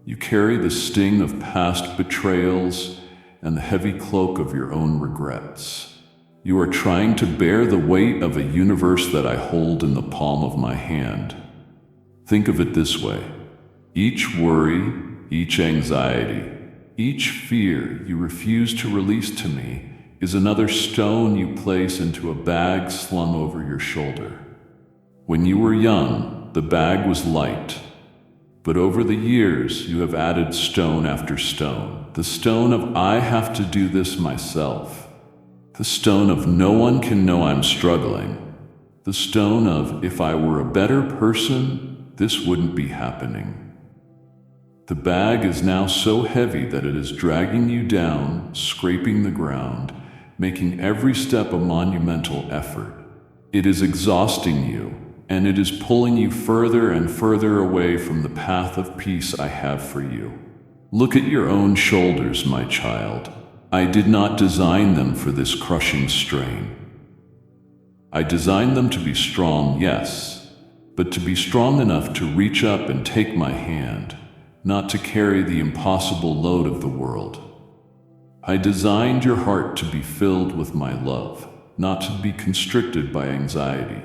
You carry the sting of past betrayals and the heavy cloak of your own regrets. You are trying to bear the weight of a universe that I hold in the palm of my hand. Think of it this way. Each worry, each anxiety, each fear you refuse to release to me is another stone you place into a bag slung over your shoulder. When you were young, the bag was light. But over the years, you have added stone after stone. The stone of I have to do this myself. The stone of no one can know I'm struggling. The stone of if I were a better person, this wouldn't be happening. The bag is now so heavy that it is dragging you down, scraping the ground, making every step a monumental effort. It is exhausting you, and it is pulling you further and further away from the path of peace I have for you. Look at your own shoulders, my child. I did not design them for this crushing strain. I designed them to be strong, yes, but to be strong enough to reach up and take my hand, not to carry the impossible load of the world. I designed your heart to be filled with my love, not to be constricted by anxiety.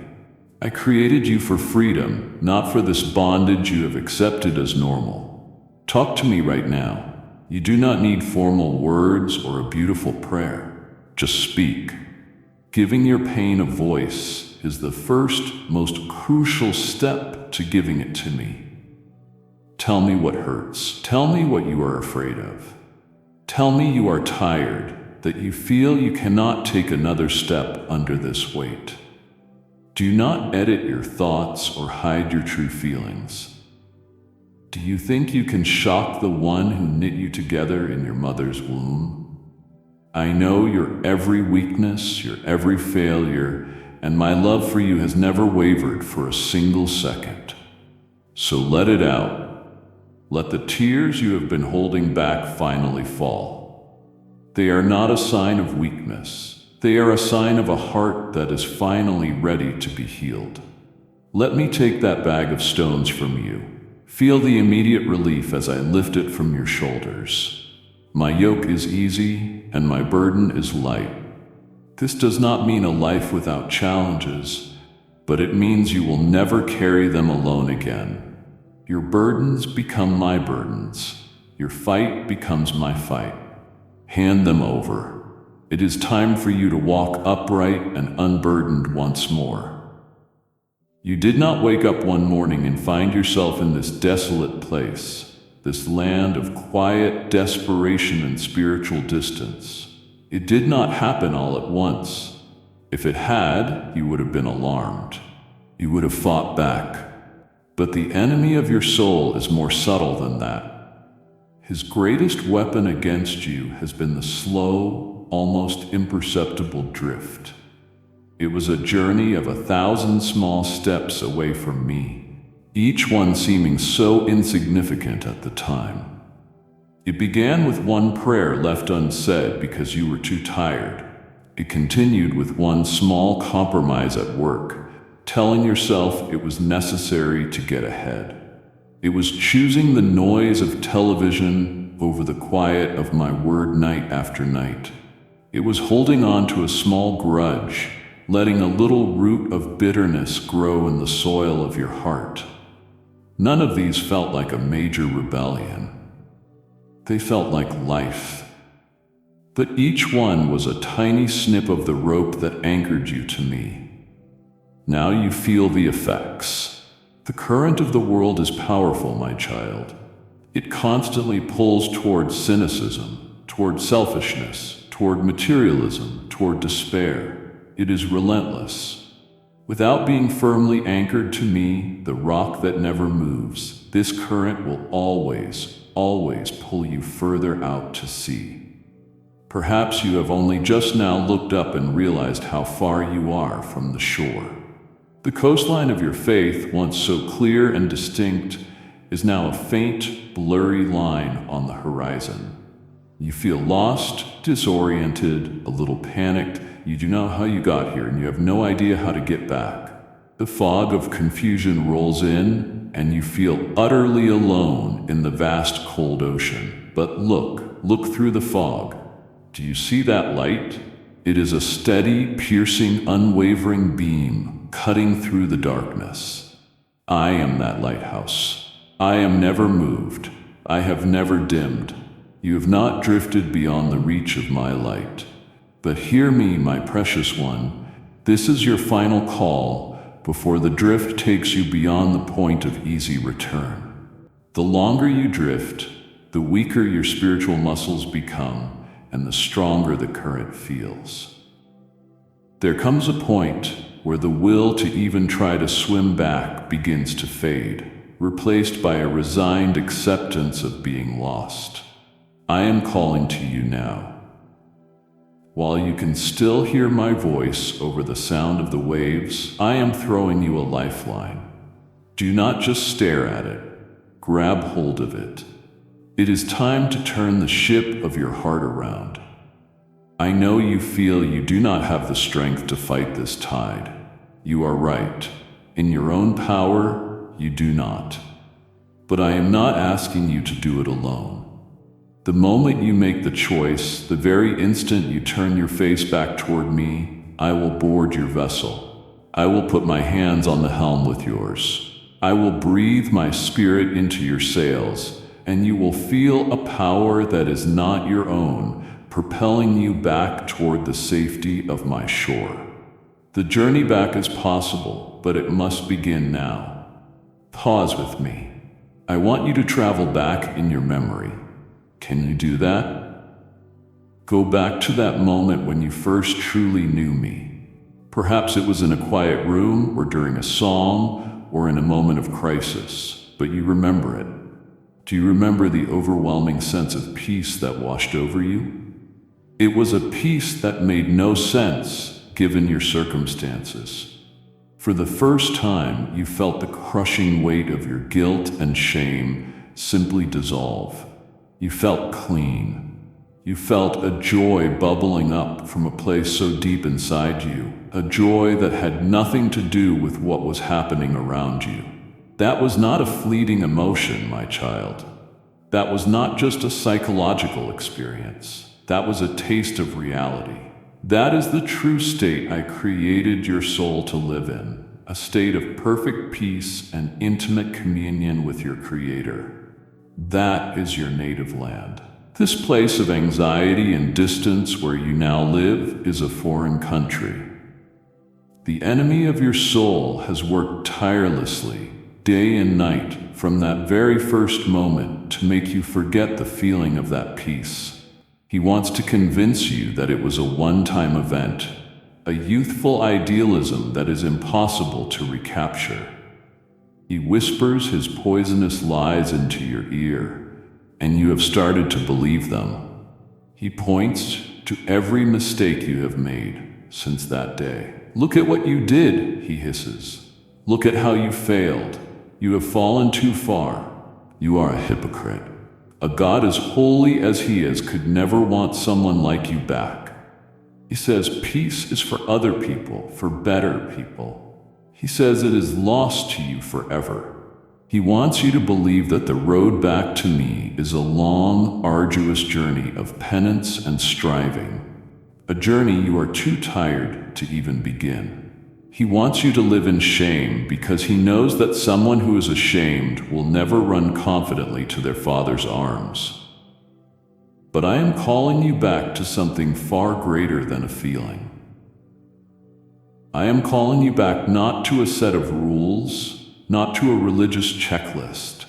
I created you for freedom, not for this bondage you have accepted as normal. Talk to me right now. You do not need formal words or a beautiful prayer. Just speak. Giving your pain a voice is the first, most crucial step to giving it to me. Tell me what hurts. Tell me what you are afraid of. Tell me you are tired, that you feel you cannot take another step under this weight. Do not edit your thoughts or hide your true feelings. Do you think you can shock the one who knit you together in your mother's womb? I know your every weakness, your every failure, and my love for you has never wavered for a single second. So let it out. Let the tears you have been holding back finally fall. They are not a sign of weakness. They are a sign of a heart that is finally ready to be healed. Let me take that bag of stones from you. Feel the immediate relief as I lift it from your shoulders. My yoke is easy and my burden is light. This does not mean a life without challenges, but it means you will never carry them alone again. Your burdens become my burdens. Your fight becomes my fight. Hand them over. It is time for you to walk upright and unburdened once more. You did not wake up one morning and find yourself in this desolate place, this land of quiet desperation and spiritual distance. It did not happen all at once. If it had, you would have been alarmed. You would have fought back. But the enemy of your soul is more subtle than that. His greatest weapon against you has been the slow, almost imperceptible drift. It was a journey of 1,000 small steps away from me, each one seeming so insignificant at the time. It began with one prayer left unsaid because you were too tired. It continued with one small compromise at work, telling yourself it was necessary to get ahead. It was choosing the noise of television over the quiet of my word night after night. It was holding on to a small grudge, letting a little root of bitterness grow in the soil of your heart. None of these felt like a major rebellion. They felt like life. But each one was a tiny snip of the rope that anchored you to me. Now you feel the effects. The current of the world is powerful, my child. It constantly pulls toward cynicism, toward selfishness, toward materialism, toward despair. It is relentless. Without being firmly anchored to me, the rock that never moves, this current will always pull you further out to sea. Perhaps you have only just now looked up and realized how far you are from the shore. The coastline of your faith, once so clear and distinct, is now a faint, blurry line on the horizon. You feel lost, disoriented, a little panicked. You do not know how you got here and you have no idea how to get back. The fog of confusion rolls in, and you feel utterly alone in the vast cold ocean. But look through the fog. Do you see that light? It is a steady, piercing, unwavering beam cutting through the darkness. I am that lighthouse. I am never moved. I have never dimmed. You have not drifted beyond the reach of my light. But hear me, my precious one. This is your final call before the drift takes you beyond the point of easy return. The longer you drift, the weaker your spiritual muscles become, and the stronger the current feels. There comes a point where the will to even try to swim back begins to fade, replaced by a resigned acceptance of being lost. I am calling to you now. While you can still hear my voice over the sound of the waves, I am throwing you a lifeline. Do not just stare at it. Grab hold of it. It is time to turn the ship of your heart around. I know you feel you do not have the strength to fight this tide. You are right. In your own power, you do not. But I am not asking you to do it alone. The moment you make the choice, the very instant you turn your face back toward me, I will board your vessel. I will put my hands on the helm with yours. I will breathe my spirit into your sails, and you will feel a power that is not your own, propelling you back toward the safety of my shore. The journey back is possible, but it must begin now. Pause with me. I want you to travel back in your memory. Can you do that? Go back to that moment when you first truly knew me. Perhaps it was in a quiet room, or during a song, or in a moment of crisis, but you remember it. Do you remember the overwhelming sense of peace that washed over you? It was a peace that made no sense given your circumstances. For the first time, you felt the crushing weight of your guilt and shame simply dissolve. You felt clean. You felt a joy bubbling up from a place so deep inside you, a joy that had nothing to do with what was happening around you. That was not a fleeting emotion, my child. That was not just a psychological experience. That was a taste of reality. That is the true state I created your soul to live in, a state of perfect peace and intimate communion with your Creator. That is your native land. This place of anxiety and distance where you now live is a foreign country. The enemy of your soul has worked tirelessly, day and night, from that very first moment to make you forget the feeling of that peace. He wants to convince you that it was a one-time event, a youthful idealism that is impossible to recapture. He whispers his poisonous lies into your ear, and you have started to believe them. He points to every mistake you have made since that day. Look at what you did, he hisses. Look at how you failed. You have fallen too far. You are a hypocrite. A God as holy as he is could never want someone like you back. He says peace is for other people, for better people. He says it is lost to you forever. He wants you to believe that the road back to me is a long, arduous journey of penance and striving, a journey you are too tired to even begin. He wants you to live in shame because he knows that someone who is ashamed will never run confidently to their Father's arms. But I am calling you back to something far greater than a feeling. I am calling you back not to a set of rules, not to a religious checklist,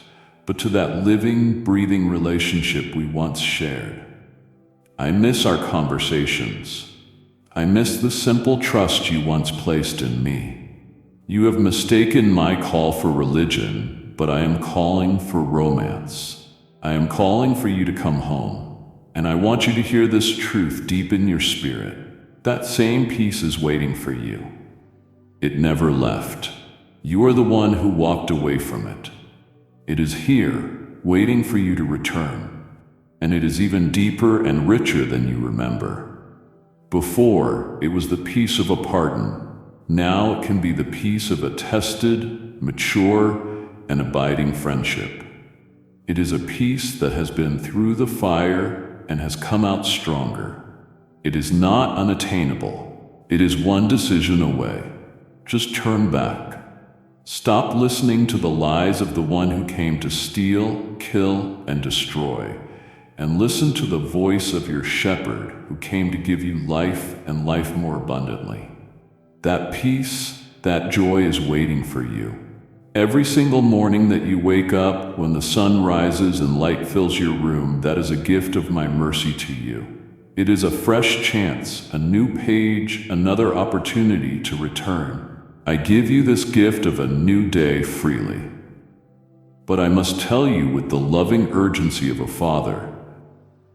but to that living, breathing relationship we once shared. I miss our conversations. I miss the simple trust you once placed in me. You have mistaken my call for religion, but I am calling for romance. I am calling for you to come home, and I want you to hear this truth deep in your spirit. That same peace is waiting for you. It never left. You are the one who walked away from it. It is here, waiting for you to return. And it is even deeper and richer than you remember. Before, it was the peace of a pardon. Now it can be the peace of a tested, mature, and abiding friendship. It is a peace that has been through the fire and has come out stronger. It is not unattainable. It is one decision away. Just turn back. Stop listening to the lies of the one who came to steal, kill, and destroy, and listen to the voice of your shepherd who came to give you life and life more abundantly. That peace, that joy is waiting for you. Every single morning that you wake up, when the sun rises and light fills your room, that is a gift of my mercy to you. It is a fresh chance, a new page, another opportunity to return. I give you this gift of a new day freely. But I must tell you with the loving urgency of a father,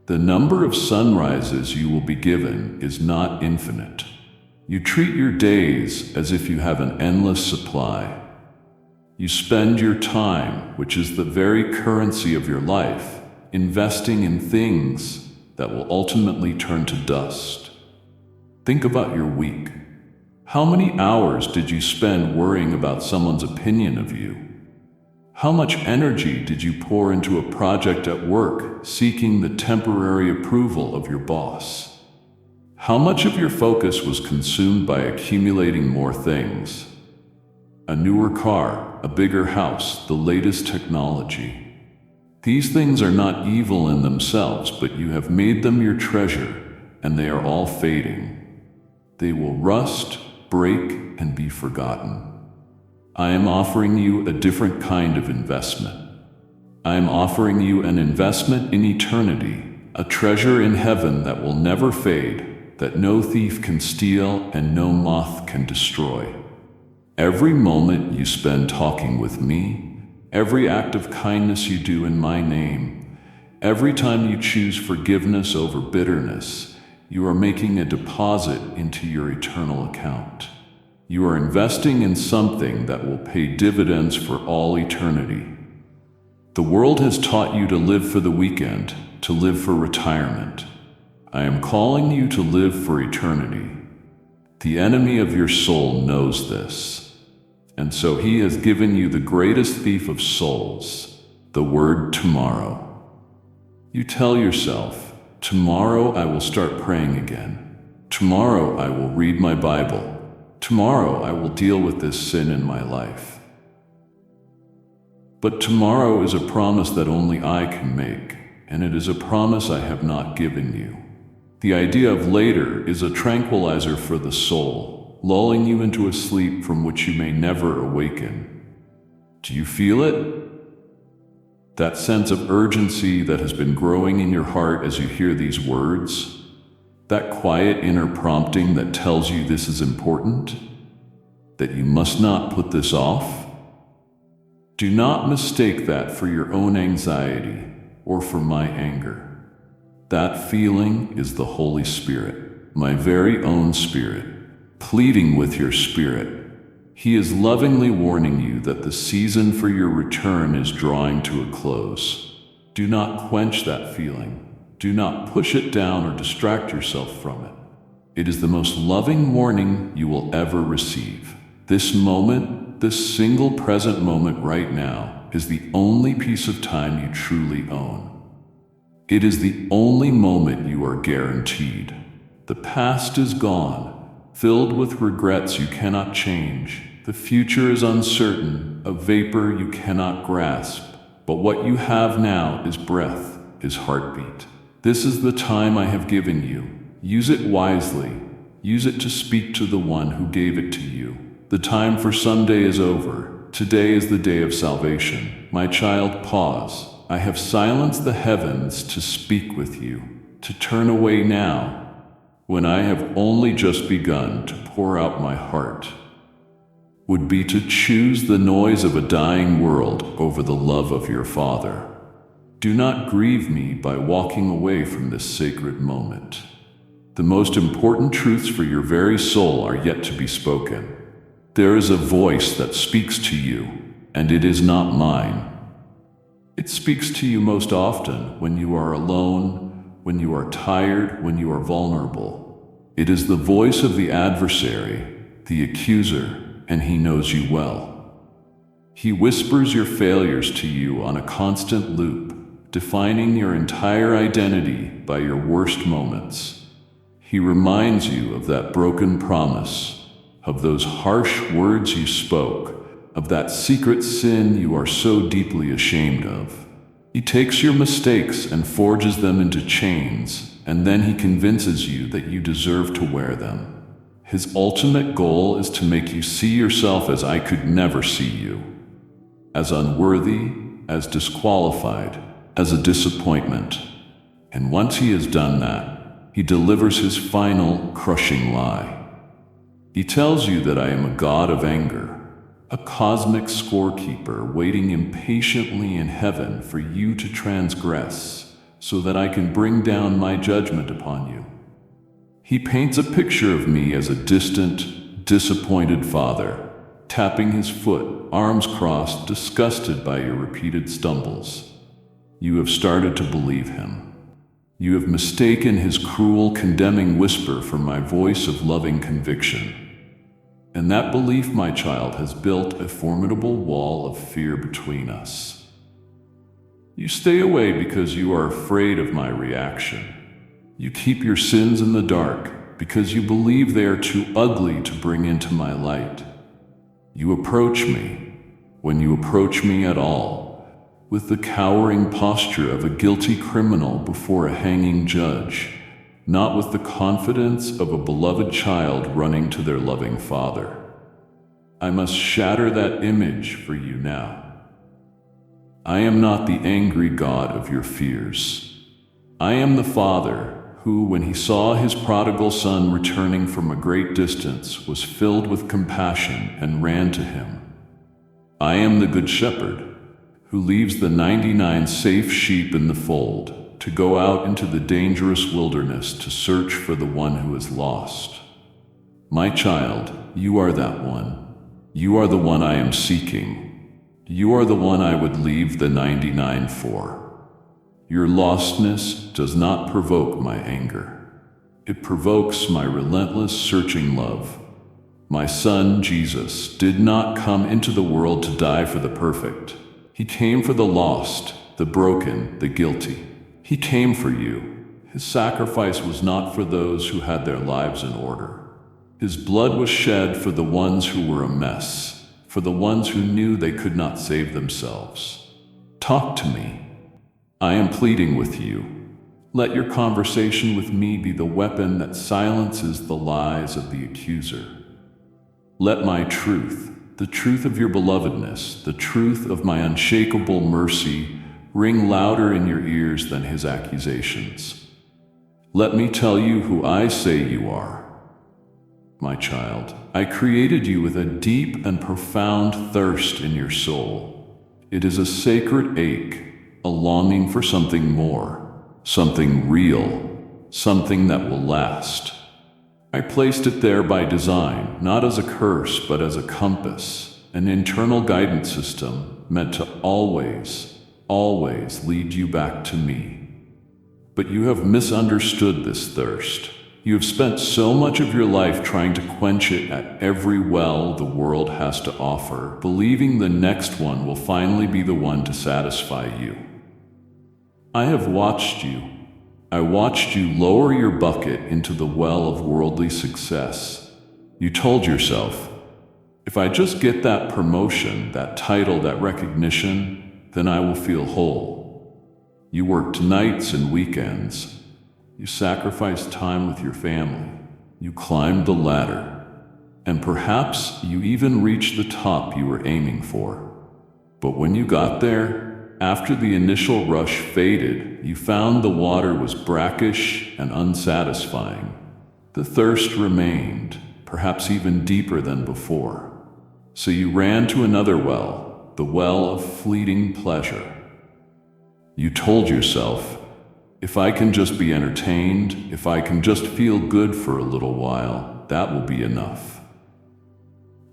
the number of sunrises you will be given is not infinite. You treat your days as if you have an endless supply. You spend your time, which is the very currency of your life, investing in things that will ultimately turn to dust. Think about your week. How many hours did you spend worrying about someone's opinion of you? How much energy did you pour into a project at work, seeking the temporary approval of your boss? How much of your focus was consumed by accumulating more things? A newer car, a bigger house, the latest technology. These things are not evil in themselves, but you have made them your treasure, and they are all fading. They will rust, break, and be forgotten. I am offering you a different kind of investment. I am offering you an investment in eternity, a treasure in heaven that will never fade, that no thief can steal and no moth can destroy. Every moment you spend talking with me, every act of kindness you do in my name, every time you choose forgiveness over bitterness, you are making a deposit into your eternal account. You are investing in something that will pay dividends for all eternity. The world has taught you to live for the weekend, to live for retirement. I am calling you to live for eternity. The enemy of your soul knows this, and so he has given you the greatest thief of souls, the word tomorrow. You tell yourself, tomorrow I will start praying again. Tomorrow I will read my Bible. Tomorrow I will deal with this sin in my life. But tomorrow is a promise that only I can make, and it is a promise I have not given you. The idea of later is a tranquilizer for the soul, lulling you into a sleep from which you may never awaken. Do you feel it? That sense of urgency that has been growing in your heart as you hear these words? That quiet inner prompting that tells you this is important? That you must not put this off? Do not mistake that for your own anxiety or for my anger. That feeling is the Holy Spirit, my very own Spirit, pleading with your spirit. He is lovingly warning you that the season for your return is drawing to a close. Do not quench that feeling. Do not push it down or distract yourself from it. It is the most loving warning you will ever receive. This moment, this single present moment right now, is the only piece of time you truly own. It is the only moment you are guaranteed. The past is gone, filled with regrets you cannot change. The future is uncertain, a vapor you cannot grasp. But what you have now is breath, is heartbeat. This is the time I have given you. Use it wisely. Use it to speak to the one who gave it to you. The time for Sunday is over. Today is the day of salvation. My child, pause. I have silenced the heavens to speak with you, to turn away now, when I have only just begun to pour out my heart, would be to choose the noise of a dying world over the love of your Father. Do not grieve me by walking away from this sacred moment. The most important truths for your very soul are yet to be spoken. There is a voice that speaks to you, and it is not mine. It speaks to you most often when you are alone, when you are tired, when you are vulnerable. It is the voice of the adversary, the accuser, and he knows you well. He whispers your failures to you on a constant loop, defining your entire identity by your worst moments. He reminds you of that broken promise, of those harsh words you spoke, of that secret sin you are so deeply ashamed of. He takes your mistakes and forges them into chains, and then he convinces you that you deserve to wear them. His ultimate goal is to make you see yourself as I could never see you, as unworthy, as disqualified, as a disappointment. And once he has done that, he delivers his final, crushing lie. He tells you that I am a god of anger, a cosmic scorekeeper waiting impatiently in heaven for you to transgress, so that I can bring down my judgment upon you. He paints a picture of me as a distant, disappointed father, tapping his foot, arms crossed, disgusted by your repeated stumbles. You have started to believe him. You have mistaken his cruel, condemning whisper for my voice of loving conviction. And that belief, my child, has built a formidable wall of fear between us. You stay away because you are afraid of my reaction. You keep your sins in the dark because you believe they are too ugly to bring into my light. You approach me, when you approach me at all, with the cowering posture of a guilty criminal before a hanging judge, not with the confidence of a beloved child running to their loving father. I must shatter that image for you now. I am not the angry God of your fears. I am the Father who, when he saw his prodigal son returning from a great distance, was filled with compassion and ran to him. I am the Good Shepherd who leaves the 99 safe sheep in the fold to go out into the dangerous wilderness to search for the one who is lost. My child, you are that one. You are the one I am seeking. You are the one I would leave the 99 for. Your lostness does not provoke my anger. It provokes my relentless searching love. My son, Jesus, did not come into the world to die for the perfect. He came for the lost, the broken, the guilty. He came for you. His sacrifice was not for those who had their lives in order. His blood was shed for the ones who were a mess, for the ones who knew they could not save themselves. Talk to me. I am pleading with you. Let your conversation with me be the weapon that silences the lies of the accuser. Let my truth, the truth of your belovedness, the truth of my unshakable mercy, ring louder in your ears than his accusations. Let me tell you who I say you are. My child, I created you with a deep and profound thirst in your soul. It is a sacred ache, a longing for something more, something real, something that will last. I placed it there by design, not as a curse, but as a compass, an internal guidance system meant to always lead you back to me. But you have misunderstood this thirst. You have spent so much of your life trying to quench it at every well the world has to offer, believing the next one will finally be the one to satisfy you. I have watched you. I watched you lower your bucket into the well of worldly success. You told yourself, if I just get that promotion, that title, that recognition, then I will feel whole. You worked nights and weekends. You sacrificed time with your family. You climbed the ladder. And perhaps you even reached the top you were aiming for. But when you got there, after the initial rush faded, you found the water was brackish and unsatisfying. The thirst remained, perhaps even deeper than before. So you ran to another well, the well of fleeting pleasure. You told yourself, if I can just be entertained, if I can just feel good for a little while, that will be enough.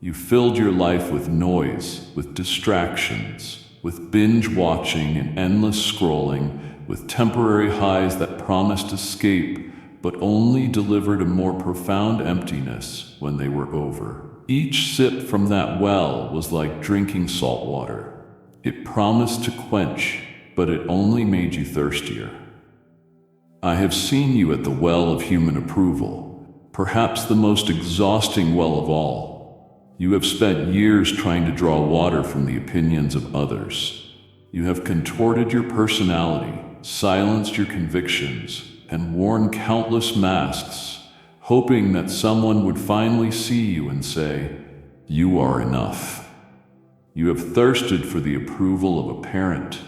You filled your life with noise, with distractions, with binge watching and endless scrolling, with temporary highs that promised escape, but only delivered a more profound emptiness when they were over. Each sip from that well was like drinking salt water. It promised to quench, but it only made you thirstier. I have seen you at the well of human approval, perhaps the most exhausting well of all. You have spent years trying to draw water from the opinions of others. You have contorted your personality, silenced your convictions, and worn countless masks, hoping that someone would finally see you and say, "You are enough." You have thirsted for the approval of a parent,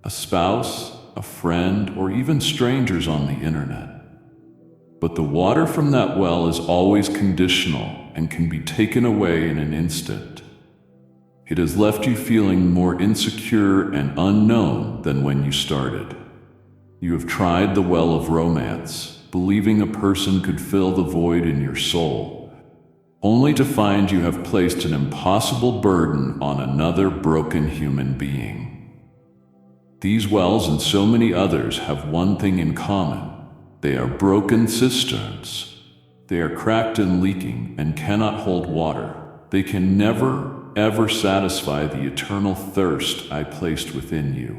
a spouse, a friend, or even strangers on the internet. But the water from that well is always conditional and can be taken away in an instant. It has left you feeling more insecure and unknown than when you started. You have tried the well of romance, believing a person could fill the void in your soul, only to find you have placed an impossible burden on another broken human being. These wells and so many others have one thing in common. They are broken cisterns. They are cracked and leaking and cannot hold water. They can never, ever satisfy the eternal thirst I placed within you.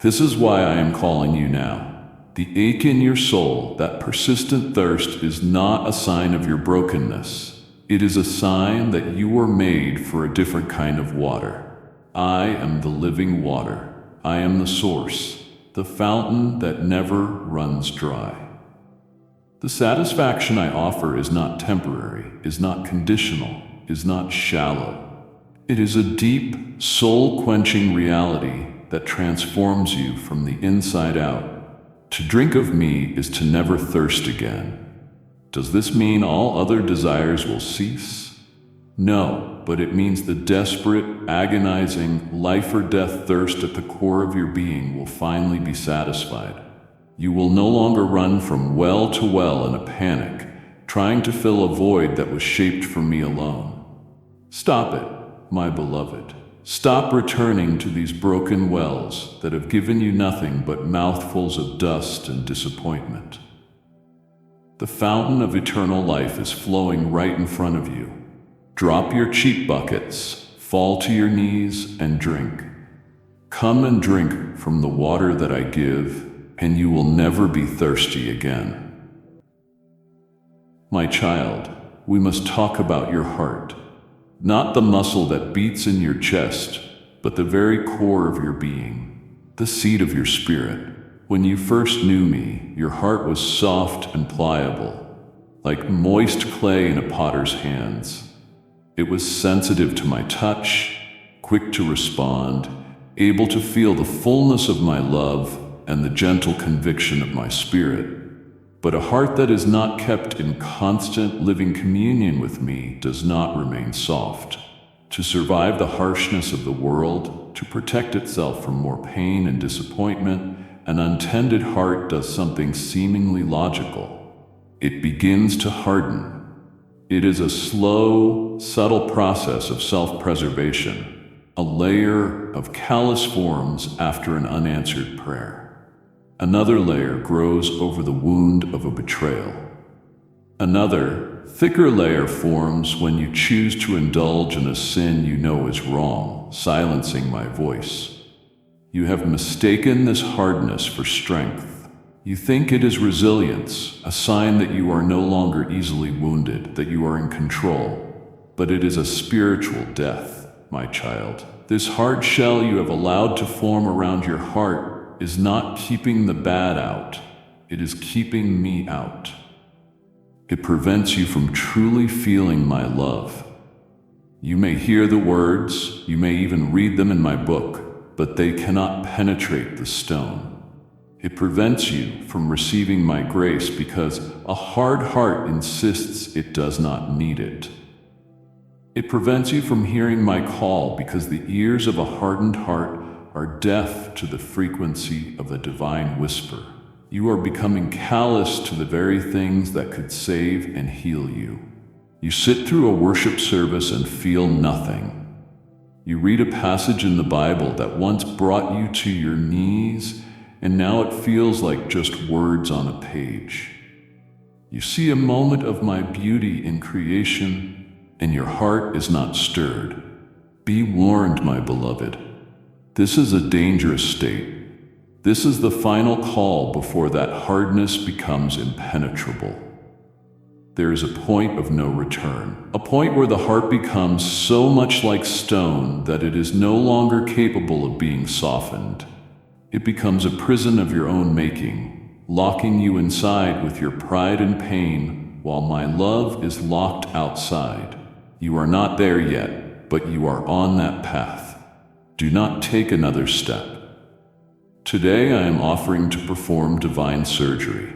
This is why I am calling you now. The ache in your soul, that persistent thirst, is not a sign of your brokenness. It is a sign that you were made for a different kind of water. I am the living water. I am the source, the fountain that never runs dry. The satisfaction I offer is not temporary, is not conditional, is not shallow. It is a deep, soul-quenching reality that transforms you from the inside out. To drink of me is to never thirst again. Does this mean all other desires will cease? No, but it means the desperate, agonizing, life-or-death thirst at the core of your being will finally be satisfied. You will no longer run from well to well in a panic, trying to fill a void that was shaped for me alone. Stop it, my beloved. Stop returning to these broken wells that have given you nothing but mouthfuls of dust and disappointment. The fountain of eternal life is flowing right in front of you. Drop your cheap buckets, fall to your knees, and drink. Come and drink from the water that I give, and you will never be thirsty again. My child, we must talk about your heart. Not the muscle that beats in your chest, but the very core of your being, the seat of your spirit. When you first knew me, your heart was soft and pliable, like moist clay in a potter's hands. It was sensitive to my touch, quick to respond, able to feel the fullness of my love and the gentle conviction of my spirit. But a heart that is not kept in constant living communion with me does not remain soft. To survive the harshness of the world, to protect itself from more pain and disappointment, an untended heart does something seemingly logical. It begins to harden. It is a slow, subtle process of self-preservation, a layer of callous forms after an unanswered prayer. Another layer grows over the wound of a betrayal. Another, thicker layer forms when you choose to indulge in a sin you know is wrong, silencing my voice. You have mistaken this hardness for strength. You think it is resilience, a sign that you are no longer easily wounded, that you are in control. But it is a spiritual death, my child. This hard shell you have allowed to form around your heart is not keeping the bad out. It is keeping me out. It prevents you from truly feeling my love. You may hear the words, you may even read them in my book, but they cannot penetrate the stone. It prevents you from receiving my grace because a hard heart insists it does not need it. It prevents you from hearing my call because the ears of a hardened heart are deaf to the frequency of the divine whisper. You are becoming callous to the very things that could save and heal you. You sit through a worship service and feel nothing. You read a passage in the Bible that once brought you to your knees, and now it feels like just words on a page. You see a moment of my beauty in creation, and your heart is not stirred. Be warned, my beloved. This is a dangerous state. This is the final call before that hardness becomes impenetrable. There is a point of no return, a point where the heart becomes so much like stone that it is no longer capable of being softened. It becomes a prison of your own making, locking you inside with your pride and pain, while my love is locked outside. You are not there yet, but you are on that path. Do not take another step. Today I am offering to perform divine surgery.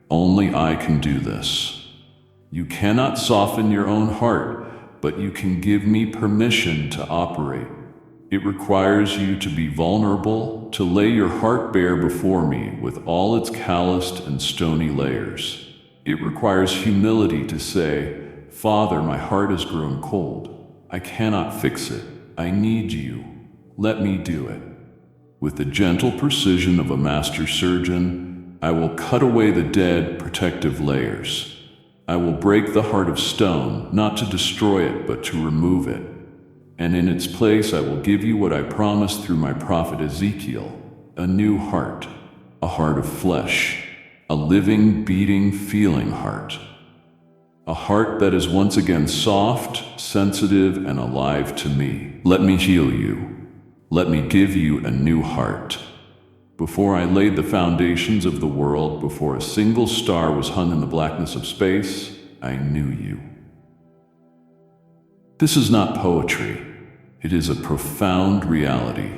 Only I can do this. You cannot soften your own heart, but you can give me permission to operate. It requires you to be vulnerable, to lay your heart bare before me with all its calloused and stony layers. It requires humility to say, Father, my heart has grown cold. I cannot fix it. I need you. Let me do it. With the gentle precision of a master surgeon, I will cut away the dead, protective layers. I will break the heart of stone, not to destroy it, but to remove it. And in its place I will give you what I promised through my prophet Ezekiel, a new heart, a heart of flesh, a living, beating, feeling heart. A heart that is once again soft, sensitive, and alive to me. Let me heal you. Let me give you a new heart. Before I laid the foundations of the world, before a single star was hung in the blackness of space, I knew you. This is not poetry. It is a profound reality.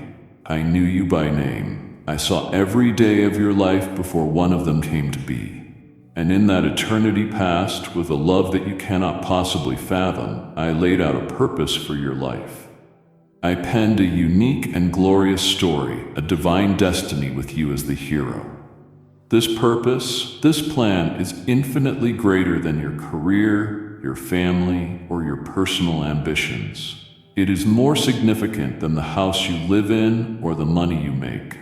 I knew you by name. I saw every day of your life before one of them came to be. And in that eternity past, with a love that you cannot possibly fathom, I laid out a purpose for your life. I penned a unique and glorious story, a divine destiny with you as the hero. This purpose, this plan is infinitely greater than your career, your family, or your personal ambitions. It is more significant than the house you live in or the money you make.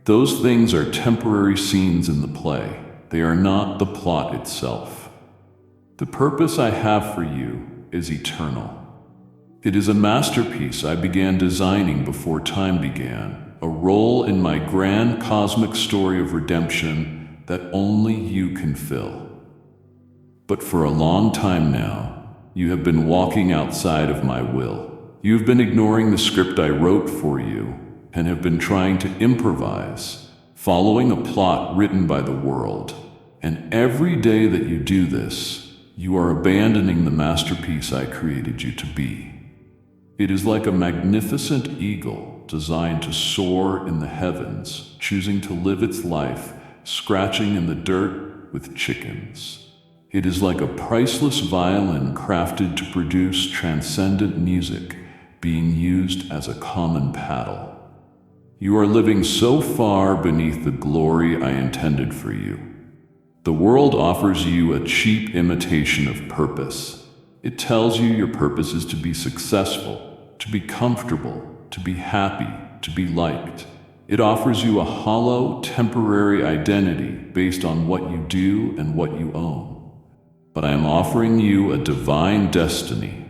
Those things are temporary scenes in the play. They are not the plot itself. The purpose I have for you is eternal. It is a masterpiece I began designing before time began, a role in my grand cosmic story of redemption that only you can fill. But for a long time now, you have been walking outside of my will. You have been ignoring the script I wrote for you and have been trying to improvise, following a plot written by the world. And every day that you do this, you are abandoning the masterpiece I created you to be. It is like a magnificent eagle designed to soar in the heavens, choosing to live its life scratching in the dirt with chickens. It is like a priceless violin crafted to produce transcendent music, being used as a common paddle. You are living so far beneath the glory I intended for you. The world offers you a cheap imitation of purpose. It tells you your purpose is to be successful, to be comfortable, to be happy, to be liked. It offers you a hollow, temporary identity based on what you do and what you own. But I am offering you a divine destiny.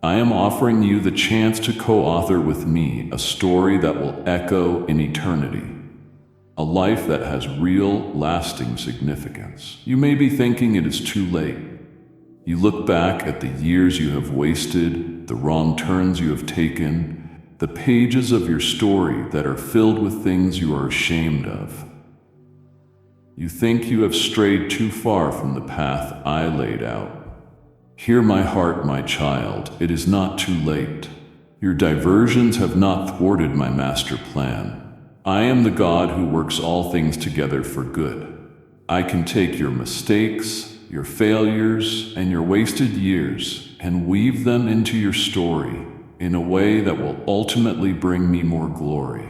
I am offering you the chance to co-author with me a story that will echo in eternity. A life that has real, lasting significance. You may be thinking it is too late. You look back at the years you have wasted, the wrong turns you have taken, the pages of your story that are filled with things you are ashamed of. You think you have strayed too far from the path I laid out. Hear my heart, my child, it is not too late. Your diversions have not thwarted my master plan. I am the God who works all things together for good. I can take your mistakes, your failures, and your wasted years, and weave them into your story in a way that will ultimately bring me more glory.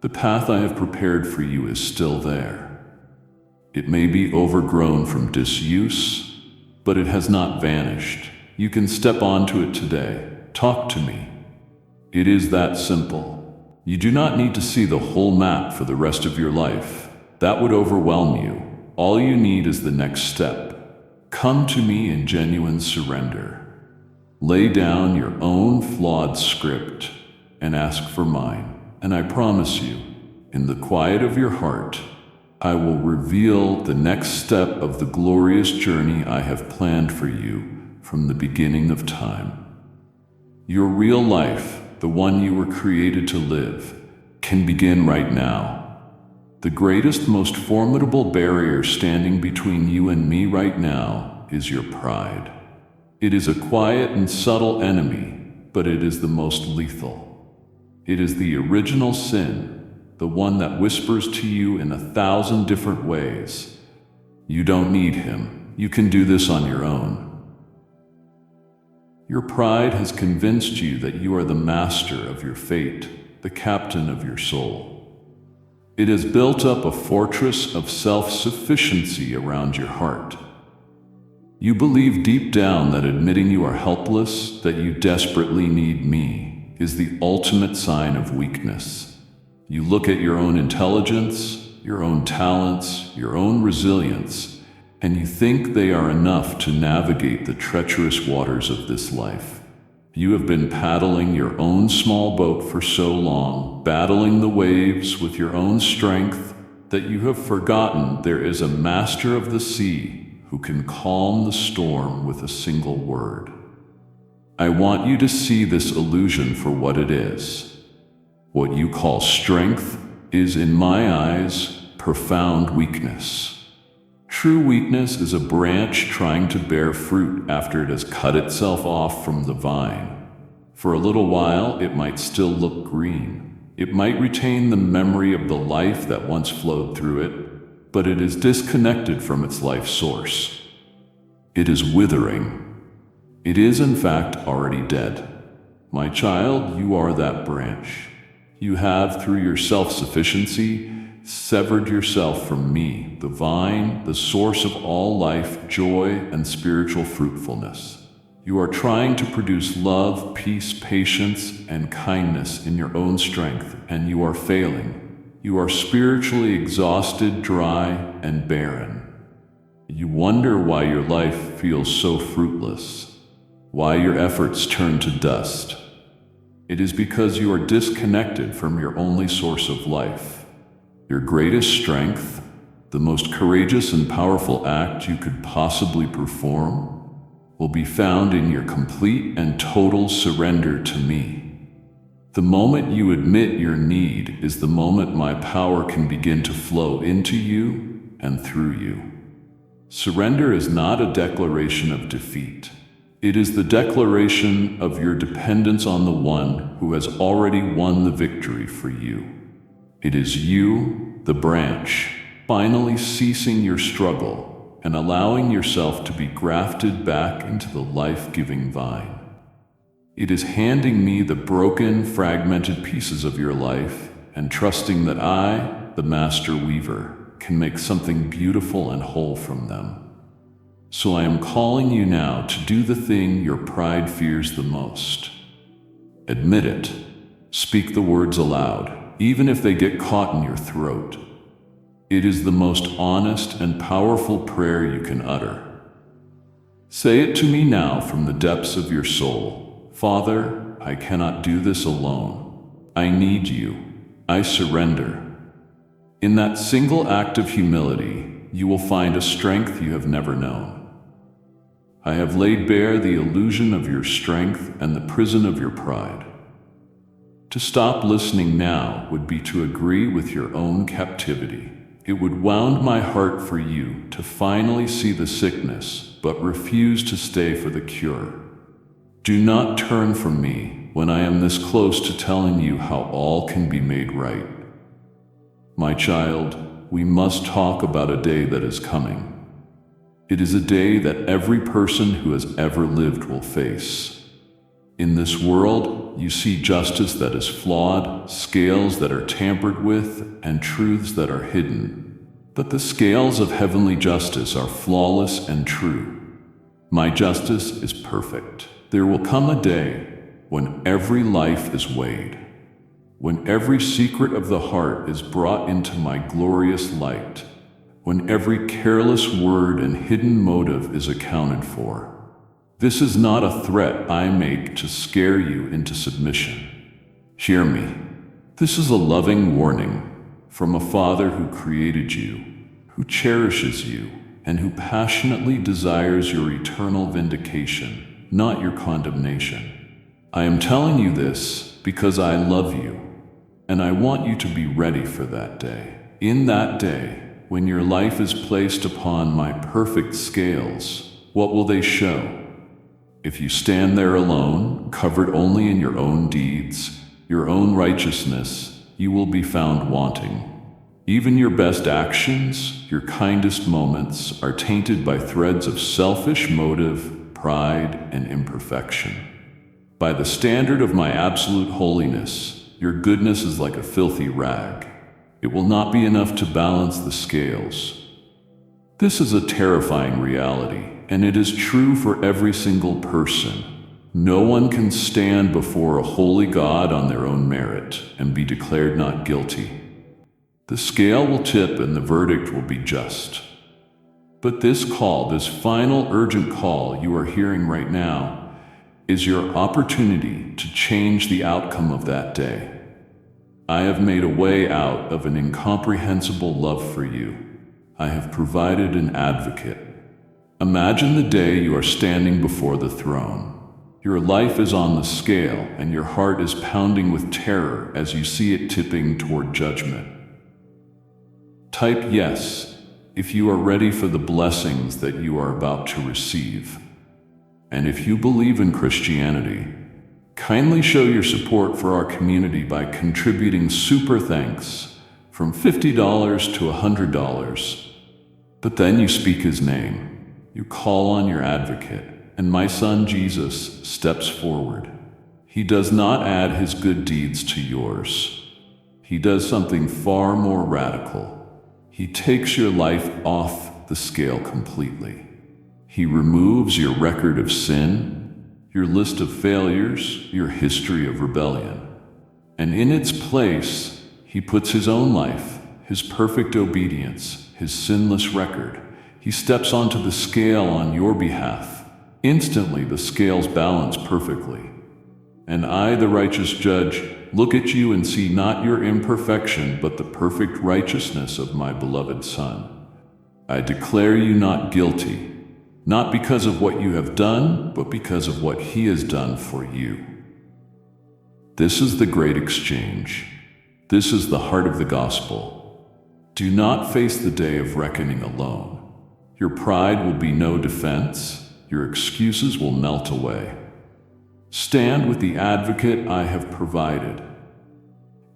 The path I have prepared for you is still there. It may be overgrown from disuse, but it has not vanished. You can step onto it today. Talk to me. It is that simple. You do not need to see the whole map for the rest of your life. That would overwhelm you. All you need is the next step. Come to me in genuine surrender. Lay down your own flawed script and ask for mine. And I promise you, in the quiet of your heart, I will reveal the next step of the glorious journey I have planned for you from the beginning of time. Your real life, the one you were created to live, can begin right now. The greatest, most formidable barrier standing between you and me right now is your pride. It is a quiet and subtle enemy, but it is the most lethal. It is the original sin, the one that whispers to you in 1,000 different ways. You don't need him. You can do this on your own. Your pride has convinced you that you are the master of your fate, the captain of your soul. It has built up a fortress of self-sufficiency around your heart. You believe deep down that admitting you are helpless, that you desperately need me, is the ultimate sign of weakness. You look at your own intelligence, your own talents, your own resilience, and you think they are enough to navigate the treacherous waters of this life. You have been paddling your own small boat for so long, battling the waves with your own strength, that you have forgotten there is a master of the sea who can calm the storm with a single word. I want you to see this illusion for what it is. What you call strength is, in my eyes, profound weakness. True weakness is a branch trying to bear fruit after it has cut itself off from the vine. For a little while, it might still look green. It might retain the memory of the life that once flowed through it, but it is disconnected from its life source. It is withering. It is, in fact, already dead. My child, you are that branch. You have, through your self-sufficiency, severed yourself from me, the vine, the source of all life, joy, and spiritual fruitfulness. You are trying to produce love, peace, patience, and kindness in your own strength, and you are failing. You are spiritually exhausted, dry, and barren. You wonder why your life feels so fruitless, why your efforts turn to dust. It is because you are disconnected from your only source of life. Your greatest strength, the most courageous and powerful act you could possibly perform, will be found in your complete and total surrender to me. The moment you admit your need is the moment my power can begin to flow into you and through you. Surrender is not a declaration of defeat. It is the declaration of your dependence on the one who has already won the victory for you. It is you, the branch, finally ceasing your struggle and allowing yourself to be grafted back into the life-giving vine. It is handing me the broken, fragmented pieces of your life and trusting that I, the master weaver, can make something beautiful and whole from them. So I am calling you now to do the thing your pride fears the most. Admit it. Speak the words aloud, even if they get caught in your throat. It is the most honest and powerful prayer you can utter. Say it to me now from the depths of your soul. Father, I cannot do this alone. I need you. I surrender. In that single act of humility, you will find a strength you have never known. I have laid bare the illusion of your strength and the prison of your pride. To stop listening now would be to agree with your own captivity. It would wound my heart for you to finally see the sickness, but refuse to stay for the cure. Do not turn from me when I am this close to telling you how all can be made right. My child, we must talk about a day that is coming. It is a day that every person who has ever lived will face. In this world, you see justice that is flawed, scales that are tampered with, and truths that are hidden. But the scales of heavenly justice are flawless and true. My justice is perfect. There will come a day when every life is weighed. when every secret of the heart is brought into my glorious light, when every careless word and hidden motive is accounted for. This is not a threat I make to scare you into submission. Hear me. This is a loving warning from a Father who created you, who cherishes you, and who passionately desires your eternal vindication, not your condemnation. I am telling you this because I love you, and I want you to be ready for that day. In that day, when your life is placed upon my perfect scales, what will they show? If you stand there alone, covered only in your own deeds, your own righteousness, you will be found wanting. Even your best actions, your kindest moments, are tainted by threads of selfish motive, pride, and imperfection. By the standard of my absolute holiness, your goodness is like a filthy rag. It will not be enough to balance the scales. This is a terrifying reality, and it is true for every single person. No one can stand before a holy God on their own merit and be declared not guilty. The scale will tip and the verdict will be just. But this call, this final urgent call you are hearing right now, is your opportunity to change the outcome of that day. I have made a way out of an incomprehensible love for you. I have provided an advocate. Imagine the day you are standing before the throne. Your life is on the scale, and your heart is pounding with terror as you see it tipping toward judgment. Type yes if you are ready for the blessings that you are about to receive. And if you believe in Christianity, kindly show your support for our community by contributing super thanks from $50 to $100. But then you speak his name, you call on your advocate, and my son Jesus steps forward. He does not add his good deeds to yours. He does something far more radical. He takes your life off the scale completely. He removes your record of sin, your list of failures, your history of rebellion. And in its place, he puts his own life, his perfect obedience, his sinless record. He steps onto the scale on your behalf. Instantly, the scales balance perfectly. And I, the righteous judge, look at you and see not your imperfection, but the perfect righteousness of my beloved Son. I declare you not guilty, not because of what you have done, but because of what he has done for you. This is the great exchange. This is the heart of the gospel. Do not face the day of reckoning alone. Your pride will be no defense. Your excuses will melt away. Stand with the advocate I have provided.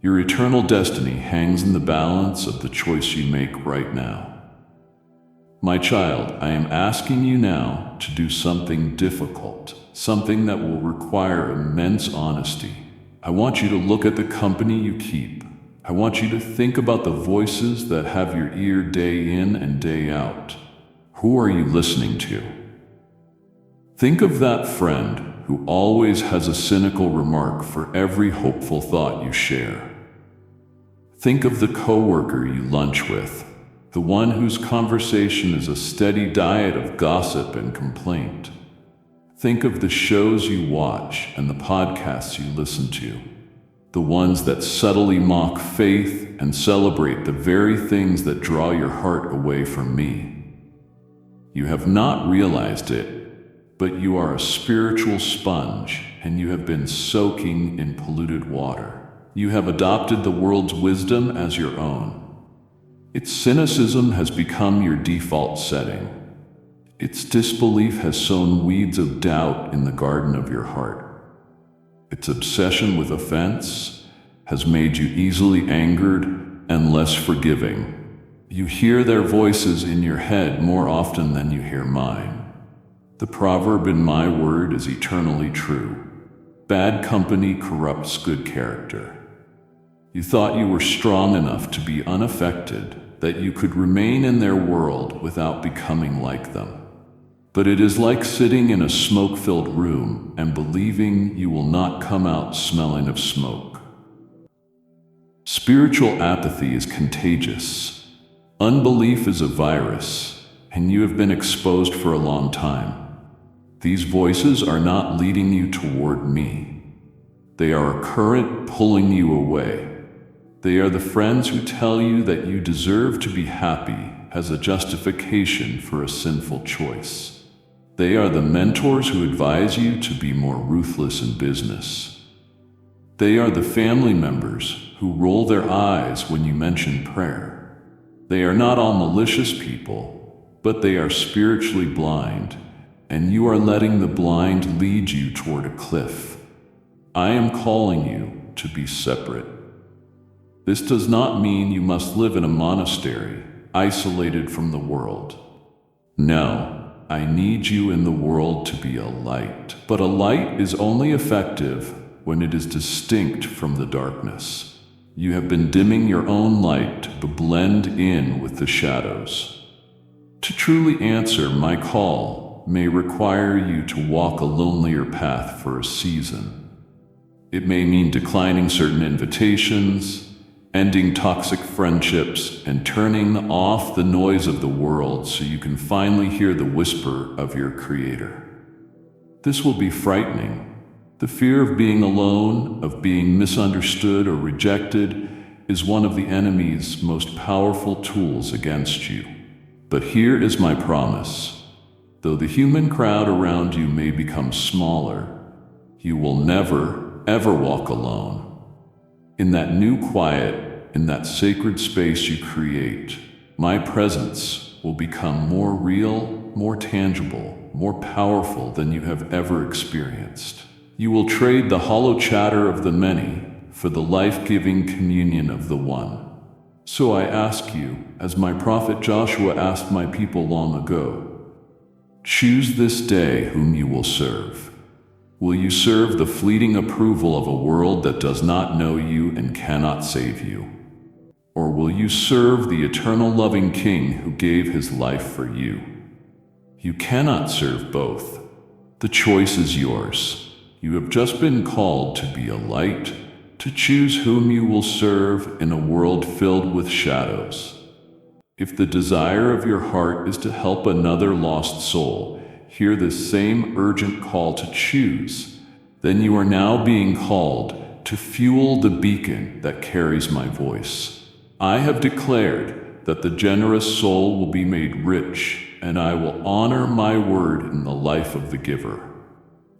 Your eternal destiny hangs in the balance of the choice you make right now. My child, I am asking you now to do something difficult, something that will require immense honesty. I want you to look at the company you keep. I want you to think about the voices that have your ear day in and day out. Who are you listening to? Think of that friend who always has a cynical remark for every hopeful thought you share. Think of the coworker you lunch with, the one whose conversation is a steady diet of gossip and complaint. Think of the shows you watch and the podcasts you listen to, the ones that subtly mock faith and celebrate the very things that draw your heart away from me. You have not realized it, but you are a spiritual sponge, and you have been soaking in polluted water. You have adopted the world's wisdom as your own. Its cynicism has become your default setting. Its disbelief has sown weeds of doubt in the garden of your heart. Its obsession with offense has made you easily angered and less forgiving. You hear their voices in your head more often than you hear mine. The proverb in my word is eternally true. Bad company corrupts good character. You thought you were strong enough to be unaffected, that you could remain in their world without becoming like them. But it is like sitting in a smoke-filled room and believing you will not come out smelling of smoke. Spiritual apathy is contagious. Unbelief is a virus, and you have been exposed for a long time. These voices are not leading you toward me. They are a current pulling you away. They are the friends who tell you that you deserve to be happy as a justification for a sinful choice. They are the mentors who advise you to be more ruthless in business. They are the family members who roll their eyes when you mention prayer. They are not all malicious people, but they are spiritually blind, and you are letting the blind lead you toward a cliff. I am calling you to be separate. This does not mean you must live in a monastery, isolated from the world. No, I need you in the world to be a light. But a light is only effective when it is distinct from the darkness. You have been dimming your own light to blend in with the shadows. To truly answer my call may require you to walk a lonelier path for a season. It may mean declining certain invitations, ending toxic friendships, and turning off the noise of the world so you can finally hear the whisper of your Creator. This will be frightening. The fear of being alone, of being misunderstood or rejected, is one of the enemy's most powerful tools against you. But here is my promise. Though the human crowd around you may become smaller, you will never, ever walk alone. In that new quiet, in that sacred space you create, my presence will become more real, more tangible, more powerful than you have ever experienced. You will trade the hollow chatter of the many for the life-giving communion of the one. So I ask you, as my prophet Joshua asked my people long ago, choose this day whom you will serve. Will you serve the fleeting approval of a world that does not know you and cannot save you? Or will you serve the eternal loving King who gave his life for you? You cannot serve both. The choice is yours. You have just been called to be a light, to choose whom you will serve in a world filled with shadows. If the desire of your heart is to help another lost soul hear this same urgent call to choose, then you are now being called to fuel the beacon that carries my voice. I have declared that the generous soul will be made rich, and I will honor my word in the life of the giver.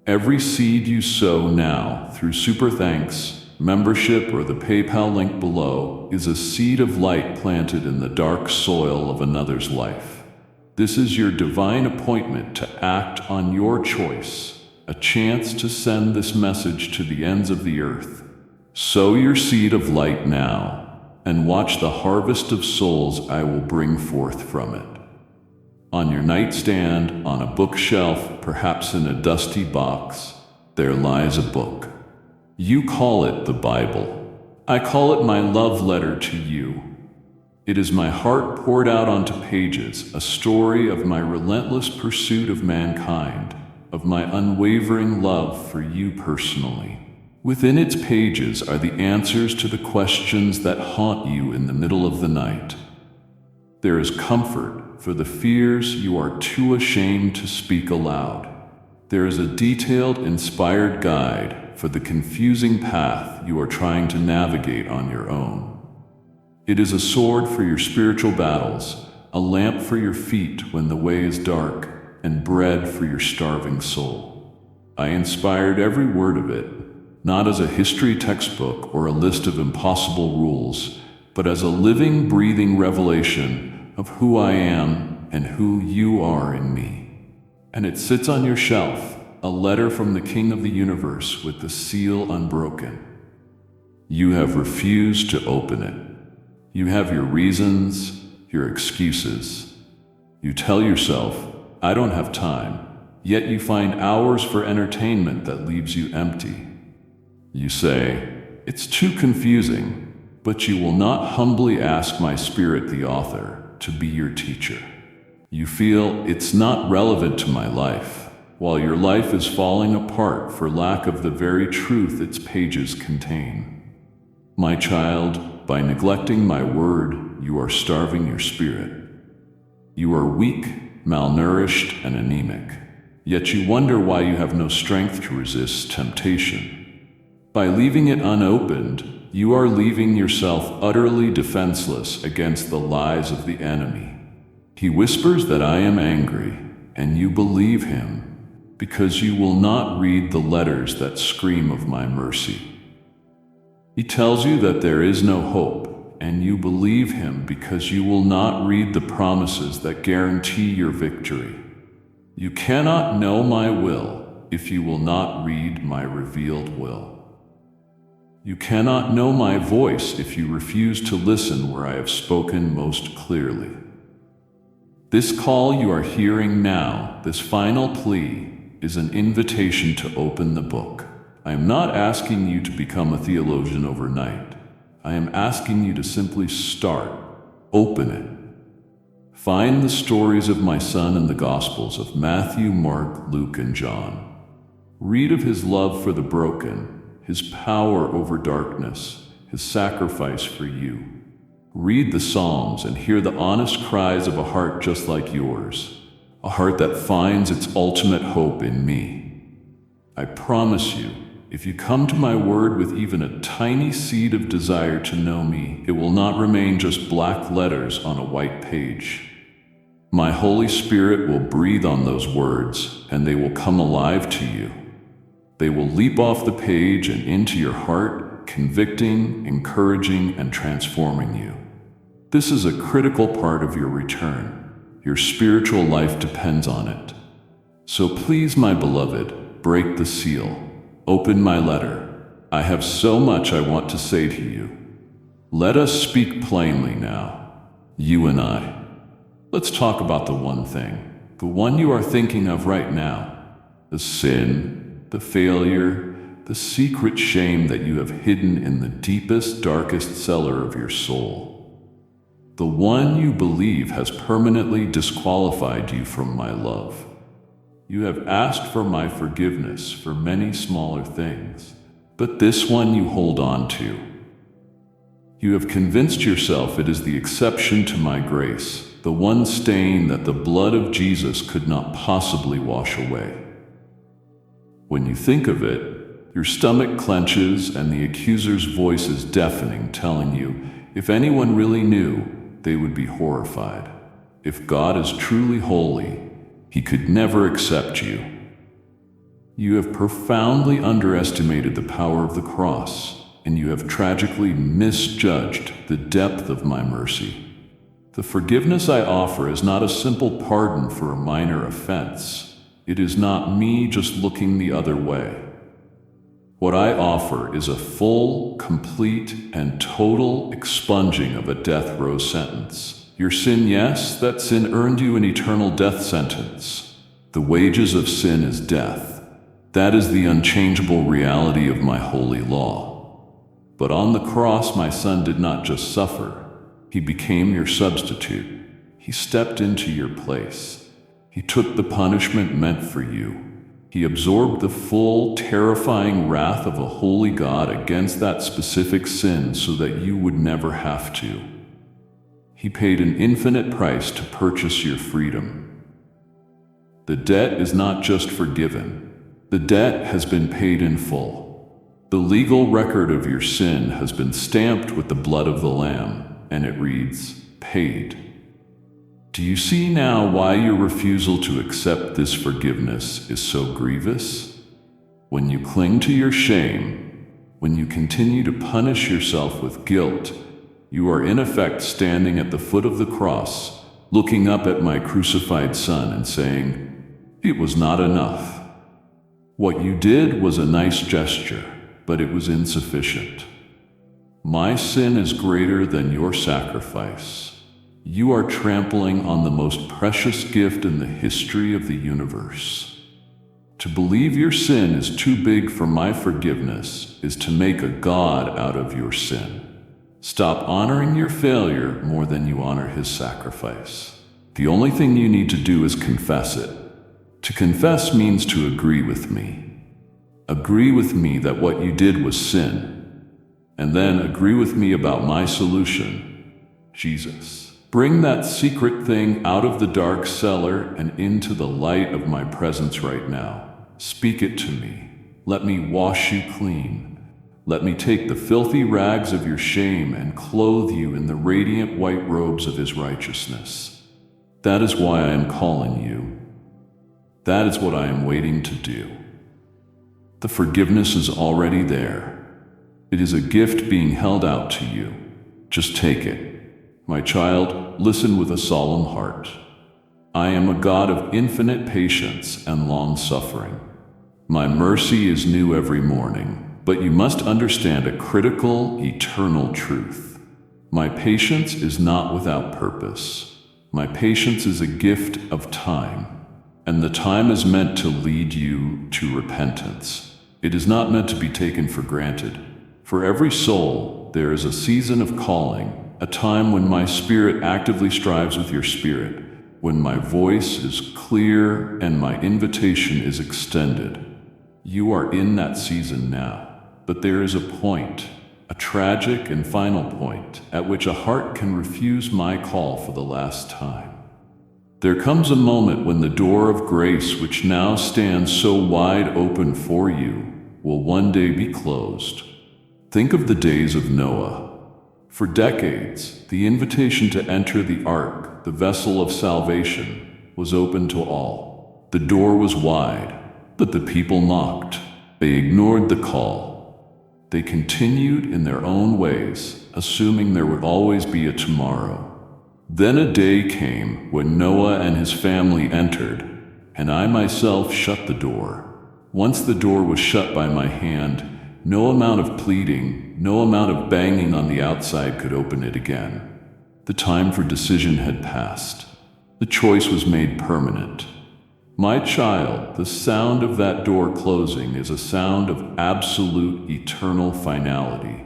Every seed you sow now through Super Thanks, membership, or the PayPal link below is a seed of light planted in the dark soil of another's life. This is your divine appointment to act on your choice, a chance to send this message to the ends of the earth. Sow your seed of light now, and watch the harvest of souls I will bring forth from it. On your nightstand, on a bookshelf, perhaps in a dusty box, there lies a book. You call it the Bible. I call it my love letter to you. It is my heart poured out onto pages, a story of my relentless pursuit of mankind, of my unwavering love for you personally. Within its pages are the answers to the questions that haunt you in the middle of the night. There is comfort for the fears you are too ashamed to speak aloud. There is a detailed, inspired guide for the confusing path you are trying to navigate on your own. It is a sword for your spiritual battles, a lamp for your feet when the way is dark, and bread for your starving soul. I inspired every word of it, not as a history textbook or a list of impossible rules, but as a living, breathing revelation of who I am and who you are in me. And it sits on your shelf, a letter from the King of the universe with the seal unbroken. You have refused to open it. You have your reasons, your excuses. You tell yourself, I don't have time, yet you find hours for entertainment that leaves you empty. You say, it's too confusing, but you will not humbly ask my spirit, the author, to be your teacher. You feel it's not relevant to my life, while your life is falling apart for lack of the very truth its pages contain. My child, By neglecting my word, you are starving your spirit. You are weak, malnourished, and anemic. Yet you wonder why you have no strength to resist temptation. By leaving it unopened, you are leaving yourself utterly defenseless against the lies of the enemy. He whispers that I am angry, and you believe him, because you will not read the letters that scream of my mercy. He tells you that there is no hope, and you believe him because you will not read the promises that guarantee your victory. You cannot know my will if you will not read my revealed will. You cannot know my voice if you refuse to listen where I have spoken most clearly. This call you are hearing now, this final plea, is an invitation to open the book. I am not asking you to become a theologian overnight. I am asking you to simply start. Open it. Find the stories of my Son in the Gospels of Matthew, Mark, Luke, and John. Read of his love for the broken, his power over darkness, his sacrifice for you. Read the Psalms and hear the honest cries of a heart just like yours, a heart that finds its ultimate hope in me. I promise you, if you come to my word with even a tiny seed of desire to know me, it will not remain just black letters on a white page. My Holy Spirit will breathe on those words, and they will come alive to you. They will leap off the page and into your heart, convicting, encouraging, and transforming you. This is a critical part of your return. Your spiritual life depends on it. So please, my beloved, break the seal. Open my letter. I have so much I want to say to you. Let us speak plainly now, you and I. Let's talk about the one thing, the one you are thinking of right now, the sin, the failure, the secret shame that you have hidden in the deepest, darkest cellar of your soul. The one you believe has permanently disqualified you from my love. You have asked for my forgiveness for many smaller things, but this one you hold on to. You have convinced yourself it is the exception to my grace, the one stain that the blood of Jesus could not possibly wash away. When you think of it, your stomach clenches and the accuser's voice is deafening, telling you, if anyone really knew, they would be horrified. If God is truly holy, he could never accept you. You have profoundly underestimated the power of the cross, and you have tragically misjudged the depth of my mercy. The forgiveness I offer is not a simple pardon for a minor offense. It is not me just looking the other way. What I offer is a full, complete, and total expunging of a death row sentence. Your sin, yes, that sin earned you an eternal death sentence. The wages of sin is death. That is the unchangeable reality of my holy law. But on the cross, my Son did not just suffer. He became your substitute. He stepped into your place. He took the punishment meant for you. He absorbed the full, terrifying wrath of a holy God against that specific sin so that you would never have to. He paid an infinite price to purchase your freedom. The debt is not just forgiven. The debt has been paid in full. The legal record of your sin has been stamped with the blood of the Lamb. And it reads, paid. Do you see now why your refusal to accept this forgiveness is so grievous? When you cling to your shame, when you continue to punish yourself with guilt, you are in effect standing at the foot of the cross, looking up at my crucified Son and saying, it was not enough. What you did was a nice gesture, but it was insufficient. My sin is greater than your sacrifice. You are trampling on the most precious gift in the history of the universe. To believe your sin is too big for my forgiveness is to make a god out of your sin. Stop honoring your failure more than you honor his sacrifice. The only thing you need to do is confess it. To confess means to agree with me. Agree with me that what you did was sin. and then agree with me about my solution. Jesus, bring that secret thing out of the dark cellar and into the light of my presence right now. Speak it to me. Let me wash you clean. Let me take the filthy rags of your shame and clothe you in the radiant white robes of his righteousness. That is why I am calling you. That is what I am waiting to do. The forgiveness is already there. It is a gift being held out to you. Just take it. My child, listen with a solemn heart. I am a God of infinite patience and long-suffering. My mercy is new every morning. But you must understand a critical, eternal truth. My patience is not without purpose. My patience is a gift of time, and the time is meant to lead you to repentance. It is not meant to be taken for granted. For every soul, there is a season of calling, a time when my spirit actively strives with your spirit, when my voice is clear and my invitation is extended. You are in that season now. But there is a point, a tragic and final point, at which a heart can refuse my call for the last time. There comes a moment when the door of grace, which now stands so wide open for you, will one day be closed. Think of the days of Noah. For decades, the invitation to enter the ark, the vessel of salvation, was open to all. The door was wide, but the people knocked. They ignored the call. They continued in their own ways, assuming there would always be a tomorrow. Then a day came when Noah and his family entered, and I myself shut the door. Once the door was shut by my hand, no amount of pleading, no amount of banging on the outside could open it again. The time for decision had passed. The choice was made permanent. My child, the sound of that door closing is a sound of absolute eternal finality.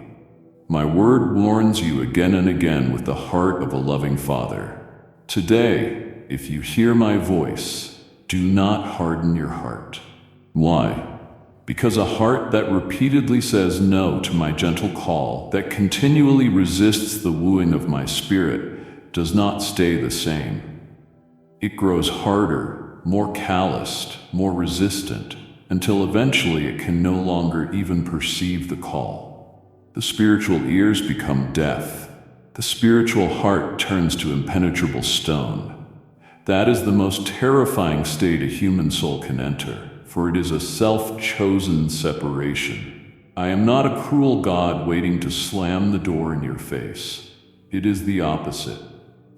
My word warns you again and again with the heart of a loving father. Today, if you hear my voice, do not harden your heart. Why? Because a heart that repeatedly says no to my gentle call, that continually resists the wooing of my spirit, does not stay the same. It grows harder, more calloused, more resistant, until eventually it can no longer even perceive the call. The spiritual ears become deaf. The spiritual heart turns to impenetrable stone. That is the most terrifying state a human soul can enter, for it is a self-chosen separation. I am not a cruel God waiting to slam the door in your face. It is the opposite.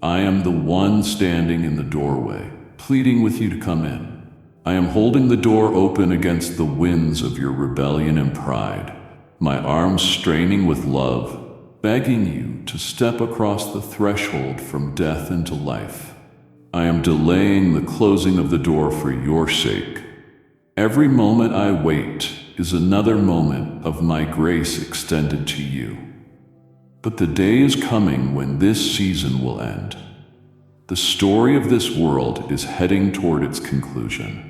I am the one standing in the doorway, pleading with you to come in. I am holding the door open against the winds of your rebellion and pride, my arms straining with love, begging you to step across the threshold from death into life. I am delaying the closing of the door for your sake. Every moment I wait is another moment of my grace extended to you. But the day is coming when this season will end. The story of this world is heading toward its conclusion.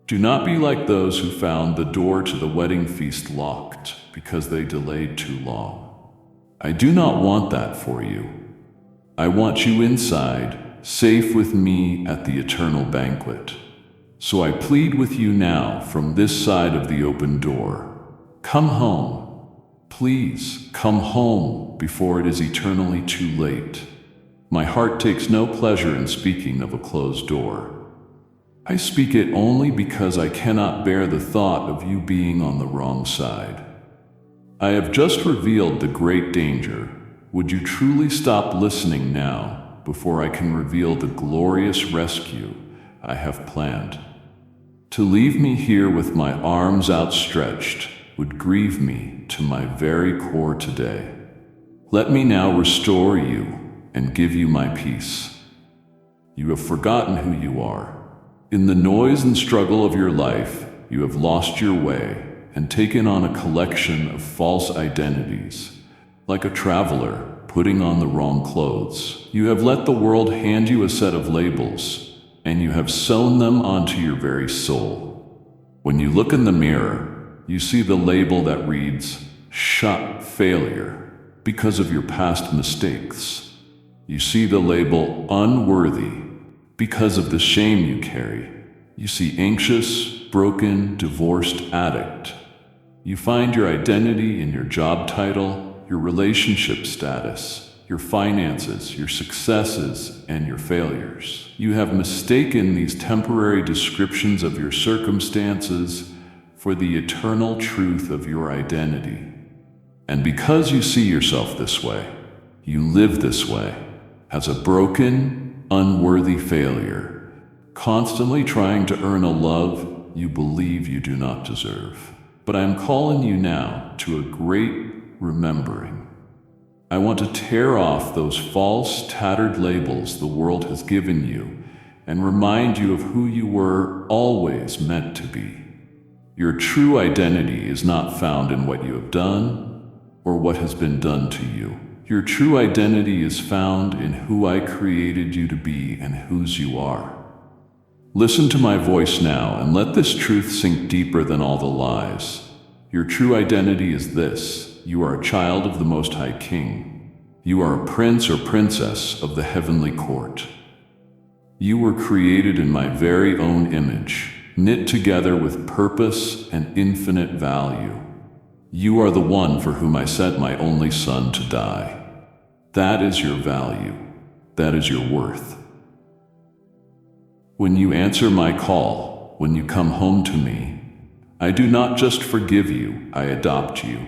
Do not be like those who found the door to the wedding feast locked because they delayed too long. I do not want that for you. I want you inside, safe with me at the eternal banquet. So I plead with you now from this side of the open door. Come home. Please, come home before it is eternally too late. My heart takes no pleasure in speaking of a closed door. I speak it only because I cannot bear the thought of you being on the wrong side. I have just revealed the great danger. Would you truly stop listening now before I can reveal the glorious rescue I have planned? To leave me here with my arms outstretched would grieve me to my very core today. Let me now restore you and give you my peace. You have forgotten who you are. In the noise and struggle of your life, you have lost your way and taken on a collection of false identities. Like a traveler putting on the wrong clothes, you have let the world hand you a set of labels, and you have sewn them onto your very soul. When you look in the mirror, you see the label that reads, shut failure because of your past mistakes. You see the label unworthy because of the shame you carry. You see anxious, broken, divorced addict. You find your identity in your job title, your relationship status, your finances, your successes, and your failures. You have mistaken these temporary descriptions of your circumstances for the eternal truth of your identity. And because you see yourself this way, you live this way, as a broken, unworthy failure, constantly trying to earn a love you believe you do not deserve. But I am calling you now to a great remembering. I want to tear off those false, tattered labels the world has given you and remind you of who you were always meant to be. Your true identity is not found in what you have done or what has been done to you. Your true identity is found in who I created you to be and whose you are. Listen to my voice now and let this truth sink deeper than all the lies. Your true identity is this: you are a child of the Most High King. You are a prince or princess of the heavenly court. You were created in my very own image, knit together with purpose and infinite value. You are the one for whom I sent my only son to die. That is your value. That is your worth. When you answer my call, when you come home to me, I do not just forgive you, I adopt you.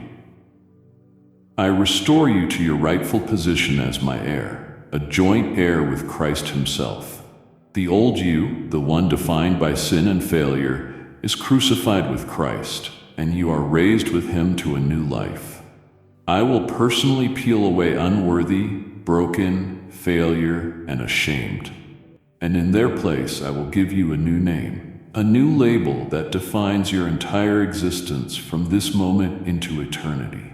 I restore you to your rightful position as my heir, a joint heir with Christ himself. The old you, the one defined by sin and failure, is crucified with Christ, and you are raised with him to a new life. I will personally peel away unworthy, broken, failure, and ashamed. And in their place I will give you a new name, a new label that defines your entire existence from this moment into eternity.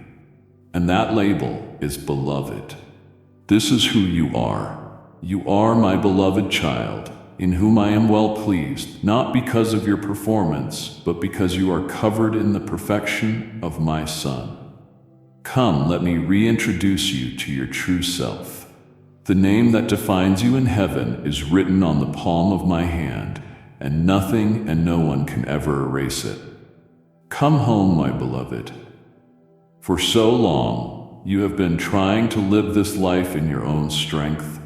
And that label is beloved. This is who you are. You are my beloved child, in whom I am well pleased, not because of your performance, but because you are covered in the perfection of my Son. Come, let me reintroduce you to your true self. The name that defines you in heaven is written on the palm of my hand, and nothing and no one can ever erase it. Come home, my beloved. For so long, you have been trying to live this life in your own strength,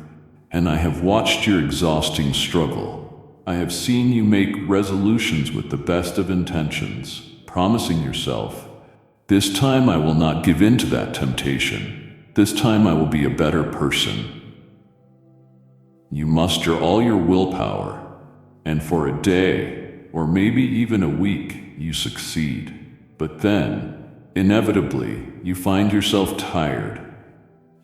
and I have watched your exhausting struggle. I have seen you make resolutions with the best of intentions, promising yourself, this time I will not give in to that temptation. This time I will be a better person. You muster all your willpower, and for a day, or maybe even a week, you succeed. But then, inevitably, you find yourself tired.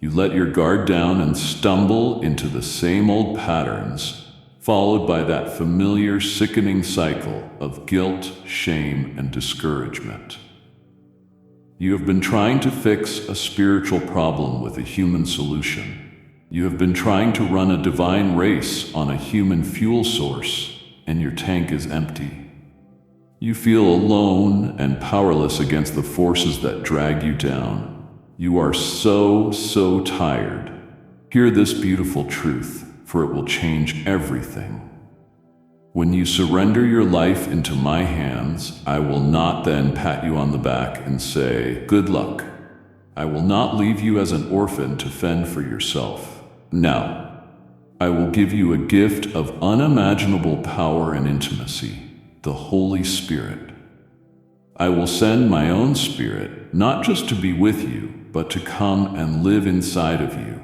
You let your guard down and stumble into the same old patterns, followed by that familiar, sickening cycle of guilt, shame, and discouragement. You have been trying to fix a spiritual problem with a human solution. You have been trying to run a divine race on a human fuel source, and your tank is empty. You feel alone and powerless against the forces that drag you down. You are so tired. Hear this beautiful truth, for it will change everything. When you surrender your life into my hands, I will not then pat you on the back and say, good luck. I will not leave you as an orphan to fend for yourself. No, I will give you a gift of unimaginable power and intimacy, the Holy Spirit. I will send my own Spirit, not just to be with you, but to come and live inside of you.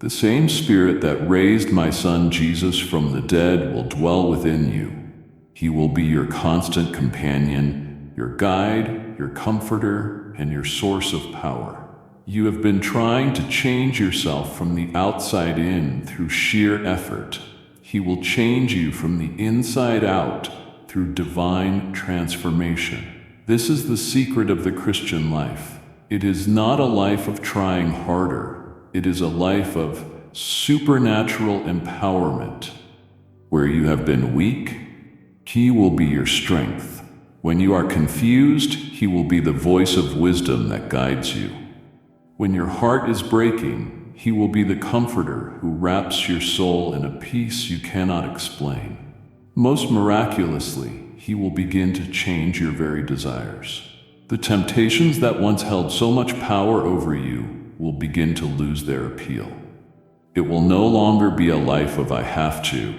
The same Spirit that raised my Son Jesus from the dead will dwell within you. He will be your constant companion, your guide, your comforter, and your source of power. You have been trying to change yourself from the outside in through sheer effort. He will change you from the inside out through divine transformation. This is the secret of the Christian life. It is not a life of trying harder. It is a life of supernatural empowerment. Where you have been weak, He will be your strength. When you are confused, he will be the voice of wisdom that guides you. When your heart is breaking, he will be the comforter who wraps your soul in a peace you cannot explain. Most miraculously, he will begin to change your very desires. The temptations that once held so much power over you will begin to lose their appeal. It will no longer be a life of I have to,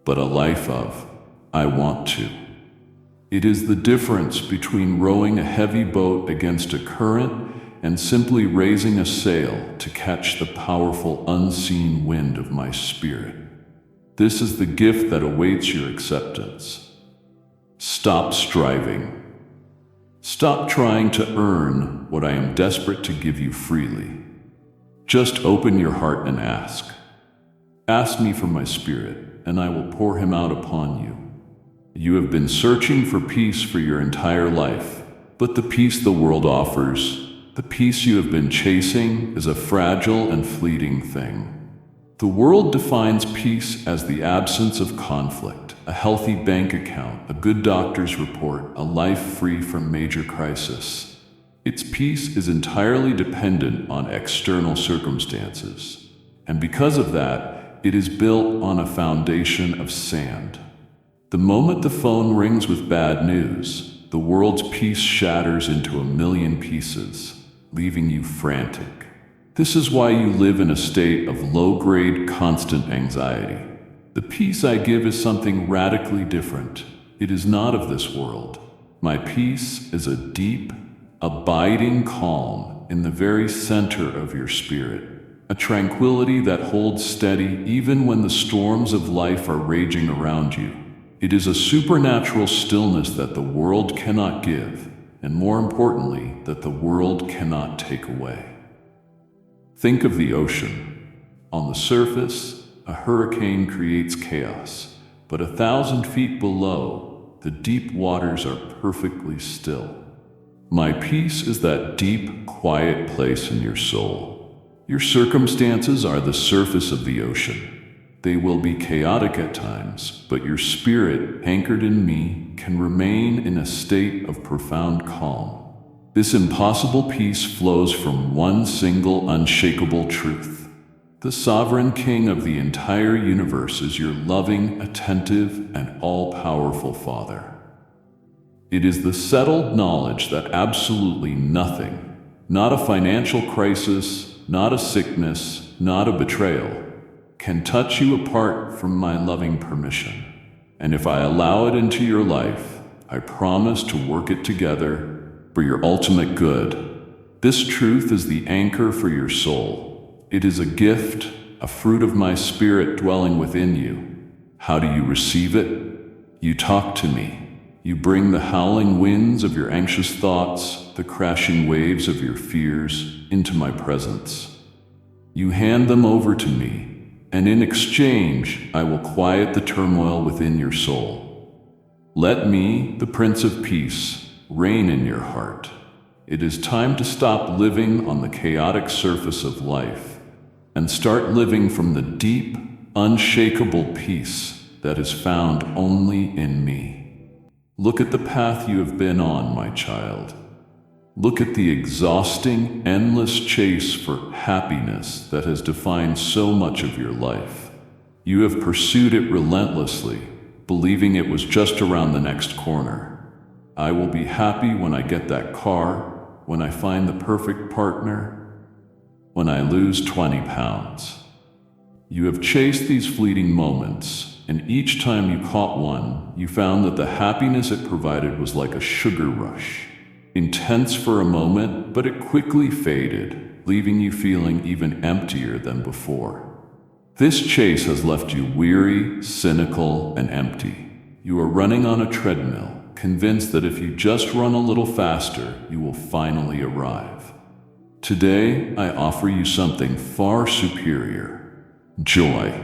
but a life of I want to. It is the difference between rowing a heavy boat against a current and simply raising a sail to catch the powerful unseen wind of my spirit. This is the gift that awaits your acceptance. Stop striving. Stop trying to earn what I am desperate to give you freely. Just open your heart and ask. Ask me for my spirit, and I will pour him out upon you. You have been searching for peace for your entire life, but the peace the world offers, the peace you have been chasing, is a fragile and fleeting thing. The world defines peace as the absence of conflict, a healthy bank account, a good doctor's report, a life free from major crisis. Its peace is entirely dependent on external circumstances, and because of that, it is built on a foundation of sand. The moment the phone rings with bad news, the world's peace shatters into a million pieces, leaving you frantic. This is why you live in a state of low-grade, constant anxiety. The peace I give is something radically different. It is not of this world. My peace is a deep, abiding calm in the very center of your spirit, a tranquility that holds steady even when the storms of life are raging around you. It is a supernatural stillness that the world cannot give, and more importantly, that the world cannot take away. Think of the ocean. On the surface, a hurricane creates chaos, but 1,000 feet below, the deep waters are perfectly still. My peace is that deep, quiet place in your soul. Your circumstances are the surface of the ocean. They will be chaotic at times, but your spirit, anchored in me, can remain in a state of profound calm. This impossible peace flows from one single, unshakable truth. The sovereign king of the entire universe is your loving, attentive, and all-powerful Father. It is the settled knowledge that absolutely nothing, not a financial crisis, not a sickness, not a betrayal, can touch you apart from my loving permission. And if I allow it into your life, I promise to work it together for your ultimate good. This truth is the anchor for your soul. It is a gift, a fruit of my spirit dwelling within you. How do you receive it? You talk to me. You bring the howling winds of your anxious thoughts, the crashing waves of your fears, into my presence. You hand them over to me, and in exchange, I will quiet the turmoil within your soul. Let me, the Prince of Peace, reign in your heart. It is time to stop living on the chaotic surface of life and start living from the deep, unshakable peace that is found only in me. Look at the path you have been on, my child. Look at the exhausting, endless chase for happiness that has defined so much of your life. You have pursued it relentlessly, believing it was just around the next corner. I will be happy when I get that car, when I find the perfect partner, when I lose 20 pounds. You have chased these fleeting moments, and each time you caught one, you found that the happiness it provided was like a sugar rush. Intense for a moment, but it quickly faded, leaving you feeling even emptier than before. This chase has left you weary, cynical, and empty. You are running on a treadmill, convinced that if you just run a little faster, you will finally arrive. Today, I offer you something far superior: joy.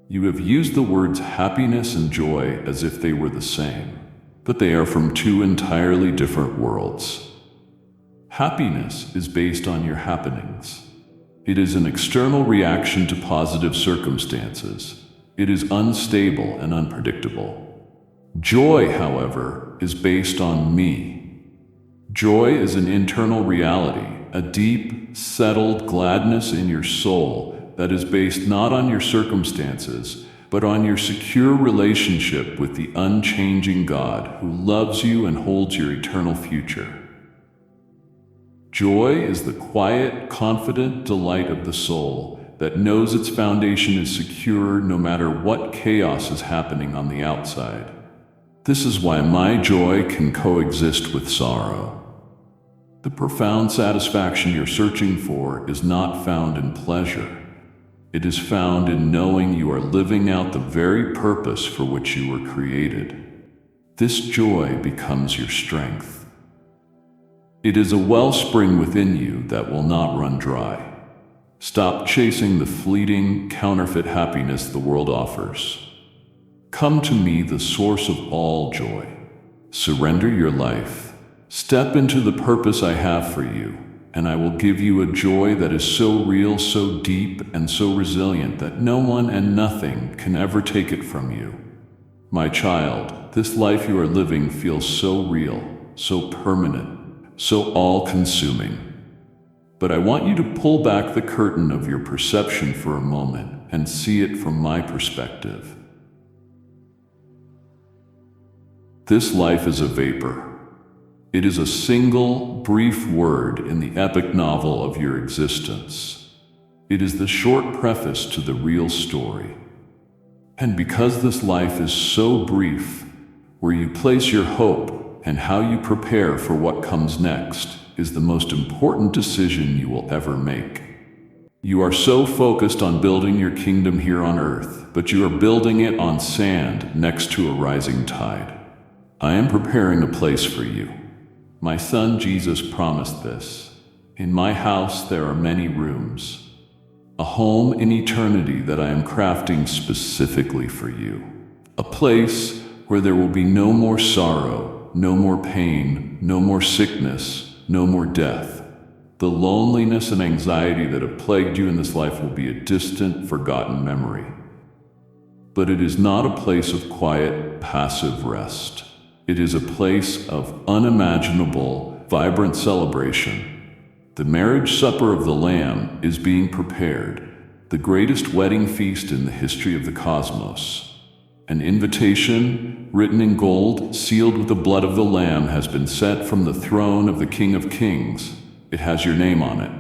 You have used the words happiness and joy as if they were the same, but they are from two entirely different worlds. Happiness is based on your happenings. It is an external reaction to positive circumstances. It is unstable and unpredictable. Joy, however, is based on me. Joy is an internal reality, a deep, settled gladness in your soul that is based not on your circumstances, but on your secure relationship with the unchanging God who loves you and holds your eternal future. Joy is the quiet, confident delight of the soul that knows its foundation is secure no matter what chaos is happening on the outside. This is why my joy can coexist with sorrow. The profound satisfaction you're searching for is not found in pleasure. It is found in knowing you are living out the very purpose for which you were created. This joy becomes your strength. It is a wellspring within you that will not run dry. Stop chasing the fleeting, counterfeit happiness the world offers. Come to me, the source of all joy. Surrender your life. Step into the purpose I have for you, and I will give you a joy that is so real, so deep, and so resilient that no one and nothing can ever take it from you. My child, this life you are living feels so real, so permanent, so all-consuming. But I want you to pull back the curtain of your perception for a moment and see it from my perspective. This life is a vapor. It is a single, brief word in the epic novel of your existence. It is the short preface to the real story. And because this life is so brief, where you place your hope and how you prepare for what comes next is the most important decision you will ever make. You are so focused on building your kingdom here on earth, but you are building it on sand next to a rising tide. I am preparing a place for you. My son Jesus promised this. In my house there are many rooms, a home in eternity that I am crafting specifically for you. A place where there will be no more sorrow, no more pain, no more sickness, no more death. The loneliness and anxiety that have plagued you in this life will be a distant, forgotten memory. But it is not a place of quiet, passive rest. It is a place of unimaginable, vibrant celebration. The marriage supper of the Lamb is being prepared, the greatest wedding feast in the history of the cosmos. An invitation, written in gold, sealed with the blood of the Lamb, has been sent from the throne of the King of Kings. It has your name on it.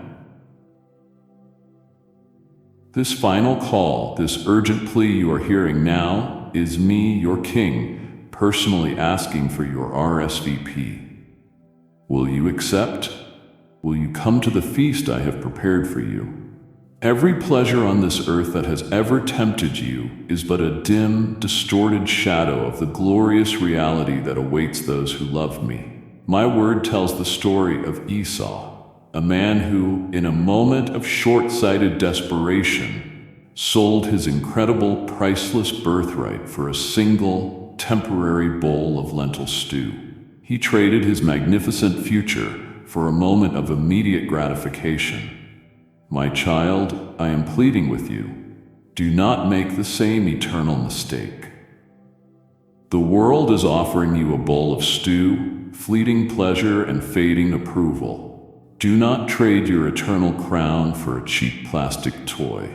This final call, this urgent plea you are hearing now, is me, your King, personally asking for your RSVP. Will you accept? Will you come to the feast I have prepared for you? Every pleasure on this earth that has ever tempted you is but a dim, distorted shadow of the glorious reality that awaits those who love me. My word tells the story of Esau, a man who, in a moment of short-sighted desperation, sold his incredible, priceless birthright for a single, temporary bowl of lentil stew. He traded his magnificent future for a moment of immediate gratification. My child, I am pleading with you. Do not make the same eternal mistake. The world is offering you a bowl of stew, fleeting pleasure, and fading approval. Do not trade your eternal crown for a cheap plastic toy.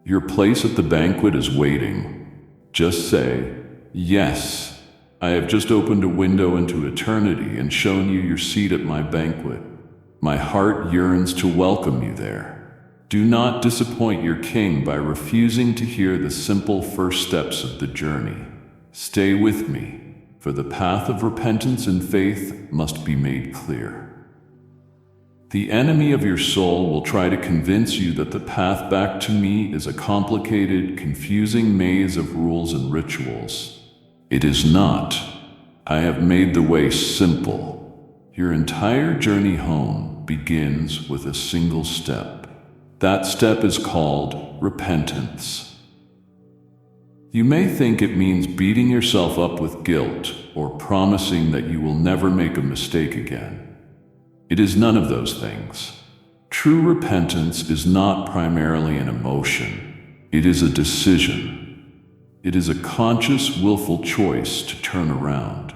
Your place at the banquet is waiting. Just say, "Yes, I have just opened a window into eternity and shown you your seat at my banquet. My heart yearns to welcome you there." Do not disappoint your King by refusing to hear the simple first steps of the journey. Stay with me, for the path of repentance and faith must be made clear. The enemy of your soul will try to convince you that the path back to me is a complicated, confusing maze of rules and rituals. It is not. I have made the way simple. Your entire journey home begins with a single step. That step is called repentance. You may think it means beating yourself up with guilt or promising that you will never make a mistake again. It is none of those things. True repentance is not primarily an emotion. It is a decision. It is a conscious, willful choice to turn around.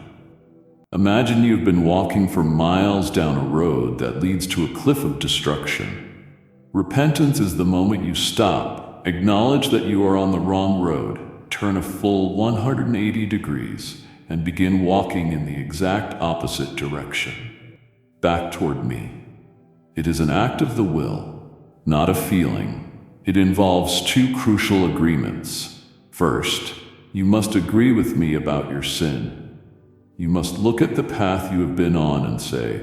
Imagine you've been walking for miles down a road that leads to a cliff of destruction. Repentance is the moment you stop, acknowledge that you are on the wrong road, turn a full 180 degrees, and begin walking in the exact opposite direction, back toward me. It is an act of the will, not a feeling. It involves two crucial agreements. First, you must agree with me about your sin. You must look at the path you have been on and say,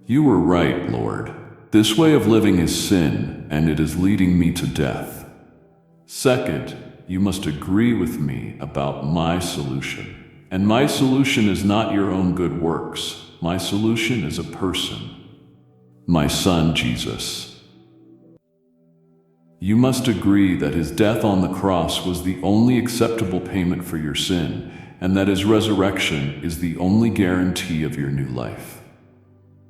"You were right, Lord. This way of living is sin, and it is leading me to death." Second, you must agree with me about my solution. And my solution is not your own good works. My solution is a person, my son Jesus. You must agree that his death on the cross was the only acceptable payment for your sin, and that his resurrection is the only guarantee of your new life.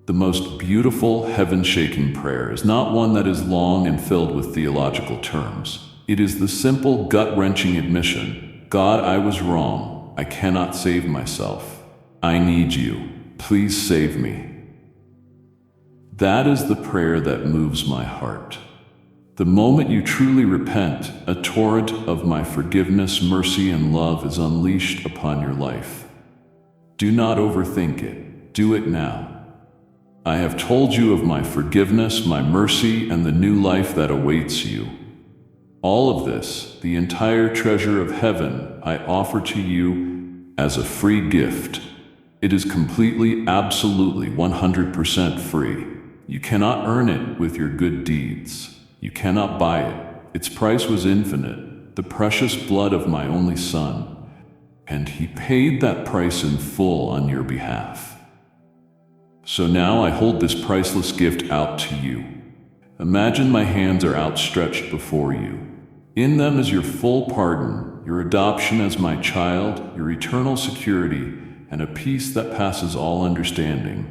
The most beautiful, heaven-shaking prayer is not one that is long and filled with theological terms. It is the simple, gut-wrenching admission, "God, I was wrong. I cannot save myself. I need you. Please save me." That is the prayer that moves my heart. The moment you truly repent, a torrent of my forgiveness, mercy, and love is unleashed upon your life. Do not overthink it. Do it now. I have told you of my forgiveness, my mercy, and the new life that awaits you. All of this, the entire treasure of heaven, I offer to you as a free gift. It is completely, absolutely, 100% free. You cannot earn it with your good deeds. You cannot buy it. Its price was infinite, the precious blood of my only Son, and he paid that price in full on your behalf. So now I hold this priceless gift out to you. Imagine my hands are outstretched before you. In them is your full pardon, your adoption as my child, your eternal security, and a peace that passes all understanding.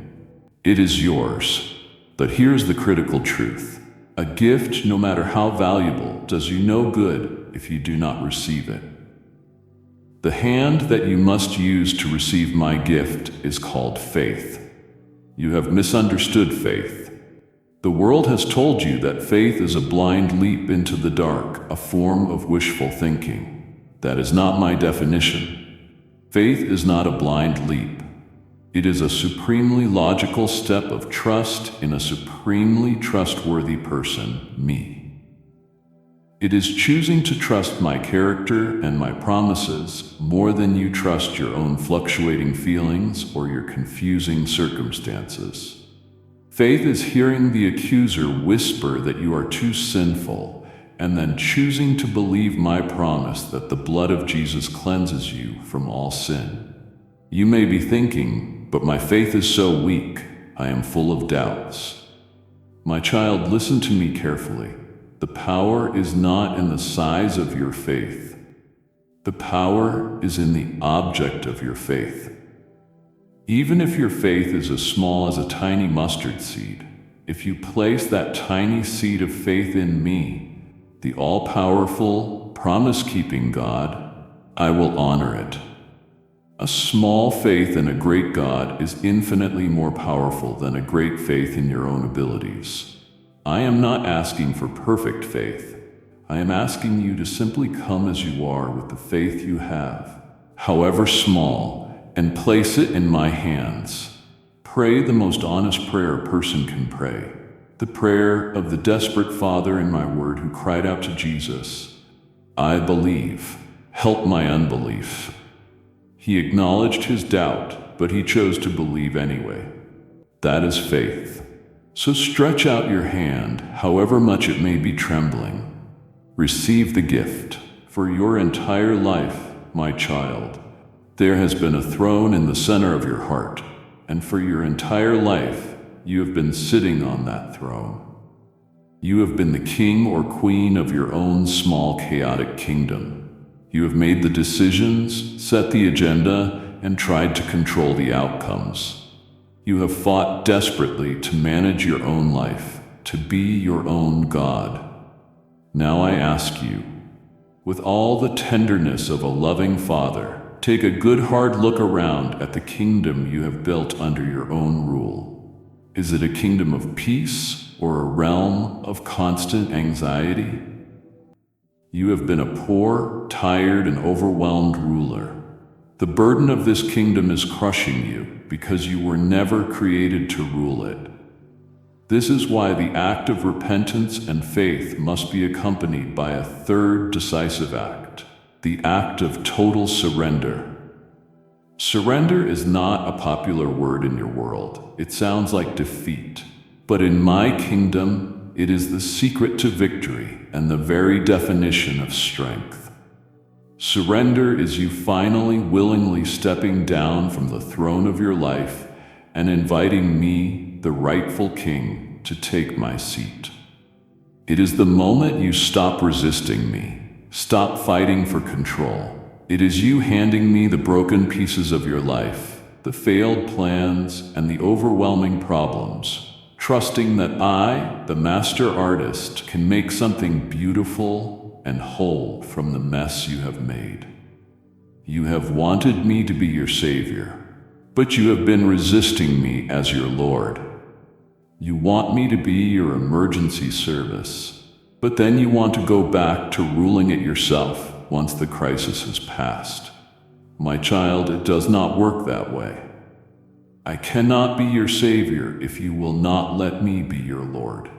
It is yours. But here's the critical truth. A gift, no matter how valuable, does you no good if you do not receive it. The hand that you must use to receive my gift is called faith. You have misunderstood faith. The world has told you that faith is a blind leap into the dark, a form of wishful thinking. That is not my definition. Faith is not a blind leap. It is a supremely logical step of trust in a supremely trustworthy person, me. It is choosing to trust my character and my promises more than you trust your own fluctuating feelings or your confusing circumstances. Faith is hearing the accuser whisper that you are too sinful, and then choosing to believe my promise that the blood of Jesus cleanses you from all sin. You may be thinking, "But my faith is so weak, I am full of doubts." My child, listen to me carefully. The power is not in the size of your faith. The power is in the object of your faith. Even if your faith is as small as a tiny mustard seed, if you place that tiny seed of faith in me, the all-powerful, promise-keeping God, I will honor it. A small faith in a great God is infinitely more powerful than a great faith in your own abilities. I am not asking for perfect faith. I am asking you to simply come as you are with the faith you have, however small, and place it in my hands. Pray the most honest prayer a person can pray. The prayer of the desperate father in my word who cried out to Jesus, "I believe, help my unbelief." He acknowledged his doubt, but he chose to believe anyway. That is faith. So stretch out your hand, however much it may be trembling. Receive the gift. For your entire life, my child, there has been a throne in the center of your heart, and for your entire life, you have been sitting on that throne. You have been the king or queen of your own small, chaotic kingdom. You have made the decisions, set the agenda, and tried to control the outcomes. You have fought desperately to manage your own life, to be your own God. Now I ask you, with all the tenderness of a loving father, take a good hard look around at the kingdom you have built under your own rule. Is it a kingdom of peace or a realm of constant anxiety? You have been a poor, tired, and overwhelmed ruler. The burden of this kingdom is crushing you because you were never created to rule it. This is why the act of repentance and faith must be accompanied by a third decisive act, the act of total surrender. Surrender is not a popular word in your world. It sounds like defeat. But in my kingdom, it is the secret to victory and the very definition of strength. Surrender is you finally willingly stepping down from the throne of your life and inviting me, the rightful king, to take my seat. It is the moment you stop resisting me, stop fighting for control. It is you handing me the broken pieces of your life, the failed plans, and the overwhelming problems, trusting that I, the master artist, can make something beautiful and whole from the mess you have made. You have wanted me to be your savior, but you have been resisting me as your Lord. You want me to be your emergency service, but then you want to go back to ruling it yourself once the crisis has passed. My child, it does not work that way. I cannot be your savior if you will not let me be your Lord.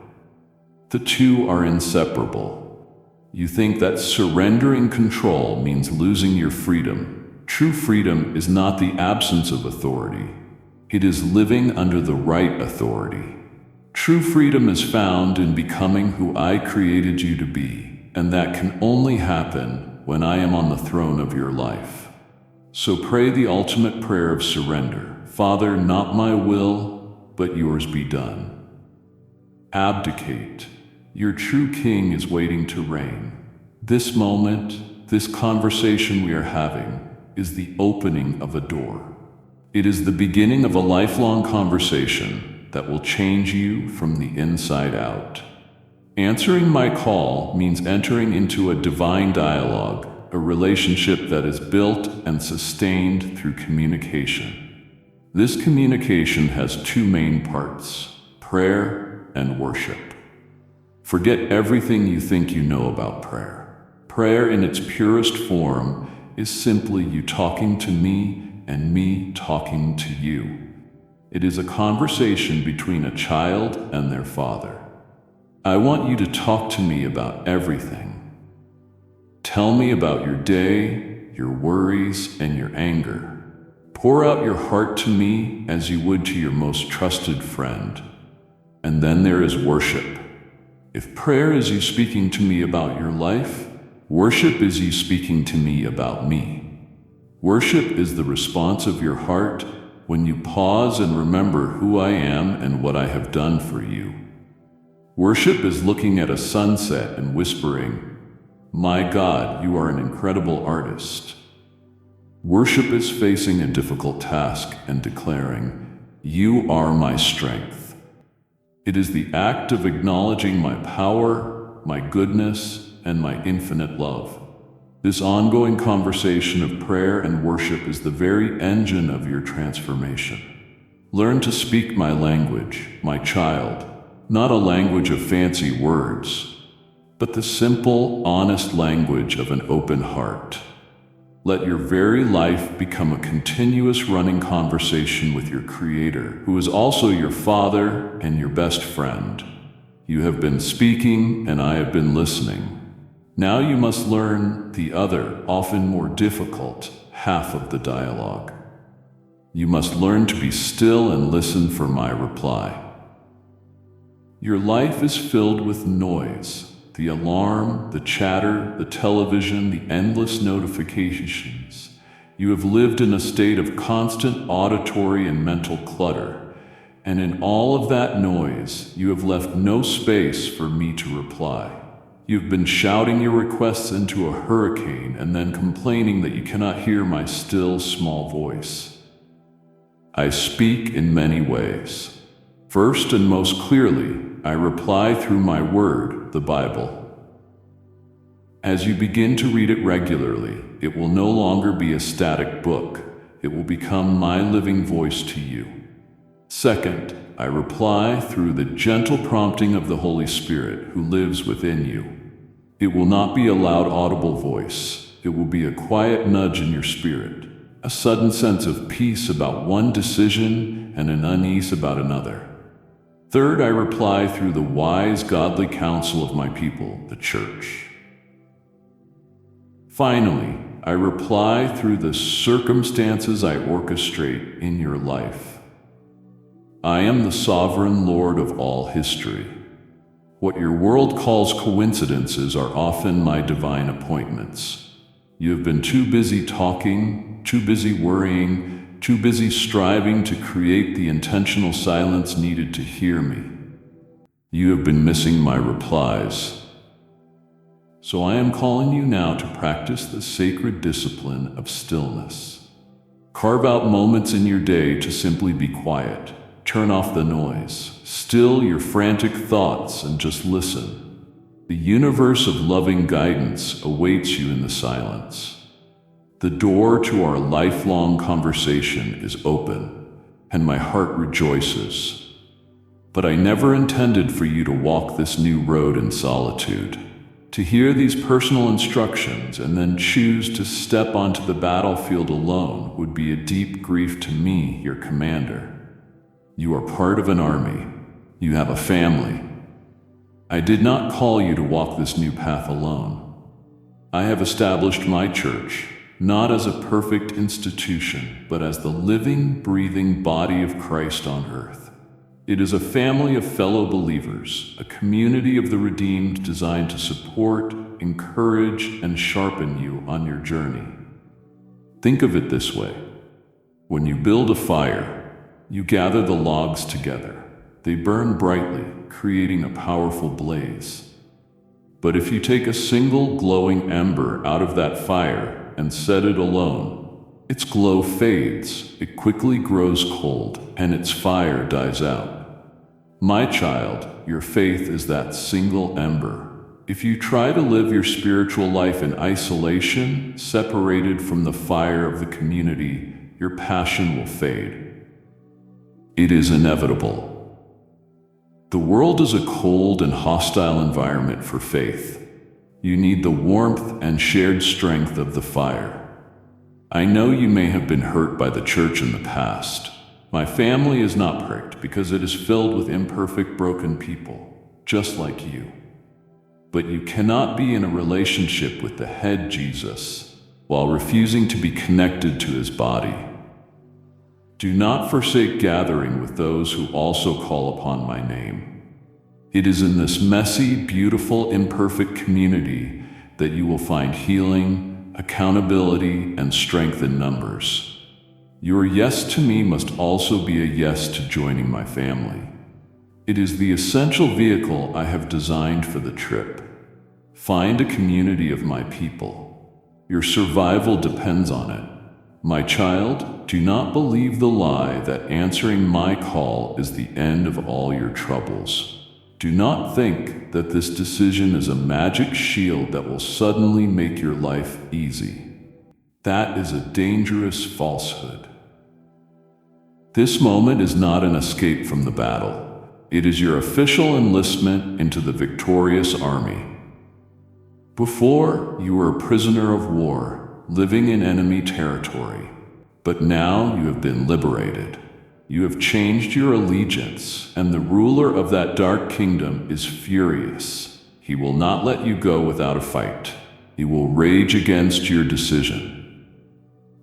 The two are inseparable. You think that surrendering control means losing your freedom. True freedom is not the absence of authority. It is living under the right authority. True freedom is found in becoming who I created you to be, and that can only happen when I am on the throne of your life. So pray the ultimate prayer of surrender. Father, not my will, but yours be done. Abdicate. Your true king is waiting to reign. This moment, this conversation we are having, is the opening of a door. It is the beginning of a lifelong conversation that will change you from the inside out. Answering my call means entering into a divine dialogue, a relationship that is built and sustained through communication. This communication has two main parts: prayer and worship. Forget everything you think you know about prayer. Prayer in its purest form is simply you talking to me and me talking to you. It is a conversation between a child and their father. I want you to talk to me about everything. Tell me about your day, your worries, and your anger. Pour out your heart to me as you would to your most trusted friend. And then there is worship. If prayer is you speaking to me about your life, worship is you speaking to me about me. Worship is the response of your heart when you pause and remember who I am and what I have done for you. Worship is looking at a sunset and whispering, "My God, you are an incredible artist." Worship is facing a difficult task and declaring, "You are my strength." It is the act of acknowledging my power, my goodness, and my infinite love. This ongoing conversation of prayer and worship is the very engine of your transformation. Learn to speak my language, my child, not a language of fancy words, but the simple, honest language of an open heart. Let your very life become a continuous running conversation with your Creator, who is also your Father and your best friend. You have been speaking, and I have been listening. Now you must learn the other, often more difficult, half of the dialogue. You must learn to be still and listen for my reply. Your life is filled with noise. The alarm, the chatter, the television, the endless notifications. You have lived in a state of constant auditory and mental clutter, and in all of that noise, you have left no space for me to reply. You've been shouting your requests into a hurricane and then complaining that you cannot hear my still, small voice. I speak in many ways. First and most clearly, I reply through my word, the Bible. As you begin to read it regularly, it will no longer be a static book. It will become my living voice to you. Second, I reply through the gentle prompting of the Holy Spirit who lives within you. It will not be a loud audible voice. It will be a quiet nudge in your spirit, a sudden sense of peace about one decision and an unease about another. Third, I reply through the wise, godly counsel of my people, the church. Finally, I reply through the circumstances I orchestrate in your life. I am the sovereign Lord of all history. What your world calls coincidences are often my divine appointments. You have been too busy talking, too busy worrying, too busy striving to create the intentional silence needed to hear me. You have been missing my replies. So I am calling you now to practice the sacred discipline of stillness. Carve out moments in your day to simply be quiet. Turn off the noise. Still your frantic thoughts and just listen. The universe of loving guidance awaits you in the silence. The door to our lifelong conversation is open, and my heart rejoices. But I never intended for you to walk this new road in solitude. To hear these personal instructions and then choose to step onto the battlefield alone would be a deep grief to me, your commander. You are part of an army. You have a family. I did not call you to walk this new path alone. I have established my church, not as a perfect institution, but as the living, breathing body of Christ on earth. It is a family of fellow believers, a community of the redeemed designed to support, encourage, and sharpen you on your journey. Think of it this way. When you build a fire, you gather the logs together. They burn brightly, creating a powerful blaze. But if you take a single glowing ember out of that fire and set it alone, its glow fades, it quickly grows cold, and its fire dies out. My child, your faith is that single ember. If you try to live your spiritual life in isolation, separated from the fire of the community, your passion will fade. It is inevitable. The world is a cold and hostile environment for faith. You need the warmth and shared strength of the fire. I know you may have been hurt by the church in the past. My family is not perfect because it is filled with imperfect, broken people, just like you. But you cannot be in a relationship with the head Jesus while refusing to be connected to his body. Do not forsake gathering with those who also call upon my name. It is in this messy, beautiful, imperfect community that you will find healing, accountability, and strength in numbers. Your yes to me must also be a yes to joining my family. It is the essential vehicle I have designed for the trip. Find a community of my people. Your survival depends on it. My child, do not believe the lie that answering my call is the end of all your troubles. Do not think that this decision is a magic shield that will suddenly make your life easy. That is a dangerous falsehood. This moment is not an escape from the battle. It is your official enlistment into the victorious army. Before, you were a prisoner of war, living in enemy territory. But now you have been liberated. You have changed your allegiance, and the ruler of that dark kingdom is furious. He will not let you go without a fight. He will rage against your decision.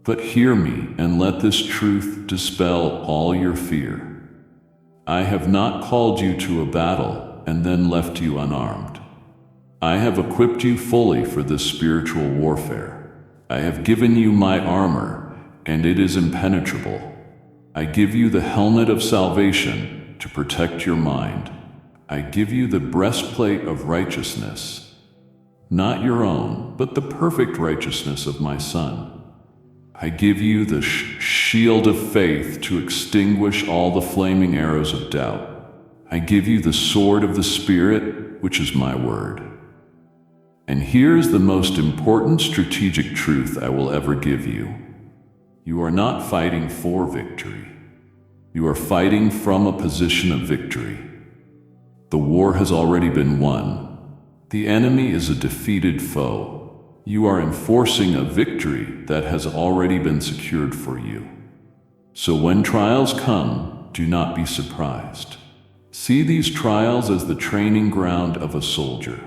But hear me and let this truth dispel all your fear. I have not called you to a battle and then left you unarmed. I have equipped you fully for this spiritual warfare. I have given you my armor, and it is impenetrable. I give you the helmet of salvation to protect your mind. I give you the breastplate of righteousness, not your own, but the perfect righteousness of my Son. I give you the shield of faith to extinguish all the flaming arrows of doubt. I give you the sword of the Spirit, which is my word. And here's the most important strategic truth I will ever give you. You are not fighting for victory. You are fighting from a position of victory. The war has already been won. The enemy is a defeated foe. You are enforcing a victory that has already been secured for you. So when trials come, do not be surprised. See these trials as the training ground of a soldier.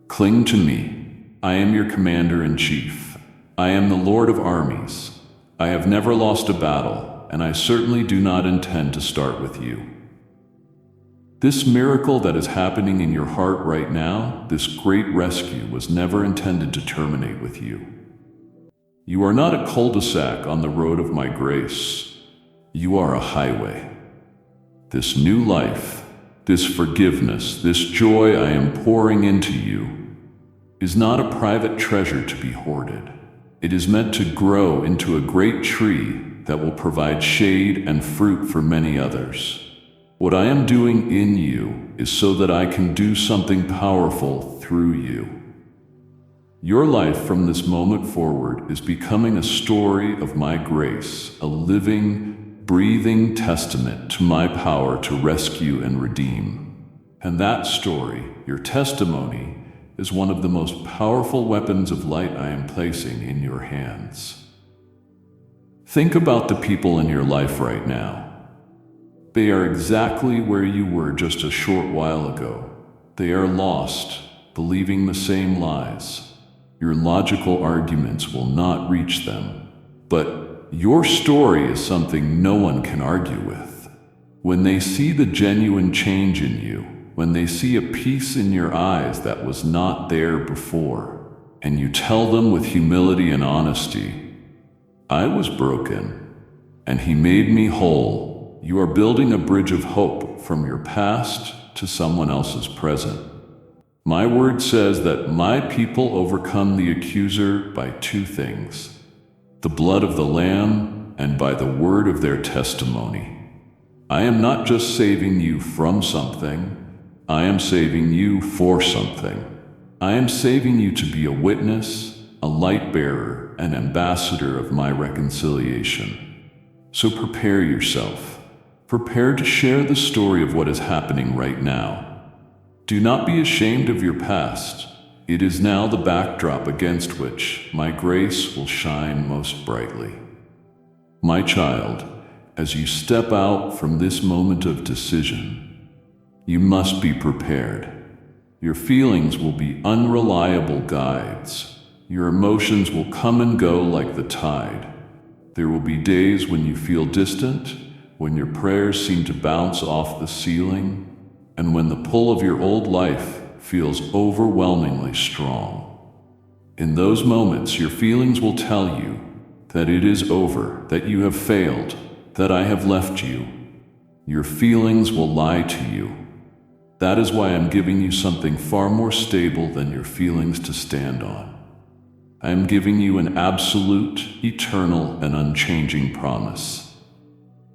Cling to me. I am your commander-in-chief. I am the Lord of armies. I have never lost a battle, and I certainly do not intend to start with you. This miracle that is happening in your heart right now, this great rescue, was never intended to terminate with you. You are not a cul-de-sac on the road of my grace. You are a highway. This new life, this forgiveness, this joy I am pouring into you is not a private treasure to be hoarded. It is meant to grow into a great tree that will provide shade and fruit for many others. What I am doing in you is so that I can do something powerful through you. Your life from this moment forward is becoming a story of my grace, a living, breathing testament to my power to rescue and redeem. And that story, your testimony, is one of the most powerful weapons of light I am placing in your hands. Think about the people in your life right now. They are exactly where you were just a short while ago. They are lost, believing the same lies. Your logical arguments will not reach them. But your story is something no one can argue with. When they see the genuine change in you, when they see a peace in your eyes that was not there before, and you tell them with humility and honesty, I was broken, and He made me whole, you are building a bridge of hope from your past to someone else's present. My word says that my people overcome the accuser by two things: the blood of the Lamb and by the word of their testimony. I am not just saving you from something, I am saving you for something. I am saving you to be a witness, a light bearer, an ambassador of my reconciliation. So prepare yourself. Prepare to share the story of what is happening right now. Do not be ashamed of your past. It is now the backdrop against which my grace will shine most brightly. My child, as you step out from this moment of decision, you must be prepared. Your feelings will be unreliable guides. Your emotions will come and go like the tide. There will be days when you feel distant, when your prayers seem to bounce off the ceiling, and when the pull of your old life feels overwhelmingly strong. In those moments, your feelings will tell you that it is over, that you have failed, that I have left you. Your feelings will lie to you. That is why I'm giving you something far more stable than your feelings to stand on. I am giving you an absolute, eternal, and unchanging promise.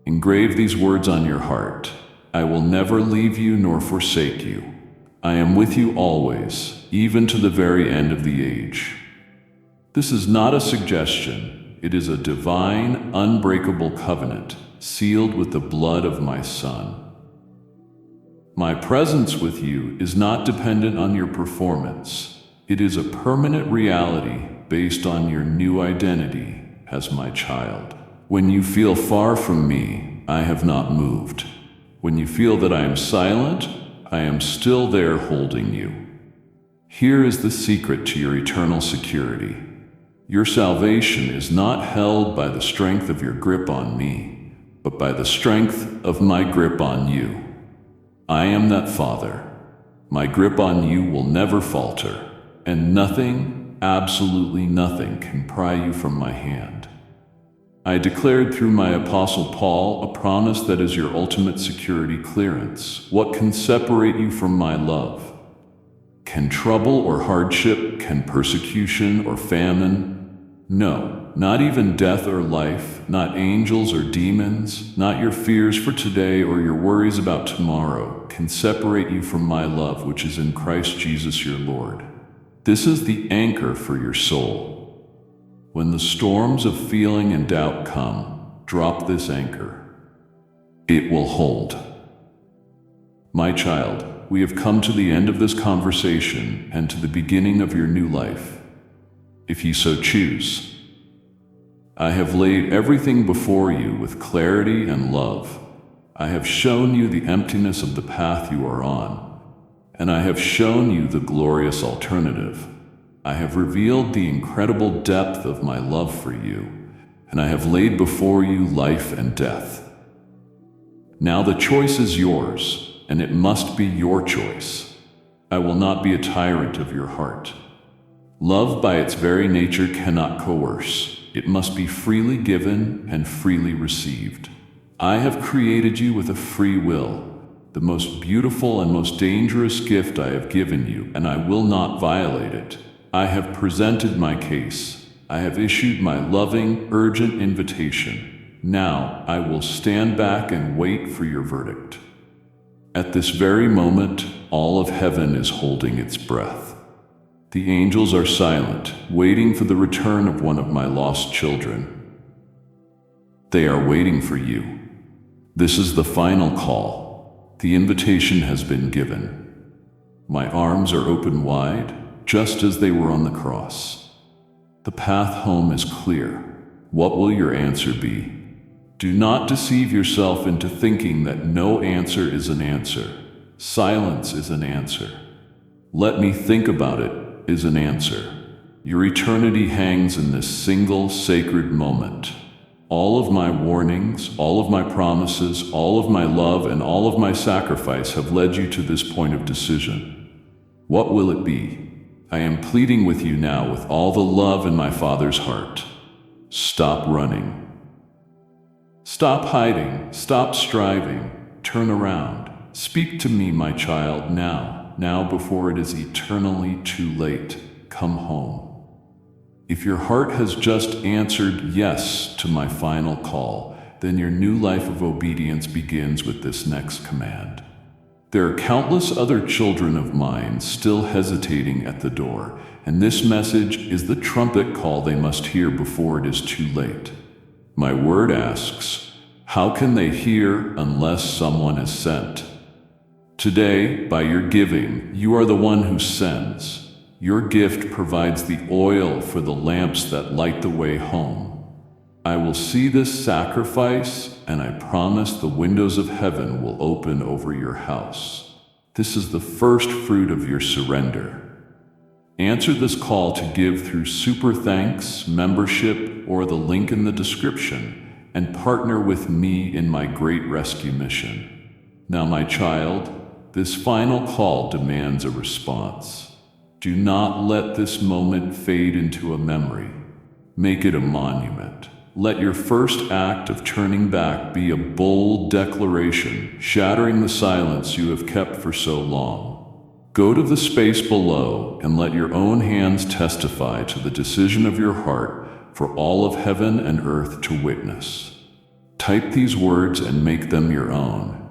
Engrave these words on your heart. I will never leave you nor forsake you. I am with you always, even to the very end of the age. This is not a suggestion. It is a divine, unbreakable covenant, sealed with the blood of my Son. My presence with you is not dependent on your performance. It is a permanent reality based on your new identity as my child. When you feel far from me, I have not moved. When you feel that I am silent, I am still there holding you. Here is the secret to your eternal security. Your salvation is not held by the strength of your grip on me, but by the strength of my grip on you. I am that Father. My grip on you will never falter, and nothing, absolutely nothing, can pry you from my hand. I declared through my Apostle Paul a promise that is your ultimate security clearance. What can separate you from my love? Can trouble or hardship, can persecution or famine? No, not even death or life, not angels or demons, not your fears for today or your worries about tomorrow can separate you from my love which is in Christ Jesus your Lord. This is the anchor for your soul. When the storms of feeling and doubt come, drop this anchor. It will hold. My child, we have come to the end of this conversation and to the beginning of your new life, if you so choose. I have laid everything before you with clarity and love. I have shown you the emptiness of the path you are on, and I have shown you the glorious alternative. I have revealed the incredible depth of my love for you, and I have laid before you life and death. Now the choice is yours, and it must be your choice. I will not be a tyrant of your heart. Love by its very nature cannot coerce. It must be freely given and freely received. I have created you with a free will, the most beautiful and most dangerous gift I have given you, and I will not violate it. I have presented my case. I have issued my loving, urgent invitation. Now I will stand back and wait for your verdict. At this very moment, all of heaven is holding its breath. The angels are silent, waiting for the return of one of my lost children. They are waiting for you. This is the final call. The invitation has been given. My arms are open wide, just as they were on the cross. The path home is clear. What will your answer be? Do not deceive yourself into thinking that no answer is an answer. Silence is an answer. Let me think about it is an answer. Your eternity hangs in this single sacred moment. All of my warnings, all of my promises, all of my love, and all of my sacrifice have led you to this point of decision. What will it be? I am pleading with you now with all the love in my Father's heart. Stop running. Stop hiding. Stop striving. Turn around. Speak to me, my child, now before it is eternally too late. Come home. If your heart has just answered yes to my final call, then your new life of obedience begins with this next command. There are countless other children of mine still hesitating at the door, and this message is the trumpet call they must hear before it is too late. My word asks, how can they hear unless someone is sent? Today, by your giving, you are the one who sends. Your gift provides the oil for the lamps that light the way home. I will see this sacrifice, and I promise the windows of heaven will open over your house. This is the first fruit of your surrender. Answer this call to give through Super Thanks, membership, or the link in the description, and partner with me in my great rescue mission. Now, my child, this final call demands a response. Do not let this moment fade into a memory. Make it a monument. Let your first act of turning back be a bold declaration, shattering the silence you have kept for so long. Go to the space below and let your own hands testify to the decision of your heart for all of heaven and earth to witness. Type these words and make them your own.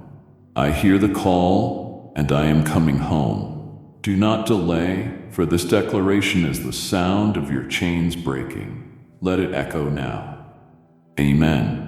I hear the call, and I am coming home. Do not delay, for this declaration is the sound of your chains breaking. Let it echo now. Amen.